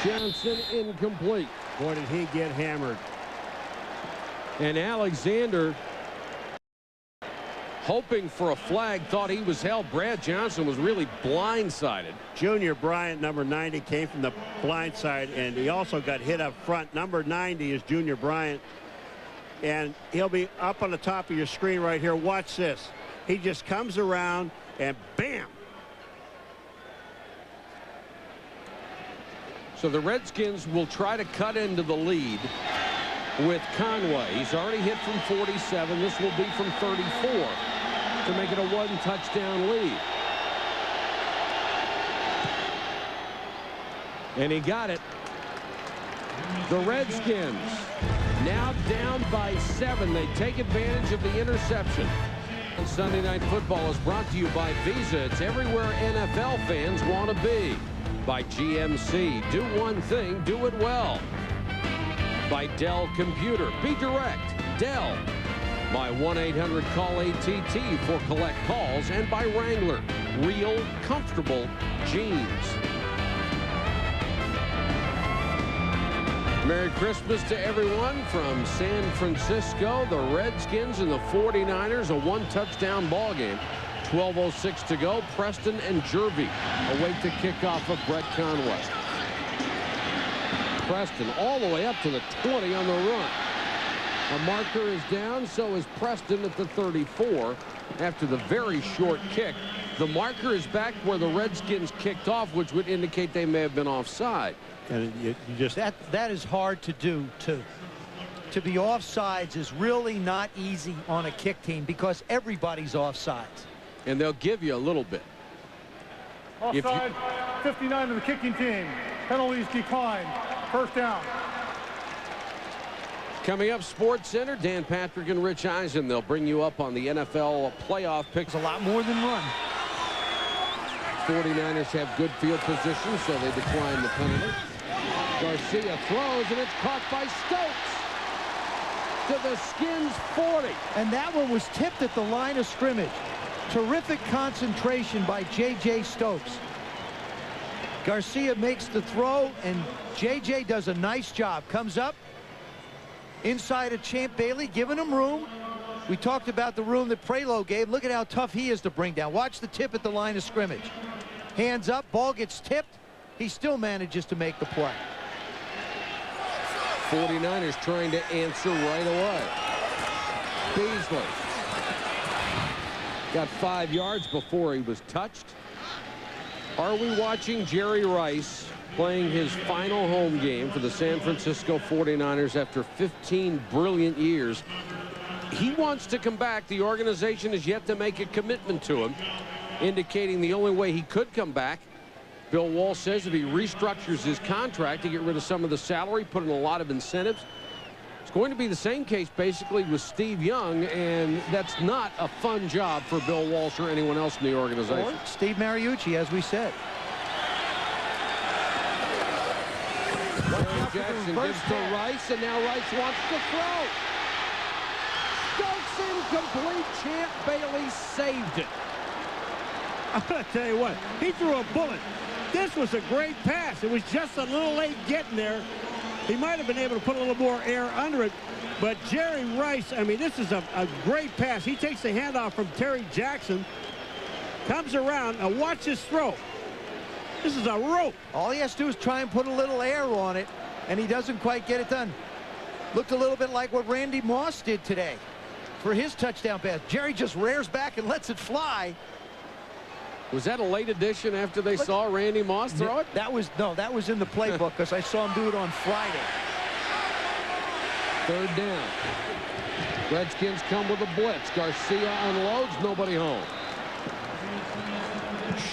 Johnson incomplete. Boy, did he get hammered. And Alexander, hoping for a flag, thought he was held. Brad Johnson was really blindsided. Junior Bryant, number 90, came from the blind side, and he also got hit up front. Number 90 is Junior Bryant, and he'll be up on the top of your screen right here. Watch this. He just comes around, and bam. So the Redskins will try to cut into the lead with Conway. He's already hit from 47. This will be from 34 to make it a 1-touchdown lead. And he got it. The Redskins now down by 7. They take advantage of the interception. And Sunday Night Football is brought to you by Visa. It's everywhere NFL fans want to be. By GMC. Do one thing, do it well. By Dell Computer. Be direct. Dell. By 1-800-CALL-ATT for collect calls. And by Wrangler. Real, comfortable jeans. Merry Christmas to everyone from San Francisco. The Redskins and the 49ers, a 1-touchdown ball game. 12:06 to go. Preston and Jervey await the kickoff of Brett Conway. Preston all the way up to the 20 on the run. A marker is down, so is Preston at the 34 after the very short kick. The marker is back where the Redskins kicked off, which would indicate they may have been offside. And you just that is hard to do, too. To be offsides is really not easy on a kick team because everybody's offsides. And they'll give you a little bit. Offside, 59 of the kicking team. Penalties declined. First down. Coming up, Sports Center, Dan Patrick and Rich Eisen. They'll bring you up on the NFL playoff picks. A lot more than run. 49ers have good field position, so they decline the penalty. Garcia throws, and it's caught by Stokes to the Skins 40. And that one was tipped at the line of scrimmage. Terrific concentration by J.J. Stokes. Garcia makes the throw, and J.J. does a nice job. Comes up inside of Champ Bailey, giving him room. We talked about the room that Prelo gave. Look at how tough he is to bring down. Watch the tip at the line of scrimmage. Hands up, ball gets tipped. He still manages to make the play. 49ers trying to answer right away. Beasley got 5 yards before he was touched. Are we watching Jerry Rice playing his final home game for the San Francisco 49ers after 15 brilliant years? He wants to come back. The organization has yet to make a commitment to him, indicating the only way he could come back Bill Walsh says if he restructures his contract to get rid of some of the salary, put in a lot of incentives, it's going to be the same case basically with Steve Young, and that's not a fun job for Bill Walsh or anyone else in the organization. Or Steve Mariucci, as we said. Jackson gives to Rice, and now Rice wants to throw. Stokes incomplete. Champ Bailey saved it. I'm going to tell you what, he threw a bullet. This was a great pass. It was just a little late getting there. He might have been able to put a little more air under it, but Jerry Rice, I mean, this is a great pass. He takes the handoff from Terry Jackson, comes around, and watch this throw. This is a rope. All he has to do is try and put a little air on it, and he doesn't quite get it done. Looked a little bit like what Randy Moss did today for his touchdown pass. Jerry just rears back and lets it fly. Was that a late addition after they saw Randy Moss throw it? That was in the playbook because I saw him do it on Friday. Third down. Redskins come with a blitz. Garcia unloads, nobody home.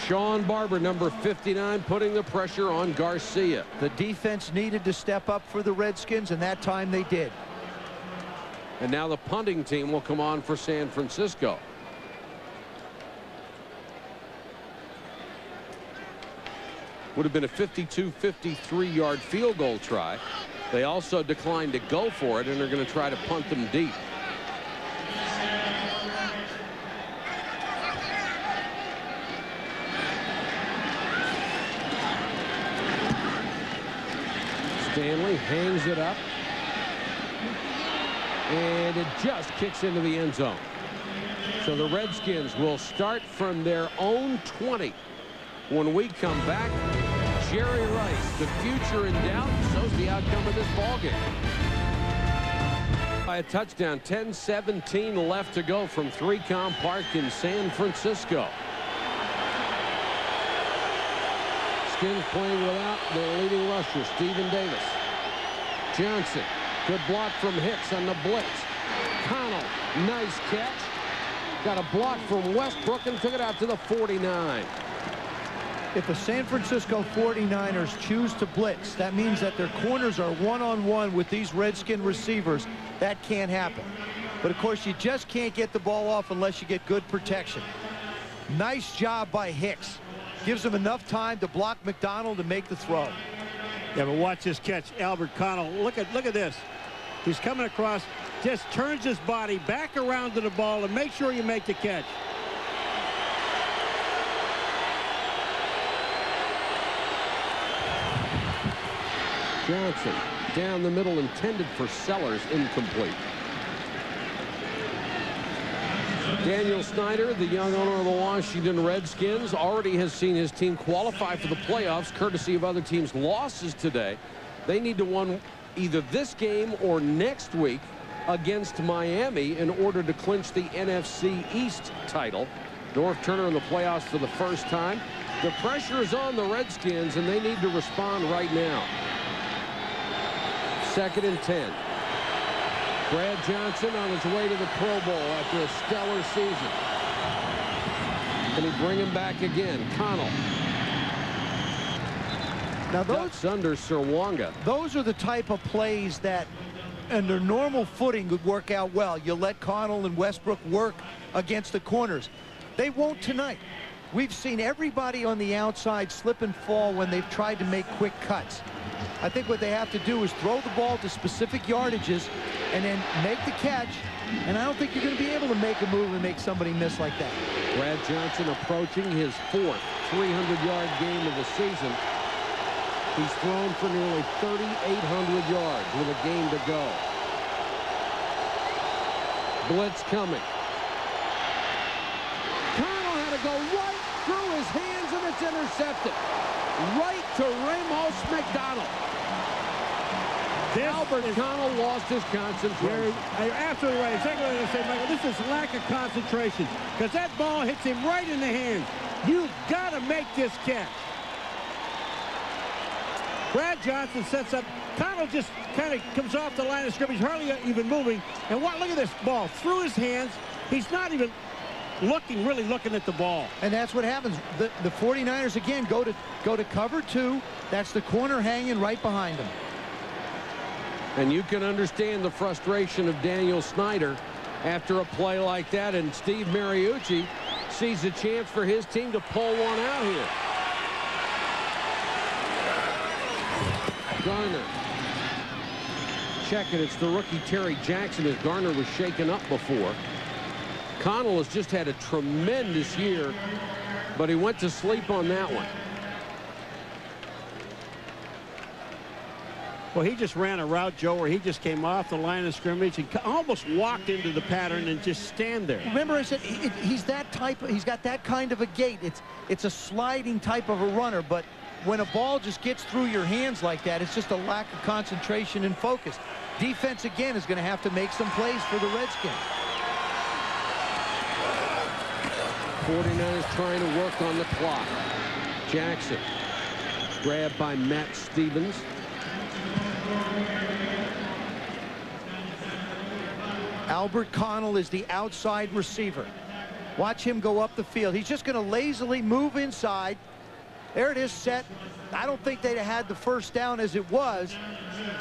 Sean Barber, number 59, putting the pressure on Garcia. The defense needed to step up for the Redskins, and that time they did. And now the punting team will come on for San Francisco. Would have been a 52-53-yard field goal try. They also declined to go for it and are going to try to punt them deep. Stanley hangs it up, and it just kicks into the end zone. So the Redskins will start from their own 20. When we come back, Jerry Rice, the future in doubt, so's the outcome of this ballgame. By a touchdown, 10-17 left to go from 3Com Park in San Francisco. Skins playing without their leading rusher, Stephen Davis. Johnson, good block from Hicks on the blitz. Connell, nice catch. Got a block from Westbrook and took it out to the 49. If the San Francisco 49ers choose to blitz, that means that their corners are one-on-one with these Redskin receivers. That can't happen. But, of course, you just can't get the ball off unless you get good protection. Nice job by Hicks. Gives him enough time to block McDonald and make the throw. Yeah, but watch this catch. Albert Connell, look at this. He's coming across, just turns his body back around to the ball and make sure you make the catch. Johnson down the middle, intended for Sellers, incomplete. Daniel Snyder, the young owner of the Washington Redskins, already has seen his team qualify for the playoffs courtesy of other teams' losses today. They need to win either this game or next week against Miami in order to clinch the NFC East title. North Turner in the playoffs for the first time. The pressure is on the Redskins, and they need to respond right now. 2nd and 10. Brad Johnson on his way to the Pro Bowl after a stellar season. Can he bring him back again? Connell. Now Ducks under Sirwanga. Those are the type of plays that under normal footing would work out well. You let Connell and Westbrook work against the corners. They won't tonight. We've seen everybody on the outside slip and fall when they've tried to make quick cuts. I think what they have to do is throw the ball to specific yardages and then make the catch. And I don't think you're going to be able to make a move and make somebody miss like that. Brad Johnson approaching his 4th 300-yard game of the season. He's thrown for nearly 3,800 yards with a game to go. Blitz coming. Connell had to go right through his hands, and it's intercepted. Right to Ramos McDonald. Albert Connell lost his concentration. You're absolutely right. Exactly what I was saying, Michael. This is lack of concentration because that ball hits him right in the hands. You've got to make this catch. Brad Johnson sets up. Connell just kind of comes off the line of scrimmage, hardly even moving. And look at this ball through his hands. He's not even really looking at the ball. And that's what happens. The 49ers, again, go to cover 2. That's the corner hanging right behind them. And you can understand the frustration of Daniel Snyder after a play like that. And Steve Mariucci sees a chance for his team to pull one out here. Garner. Check it. It's the rookie Terry Jackson, as Garner was shaken up before. Connell has just had a tremendous year, but he went to sleep on that one. Well, he just ran a route, Joe, where he just came off the line of scrimmage and almost walked into the pattern and just stand there. Remember, I said he's that type. He's got that kind of a gait. It's a sliding type of a runner, but when a ball just gets through your hands like that, it's just a lack of concentration and focus. Defense, again, is going to have to make some plays for the Redskins. 49ers trying to work on the clock. Jackson grabbed by Matt Stevens. Albert Connell is the outside receiver. Watch him go up the field. He's just going to lazily move inside. There it is, set. I don't think they'd have had the first down as it was,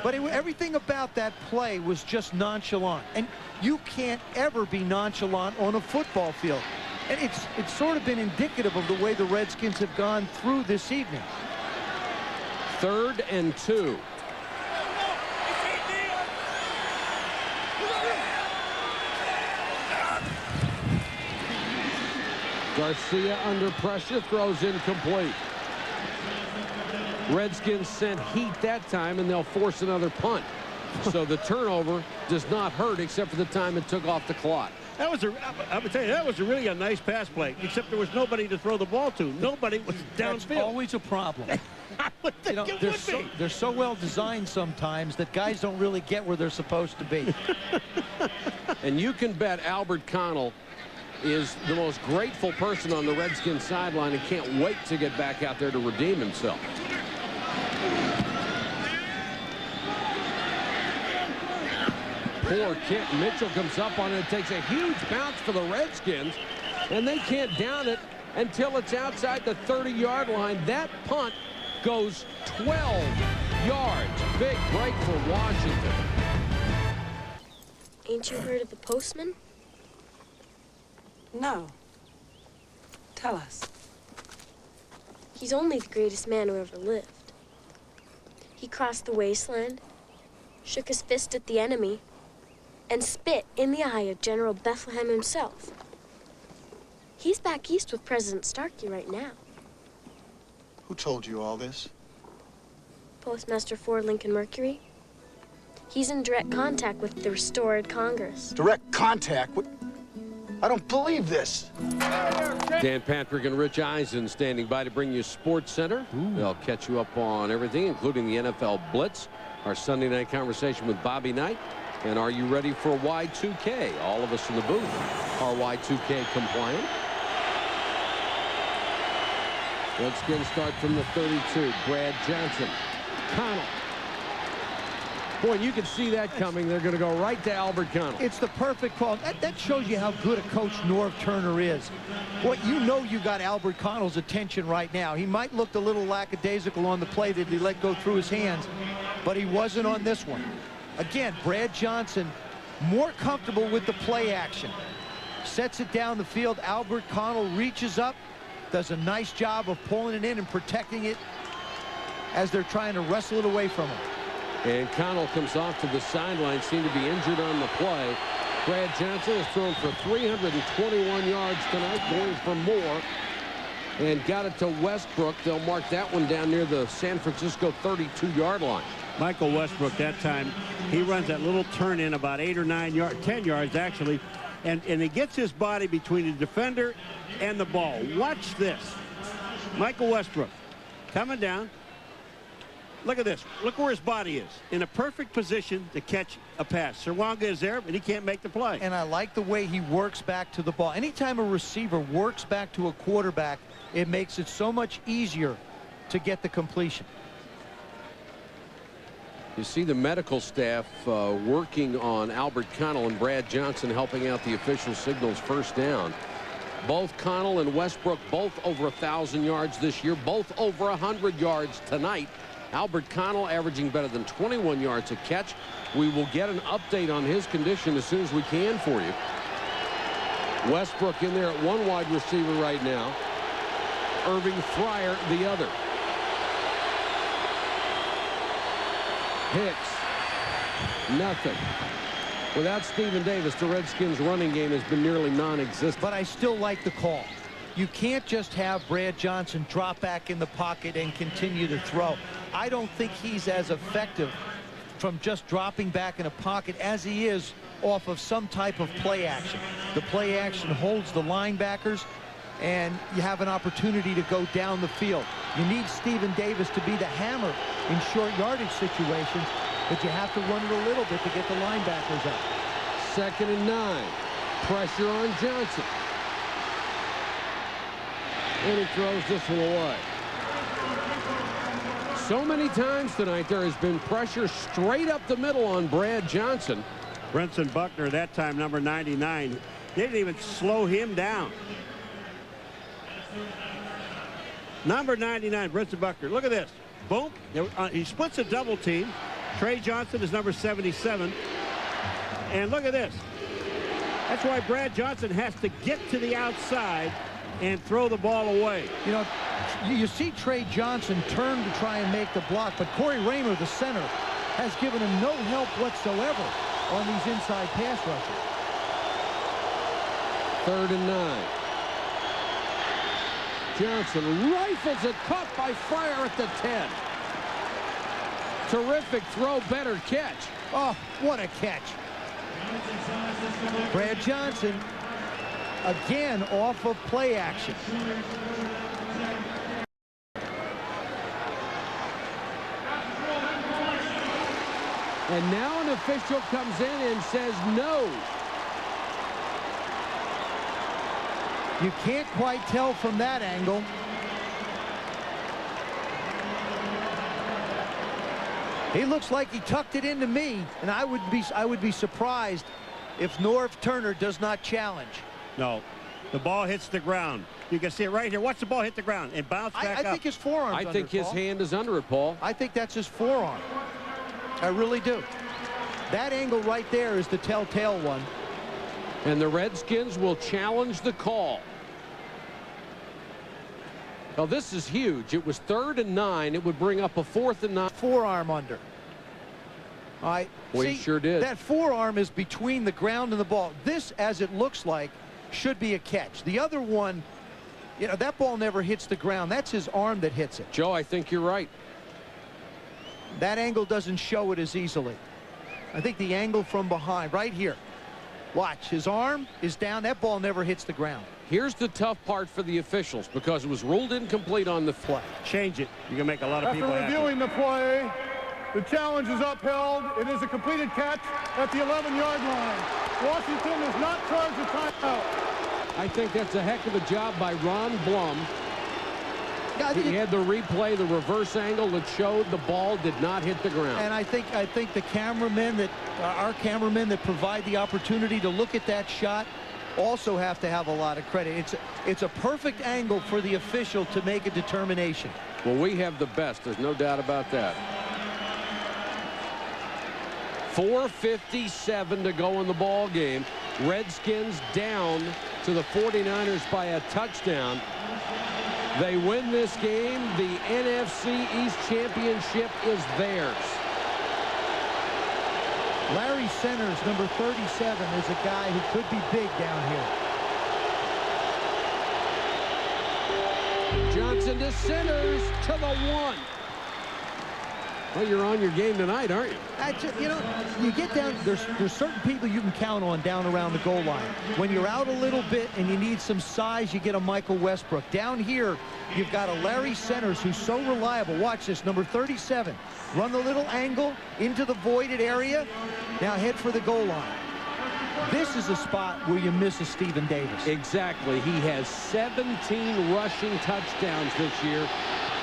but everything about that play was just nonchalant. And you can't ever be nonchalant on a football field. And it's sort of been indicative of the way the Redskins have gone through this evening. 3rd and 2. Garcia under pressure, throws incomplete. Redskins sent heat that time, and they'll force another punt. So the turnover does not hurt, except for the time it took off the clock. I would tell you, that was really a nice pass play, except there was nobody to throw the ball to. Nobody was downfield. That's always a problem. You know, they're so well designed sometimes that guys don't really get where they're supposed to be. And you can bet Albert Connell is the most grateful person on the Redskins sideline and can't wait to get back out there to redeem himself. Poor kick. Mitchell comes up on it. It takes a huge bounce for the Redskins, and they can't down it until it's outside the 30-yard line. That punt goes 12 yards. Big break for Washington. Ain't you heard of the postman? No. Tell us. He's only the greatest man who ever lived. He crossed the wasteland, shook his fist at the enemy, and spit in the eye of General Bethlehem himself. He's back east with President Starkey right now. Who told you all this? Postmaster Ford Lincoln Mercury. He's in direct contact with the restored Congress. Direct contact? What? I don't believe this. Dan Patrick and Rich Eisen standing by to bring you Sports Center. They'll catch you up on everything, including the NFL Blitz, our Sunday night conversation with Bobby Knight, and are you ready for Y2K? All of us in the booth are Y2K compliant. Redskins start from the 32. Brad Johnson. Connell. Boy, you can see that coming. They're going to go right to Albert Connell. It's the perfect call. That shows you how good a coach Norv Turner is. Well, you know you got Albert Connell's attention right now. He might look a little lackadaisical on the play that he let go through his hands, but he wasn't on this one. Again, Brad Johnson more comfortable with the play action. Sets it down the field. Albert Connell reaches up, does a nice job of pulling it in and protecting it as they're trying to wrestle it away from him. And Connell comes off to the sideline, seemed to be injured on the play. Brad Johnson has thrown for 321 yards tonight, going for more, and got it to Westbrook. They'll mark that one down near the San Francisco 32-yard line. Michael Westbrook, that time, he runs that little turn in about 8 or 9 yards, 10 yards actually, and he gets his body between the defender and the ball. Watch this. Michael Westbrook coming down. Look at this. Look where his body is. In a perfect position to catch a pass. Serwanga is there, but he can't make the play. And I like the way he works back to the ball. Anytime a receiver works back to a quarterback, it makes it so much easier to get the completion. You see the medical staff working on Albert Connell, and Brad Johnson helping out the official signals first down. Both Connell and Westbrook, both over 1,000 yards this year, both over 100 yards tonight. Albert Connell averaging better than 21 yards a catch. We will get an update on his condition as soon as we can for you. Westbrook in there at one wide receiver right now. Irving Fryer the other. Hicks, nothing. Without Stephen Davis, the Redskins' running game has been nearly non-existent. But I still like the call. You can't just have Brad Johnson drop back in the pocket and continue to throw. I don't think he's as effective from just dropping back in a pocket as he is off of some type of play action. The play action holds the linebackers, and you have an opportunity to go down the field. You need Stephen Davis to be the hammer in short yardage situations, but you have to run it a little bit to get the linebackers up. 2nd and 9. Pressure on Johnson. And he throws this one away. So many times tonight there has been pressure straight up the middle on Brad Johnson. Brenson Buckner, that time number 99. They didn't even slow him down. Number 99, Brenson Buckner. Look at this. Boom. He splits a double team. Trey Johnson is number 77. And look at this. That's why Brad Johnson has to get to the outside and throw the ball away. You know, you see Trey Johnson turn to try and make the block, but Corey Raymer, the center, has given him no help whatsoever on these inside pass rushes. 3rd and 9. Johnson rifles it, caught by Fryer at the 10. Terrific throw, better catch. Oh, what a catch. Brad Johnson, again, off of play action. And now an official comes in and says no. You can't quite tell from that angle. He looks like he tucked it into me, and I would be surprised if Norv Turner does not challenge. No, the ball hits the ground. You can see it right here. Watch the ball hit the ground and bounce back up. I think his forearm's under it, I think his hand is under it, Paul. I think that's his forearm. I really do. That angle right there is the telltale one. And the Redskins will challenge the call. Well, this is huge. It was 3rd and 9. It would bring up a 4th and 9. Forearm under. All right. We sure did. That forearm is between the ground and the ball. This, as it looks like, should be a catch. The other one, you know, that ball never hits the ground. That's his arm that hits it. Joe, I think you're right. That angle doesn't show it as easily. I think the angle from behind, right here. Watch, his arm is down. That ball never hits the ground. Here's the tough part for the officials because it was ruled incomplete on the play. Change it. You can make a lot of people happy. After reviewing the play, the challenge is upheld. It is a completed catch at the 11-yard line. Washington is not charged with timeout. I think that's a heck of a job by Ron Blum. He had the replay, the reverse angle that showed the ball did not hit the ground. And I think the cameramen that our cameramen that provide the opportunity to look at that shot also have to have a lot of credit. It's a perfect angle for the official to make a determination. Well, we have the best. There's no doubt about that. 4:57 to go in the ball game. Redskins down to the 49ers by a touchdown. They win this game. The NFC East Championship is theirs. Larry Centers, number 37, is a guy who could be big down here. Johnson to Centers to the 1. Well, you're on your game tonight, aren't you? You know, you get down, there's certain people you can count on down around the goal line. When you're out a little bit and you need some size, you get a Michael Westbrook. Down here, you've got a Larry Centers who's so reliable. Watch this, number 37. Run the little angle into the voided area. Now head for the goal line. This is a spot where you miss a Stephen Davis. Exactly. He has 17 rushing touchdowns this year.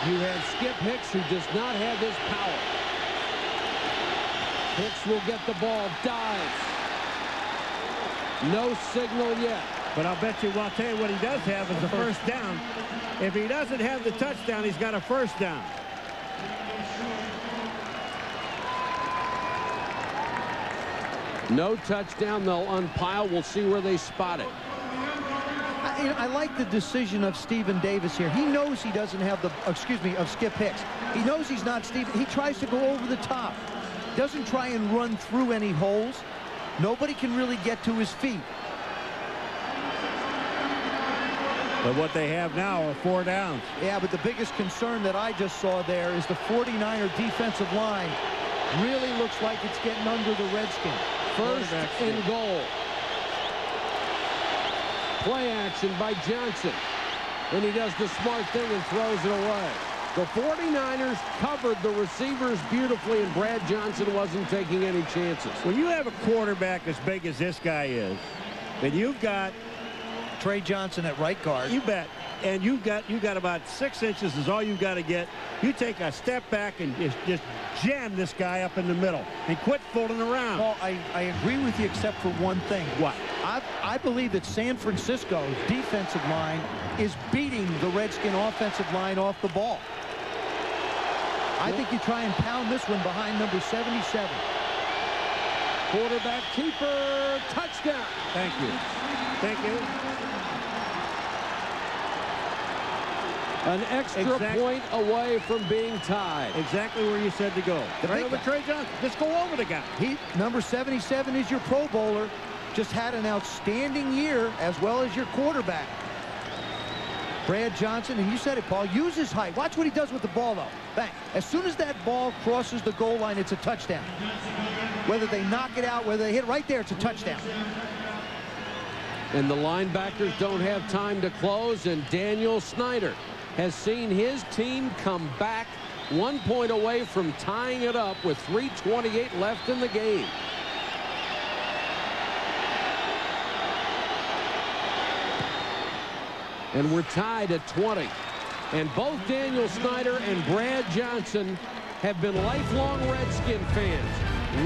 You have Skip Hicks, who does not have his power. Hicks will get the ball, dives. No signal yet. But I'll bet you, well, I'll tell you what he does have is the first down. If he doesn't have the touchdown, he's got a first down. No touchdown. They'll unpile. We'll see where they spot it. I like the decision of Stephen Davis here. He knows he doesn't have the, of Skip Hicks. He knows he's not Stephen. He tries to go over the top. Doesn't try and run through any holes. Nobody can really get to his feet. But what they have now are 4 downs. Yeah, but the biggest concern that I just saw there is the 49er defensive line really looks like it's getting under the Redskins. First and goal. Play action by Johnson. And he does the smart thing and throws it away. The 49ers covered the receivers beautifully, and Brad Johnson wasn't taking any chances. When you have a quarterback as big as this guy is, and you've got Trey Johnson at right guard. You bet. And you've got about 6 inches is all you've got to get. You take a step back and just jam this guy up in the middle and quit fooling around. Well, I agree with you except for one thing. What? I believe that San Francisco's defensive line is beating the Redskin offensive line off the ball. I think you try and pound this one behind number 77. Quarterback keeper, touchdown. Thank you. Thank you. An extra point away from being tied. Exactly where you said to go. Right over Trey Johnson. Just go over the guy. Number 77 is your Pro Bowler. Just had an outstanding year, as well as your quarterback. Brad Johnson, and you said it, Paul, use his height. Watch what he does with the ball, though. Bang. As soon as that ball crosses the goal line, it's a touchdown. Whether they knock it out, whether they hit right there, it's a touchdown. And the linebackers don't have time to close, and Daniel Snyder has seen his team come back 1 point away from tying it up with 3:28 left in the game. And we're tied at 20. And both Daniel Snyder and Brad Johnson have been lifelong Redskin fans.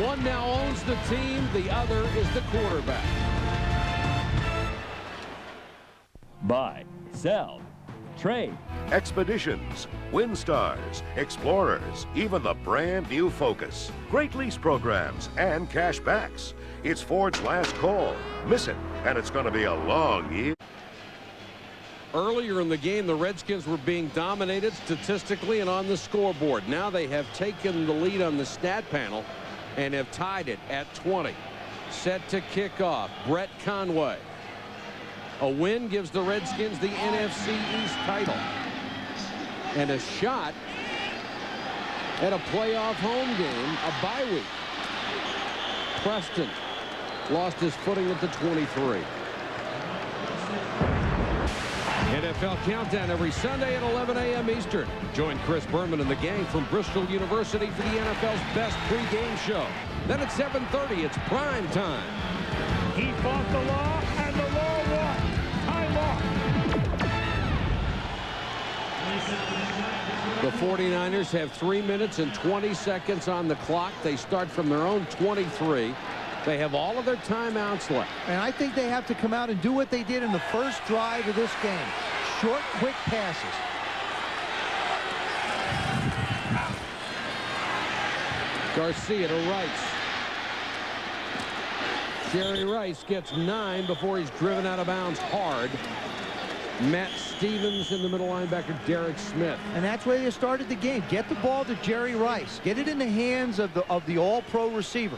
One now owns the team, the other is the quarterback. Buy, sell, trade. Expeditions, Windstars, Explorers, even the brand new Focus. Great lease programs and cash backs. It's Ford's last call. Miss it, and it's going to be a long year. Earlier in the game, the Redskins were being dominated statistically and on the scoreboard. Now they have taken the lead on the stat panel and have tied it at 20. Set to kick off, Brett Conway. A win gives the Redskins the NFC East title. And a shot at a playoff home game, a bye week. Preston lost his footing at the 23. NFL Countdown every Sunday at 11 a.m. Eastern. Join Chris Berman and the gang from Bristol University for the NFL's best pregame show. Then at 7:30, it's prime time. He fought the law, and the law won. Time off. The 49ers have 3 minutes and 20 seconds on the clock. They start from their own 23. They have all of their timeouts left. And I think they have to come out and do what they did in the first drive of this game. Short, quick passes. Garcia to Rice. Jerry Rice gets 9 before he's driven out of bounds hard. Matt Stevens in the middle linebacker, Derek Smith. And that's where they started the game. Get the ball to Jerry Rice. Get it in the hands of the all-pro receiver.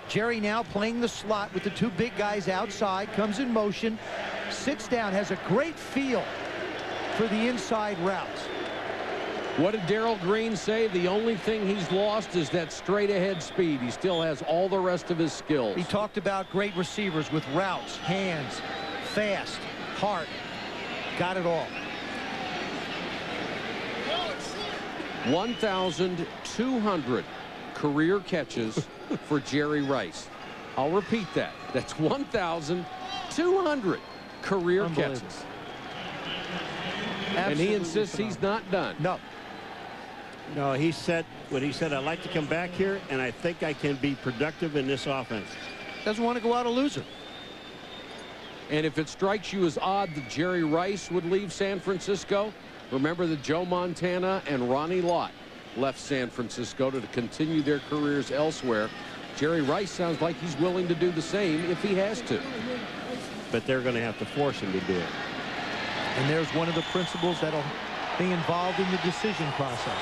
Jerry now playing the slot with the two big guys outside, comes in motion, sits down, has a great feel for the inside routes. What did Darrell Green say? The only thing he's lost is that straight-ahead speed. He still has all the rest of his skills. He talked about great receivers with routes, hands, fast, heart. Got it all. 1,200 career catches for Jerry Rice. I'll repeat that. That's 1,200 career catches. And he insists he's not done. No, he said, I'd like to come back here, and I think I can be productive in this offense. Doesn't want to go out a loser. And if it strikes you as odd that Jerry Rice would leave San Francisco, remember that Joe Montana and Ronnie Lott left San Francisco to continue their careers elsewhere. Jerry Rice sounds like he's willing to do the same if he has to. But they're going to have to force him to do it. And there's one of the principles that'll be involved in the decision process.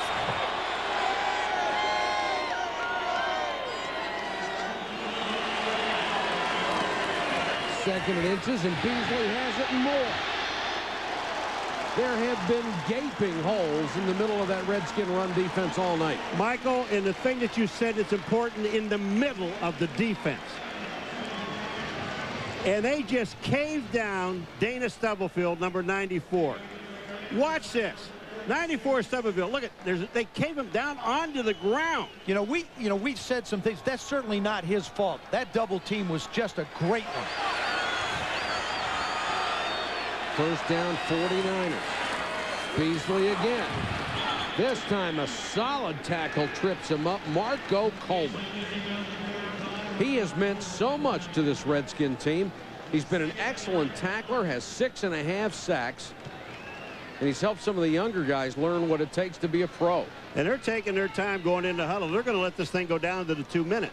Second and inches, and Beasley has it and more. There have been gaping holes in the middle of that Redskin run defense all night. Michael, and the thing that you said is important, in the middle of the defense. And they just caved down Dana Stubblefield, number 94. Watch this. 94 Stubblefield. Look at, they cave him down onto the ground. We've said some things. That's certainly not his fault. That double team was just a great one. First down, 49ers. Beasley again. This time a solid tackle trips him up. Marco Coleman. He has meant so much to this Redskin team. He's been an excellent tackler, has 6.5 sacks. And he's helped some of the younger guys learn what it takes to be a pro. And they're taking their time going into huddle. They're going to let this thing go down to the 2-minute.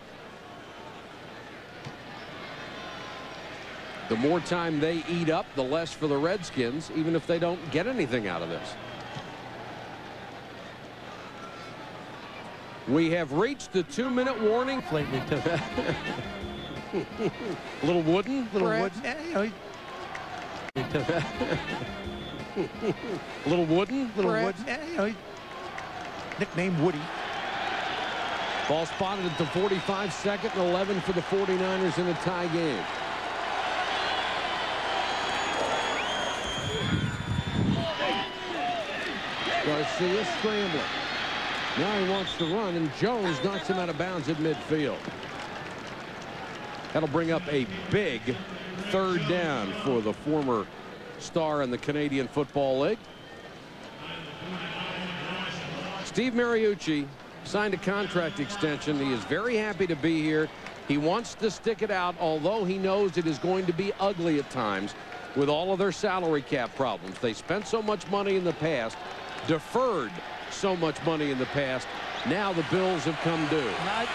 The more time they eat up, the less for the Redskins, even if they don't get anything out of this. We have reached the 2-minute warning. Lately, too. A little wooden, little perhaps? wooden. A little wooden, wooden. Nickname Woody. Ball spotted at the 45, second and 11 for the 49ers in a tie game. Garcia scrambling. Now he wants to run, and Jones knocks him out of bounds at midfield. That'll bring up a big third down for the former star in the Canadian Football League. Steve Mariucci signed a contract extension. He is very happy to be here. He wants to stick it out, although he knows it is going to be ugly at times with all of their salary cap problems. They spent so much money in the past, deferred so much money in the past. Now the bills have come due.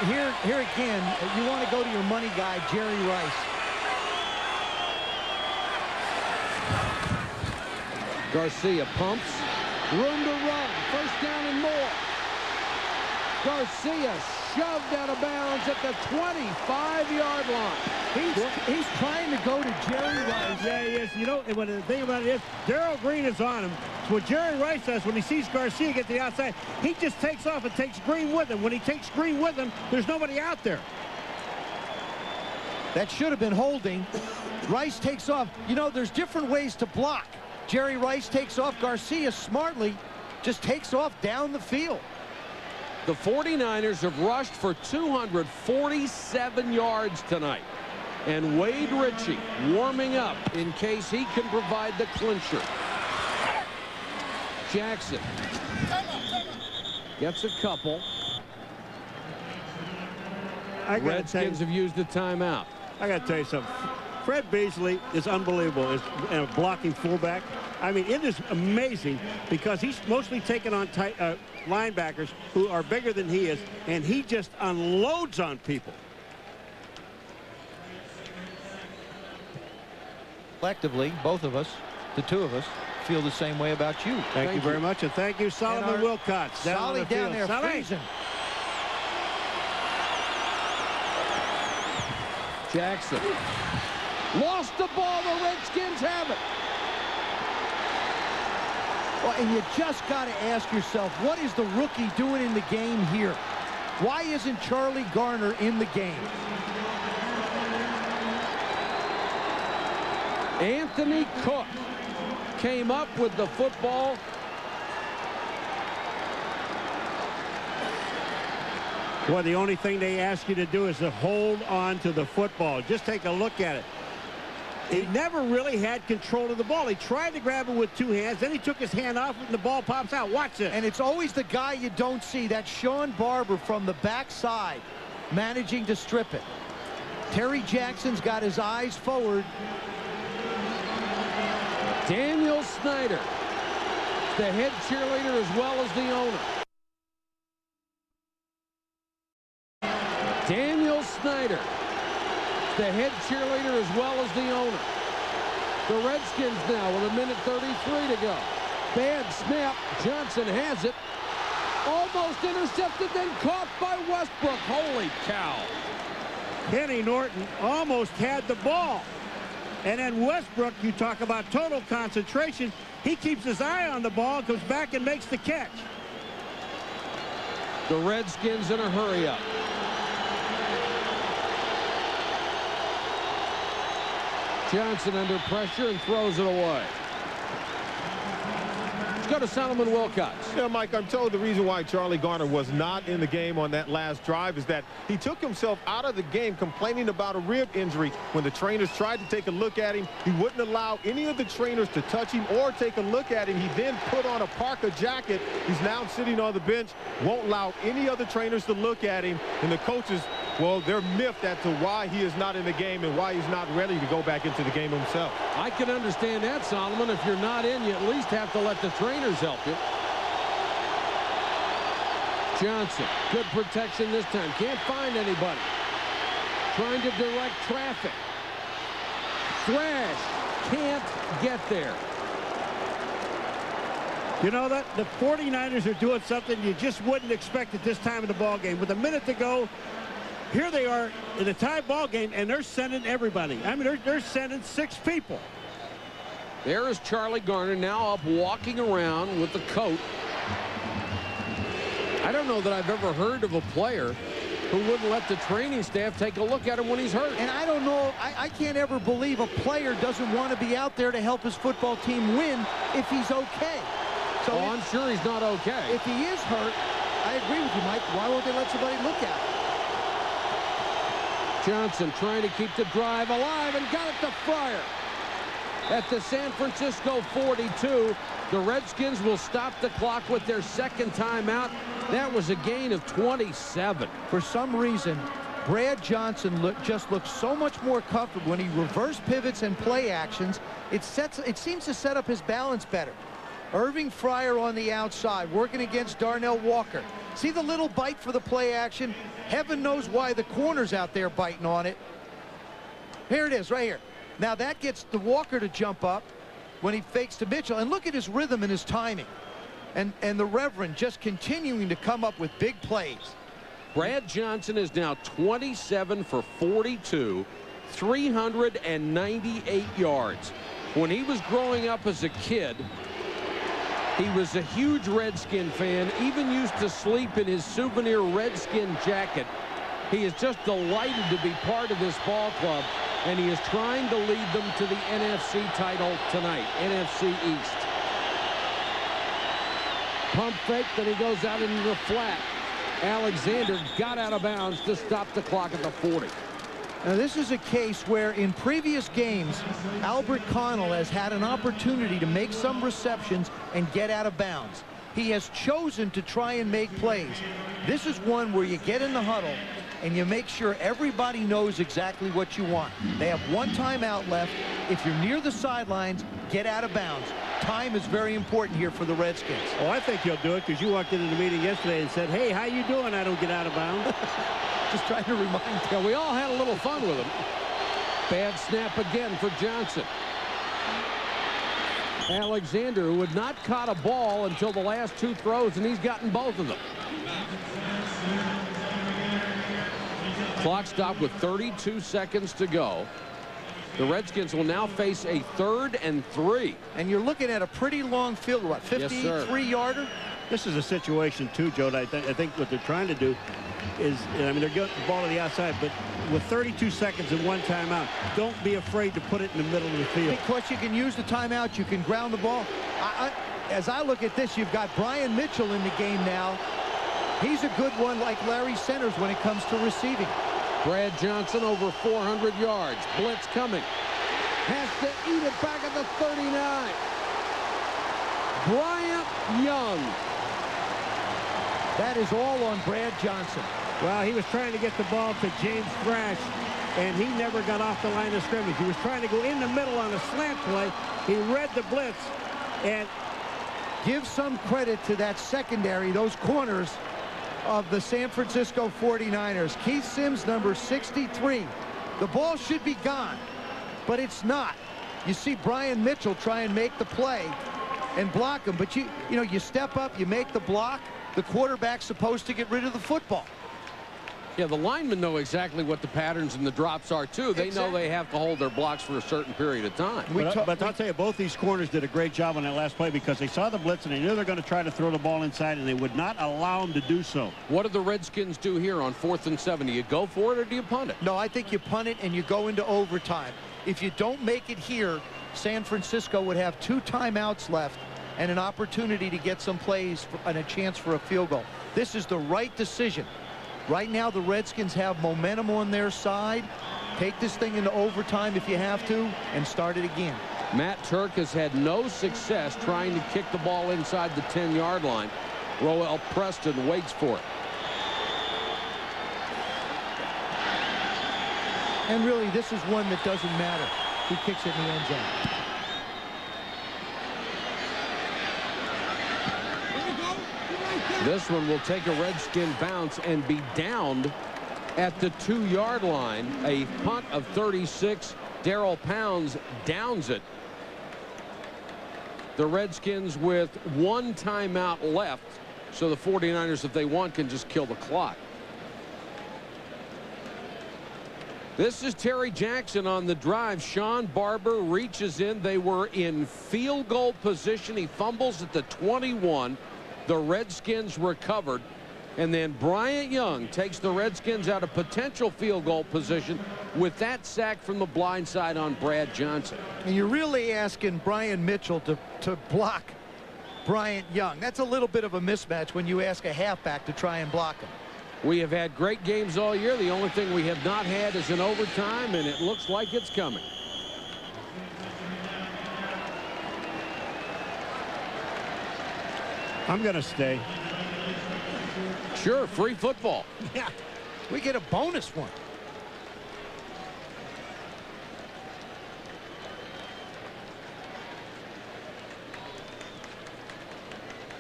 Here again, you want to go to your money guy, Jerry Rice. Garcia pumps. Room to run. First down and more. Garcia shoved out of bounds at the 25-yard line. He's trying to go to Jerry Rice. Yeah, he is. You know, and the thing about it is, Darrell Green is on him. So what Jerry Rice does when he sees Garcia get to the outside, he just takes off and takes Green with him. When he takes Green with him, there's nobody out there. That should have been holding. Rice takes off. You know, there's different ways to block. Jerry Rice takes off. Garcia smartly just takes off down the field. The 49ers have rushed for 247 yards tonight. And Wade Ritchie warming up in case he can provide the clincher. Jackson gets a couple. Redskins have used a timeout. I got to tell you something. Fred Beasley is unbelievable as a blocking fullback. I mean, it is amazing because he's mostly taken on tight linebackers who are bigger than he is, and he just unloads on people. Collectively, both of us, the two of us, feel the same way about you. Thank you very much, and thank you, Solomon Wilcox. Solly down there, freezing. Jackson lost the ball. The Redskins have it. Well, and you just got to ask yourself, what is the rookie doing in the game here? Why isn't Charlie Garner in the game? Anthony Cook came up with the football. Well, the only thing they ask you to do is to hold on to the football. Just take a look at it. He never really had control of the ball. He tried to grab it with two hands. Then he took his hand off and the ball pops out. Watch it. And it's always the guy you don't see. That's Sean Barber from the backside managing to strip it. Terry Jackson's got his eyes forward. Daniel Snyder, the head cheerleader as well as the owner. Daniel Snyder, the head cheerleader as well as the owner. The Redskins now with 1:33 to go. Bad snap. Johnson has it. Almost intercepted, then caught by Westbrook. Holy cow. Kenny Norton almost had the ball. And then Westbrook, you talk about total concentration. He keeps his eye on the ball, goes back and makes the catch. The Redskins in a hurry up. Johnson under pressure and throws it away. Let's go to Solomon Wilcox. Yeah, Mike, I'm told the reason why Charlie Garner was not in the game on that last drive is that he took himself out of the game complaining about a rib injury. When the trainers tried to take a look at him, he wouldn't allow any of the trainers to touch him or take a look at him. He then put on a parka jacket. He's now sitting on the bench, won't allow any other trainers to look at him. And the coaches, well, they're miffed as to why he is not in the game and why he's not ready to go back into the game himself. I can understand that, Solomon. If you're not in, you at least have to let the trainers help you. Johnson, good protection this time. Can't find anybody. Trying to direct traffic. Thrash can't get there. You know that the 49ers are doing something you just wouldn't expect at this time of the ball game. With a minute to go, here they are in a tie ball game, and they're sending everybody. I mean, they're sending 6 people. There is Charlie Garner now up walking around with the coat. I don't know that I've ever heard of a player who wouldn't let the training staff take a look at him when he's hurt. And I don't know, I can't ever believe a player doesn't want to be out there to help his football team win if he's okay. So I'm sure he's not okay. If he is hurt, I agree with you, Mike. Why won't they let somebody look at him? Johnson trying to keep the drive alive and got it to Fryer. At the San Francisco 42, the Redskins will stop the clock with their second timeout. That was a gain of 27. For some reason, Brad Johnson just looks so much more comfortable when he reverse pivots and play actions. It seems to set up his balance better. Irving Fryer on the outside, working against Darnell Walker. See the little bite for the play action? Heaven knows why the corner's out there biting on it. Here it is, right here. Now that gets the Walker to jump up when he fakes to Mitchell. And look at his rhythm and his timing. And the Reverend just continuing to come up with big plays. Brad Johnson is now 27 for 42, 398 yards. When he was growing up as a kid, he was a huge Redskin fan, even used to sleep in his souvenir Redskin jacket. He is just delighted to be part of this ball club, and he is trying to lead them to the NFC title tonight, NFC East. Pump fake, then he goes out into the flat. Alexander got out of bounds to stop the clock at the 40. Now this is a case where in previous games, Albert Connell has had an opportunity to make some receptions and get out of bounds. He has chosen to try and make plays. This is one where you get in the huddle and you make sure everybody knows exactly what you want. They have one timeout left. If you're near the sidelines, get out of bounds. Time is very important here for the Redskins. Oh, I think he'll do it because you walked into the meeting yesterday and said, hey, how you doing? I don't get out of bounds. Just trying to remind you. Yeah, we all had a little fun with him. Bad snap again for Johnson. Alexander, who had not caught a ball until the last 2 throws, and he's gotten both of them. Clock stopped with 32 seconds to go. The Redskins will now face a 3rd and 3. And you're looking at a pretty long field, what, 53-yarder? This is a situation, too, Joe. I think what they're trying to do is, I mean, they're getting the ball to the outside, but with 32 seconds and 1 timeout, don't be afraid to put it in the middle of the field. Because you can use the timeout, you can ground the ball. As I look at this, you've got Brian Mitchell in the game now. He's a good one like Larry Centers when it comes to receiving. Brad Johnson over 400 yards. Blitz coming. Has to eat it back at the 39. Bryant Young. That is all on Brad Johnson. Well, he was trying to get the ball to James Thrash, and he never got off the line of scrimmage. He was trying to go in the middle on a slant play. He read the blitz, and give some credit to that secondary, those corners of the San Francisco 49ers. Keith Sims, number 63. The ball should be gone, but it's not. You see Brian Mitchell try and make the play and block him, but you know, you step up, you make the block. The quarterback's supposed to get rid of the football. Yeah, the linemen know exactly what the patterns and the drops are, too. They know they have to hold their blocks for a certain period of time. But I'll tell you, both these corners did a great job on that last play because they saw the blitz and they knew they're going to try to throw the ball inside, and they would not allow them to do so. What did the Redskins do here on 4th and 7? Do you go for it or do you punt it? No, I think you punt it and you go into overtime. If you don't make it here, San Francisco would have 2 timeouts left and an opportunity to get some plays and a chance for a field goal. This is the right decision. Right now, the Redskins have momentum on their side. Take this thing into overtime if you have to, and start it again. Matt Turk has had no success trying to kick the ball inside the 10-yard line. Roel Preston waits for it. And really, this is one that doesn't matter who kicks it in the end zone. This one will take a Redskin bounce and be downed at the 2-yard line. A punt of 36. Darrell Pounds downs it. The Redskins with 1 timeout left, so the 49ers, if they want, can just kill the clock. This is Terry Jackson on the drive. Sean Barber reaches in. They were in field goal position. He fumbles at the 21. The Redskins recovered, and then Bryant Young takes the Redskins out of potential field goal position with that sack from the blind side on Brad Johnson. And you're really asking Brian Mitchell to block Bryant Young. That's a little bit of a mismatch when you ask a halfback to try and block him. We have had great games all year. The only thing we have not had is an overtime, and it looks like it's coming. I'm going to stay. Sure, free football. Yeah, we get a bonus one.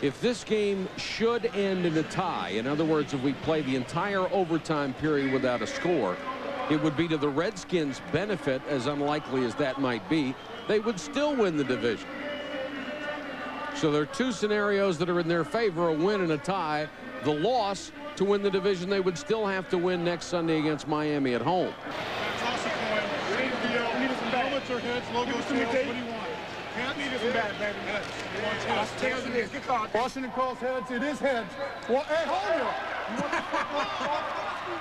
If this game should end in a tie, in other words, if we play the entire overtime period without a score, it would be to the Redskins' benefit, as unlikely as that might be. They would still win the division. So there are 2 scenarios that are in their favor, a win and a tie. The loss to win the division, they would still have to win next Sunday against Miami at home. Toss a coin. We need some helmets or heads, logos, tails. What do you want? Heads? Need some bad, baby. Heads. You want tails? Tails it is. Good call. Washington calls heads. It is heads. Well, hey, hold it. You want the football?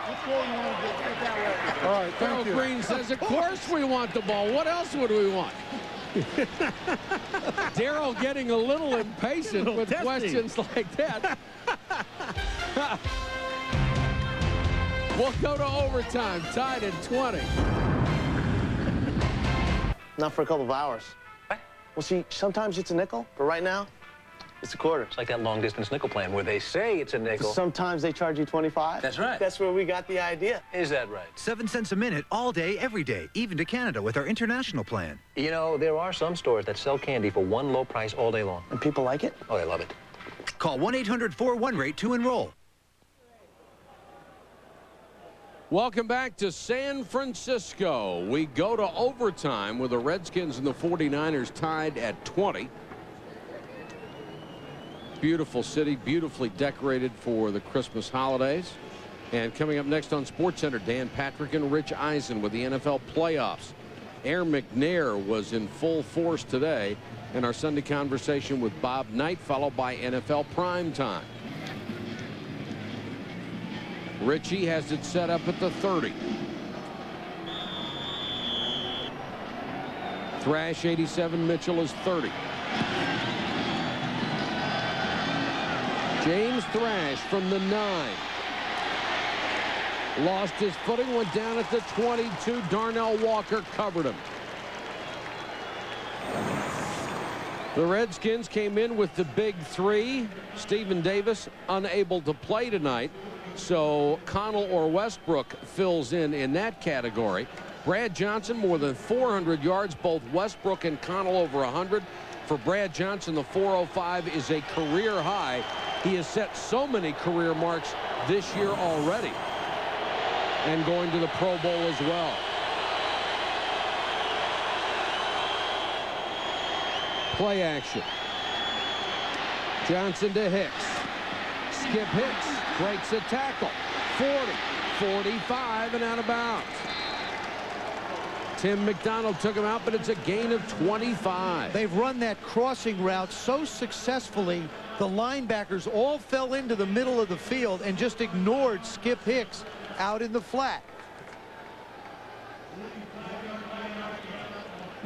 Which one you want to get that way? All right, thank you. Green says, of course we want the ball. What else would we want? Darrell getting a little impatient with questions like that. We'll go to overtime, tied at 20. Not for a couple of hours. What? Well, see, sometimes it's a nickel, but right now, it's a quarter. It's like that long-distance nickel plan where they say it's a nickel. Sometimes they charge you 25. That's right. That's where we got the idea. Is that right? 7 cents a minute, all day, every day, even to Canada with our international plan. You know, there are some stores that sell candy for one low price all day long. And people like it? Oh, they love it. Call 1-800-41-RATE to enroll. Welcome back to San Francisco. We go to overtime with the Redskins and the 49ers tied at 20. Beautiful city, beautifully decorated for the Christmas holidays. And coming up next on SportsCenter, Dan Patrick and Rich Eisen with the NFL playoffs. Air McNair was in full force today. And our Sunday conversation with Bob Knight, followed by NFL Primetime. Richie has it set up at the 30. Thrash 87, Mitchell is 30. James Thrash from the 9. Lost his footing, went down at the 22. Darnell Walker covered him. The Redskins came in with the big 3. Stephen Davis unable to play tonight. So Connell or Westbrook fills in that category. Brad Johnson, more than 400 yards. Both Westbrook and Connell over 100. For Brad Johnson, the 405 is a career high. He has set so many career marks this year already. And going to the Pro Bowl as well. Play action. Johnson to Hicks. Skip Hicks breaks a tackle. 40, 45, and out of bounds. Tim McDonald took him out, but it's a gain of 25. They've run that crossing route so successfully, the linebackers all fell into the middle of the field and just ignored Skip Hicks out in the flat.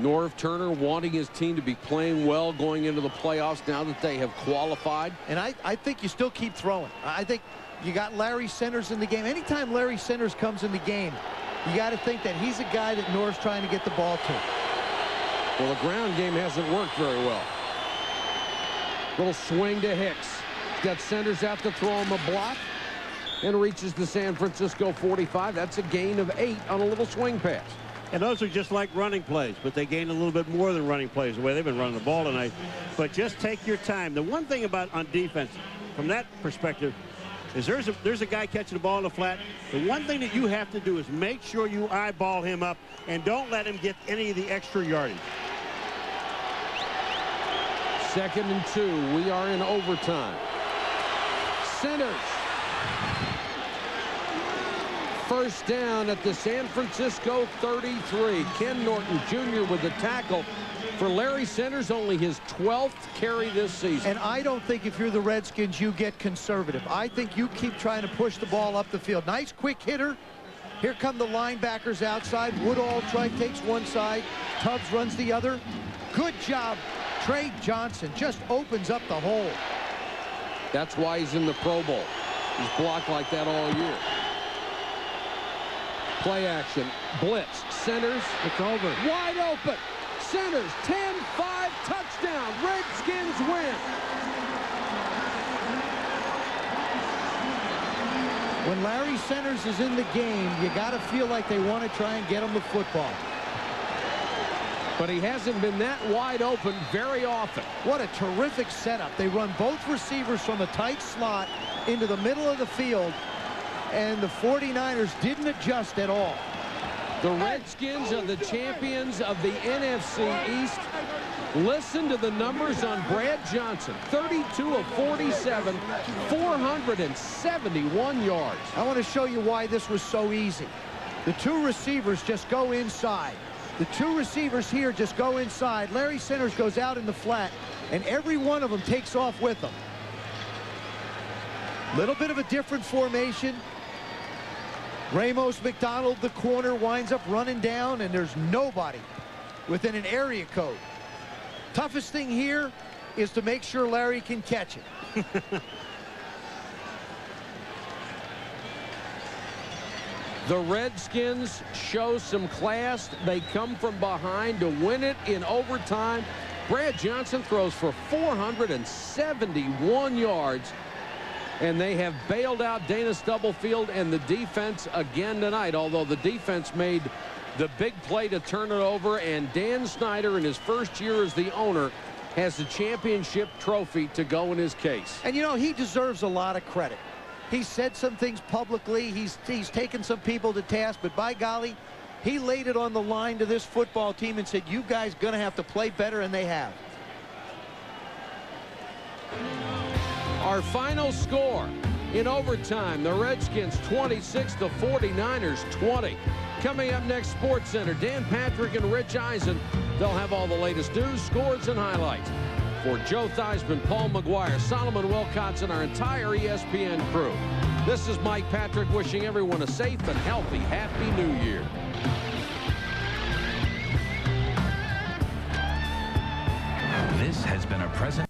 Norv Turner wanting his team to be playing well going into the playoffs now that they have qualified. And I think you still keep throwing. I think you got Larry Centers in the game. Anytime Larry Centers comes in the game, you got to think that he's a guy that Norv's trying to get the ball to. Well, the ground game hasn't worked very well. Little swing to Hicks. Got Centers out to throw him a block and reaches the San Francisco 45. That's a gain of 8 on a little swing pass. And those are just like running plays, but they gain a little bit more than running plays the way they've been running the ball tonight. But just take your time. The one thing about on defense, from that perspective, is there's a guy catching the ball in the flat. The one thing that you have to do is make sure you eyeball him up and don't let him get any of the extra yardage. 2nd and 2. We are in overtime. Centers. First down at the San Francisco 33. Ken Norton Jr. with the tackle. For Larry Centers, only his 12th carry this season. And I don't think if you're the Redskins, you get conservative. I think you keep trying to push the ball up the field. Nice quick hitter. Here come the linebackers outside. Woodall takes one side. Tubbs runs the other. Good job. Trey Johnson just opens up the hole. That's why he's in the Pro Bowl. He's blocked like that all year. Play action. Blitz. Centers. It's over. Wide open. Centers. 10-5 touchdown. Redskins win. When Larry Centers is in the game, you got to feel like they want to try and get him the football. But he hasn't been that wide open very often. What a terrific setup. They run both receivers from a tight slot into the middle of the field, and the 49ers didn't adjust at all. The Redskins are the champions of the NFC East. Listen to the numbers on Brad Johnson. 32 of 47, 471 yards. I want to show you why this was so easy. The two receivers just go inside. The two receivers here just go inside. Larry Centers goes out in the flat, and every one of them takes off with them. Little bit of a different formation. Ramos McDonald, the corner, winds up running down, and there's nobody within an area code. Toughest thing here is to make sure Larry can catch it. The Redskins show some class. They come from behind to win it in overtime. Brad Johnson throws for 471 yards. And they have bailed out Dana Stubblefield and the defense again tonight, although the defense made the big play to turn it over, and Dan Snyder in his first year as the owner has the championship trophy to go in his case. And you know, he deserves a lot of credit. He said some things publicly. He's taken some people to task, but by golly, he laid it on the line to this football team and said, you guys gonna have to play better, and they have. Our final score in overtime, the Redskins 26 to 49ers 20. Coming up next, Sports Center, Dan Patrick and Rich Eisen. They'll have all the latest news, scores, and highlights. For Joe Theismann, Paul McGuire, Solomon Wilcots, and our entire ESPN crew, this is Mike Patrick wishing everyone a safe and healthy, happy New Year. This has been a present.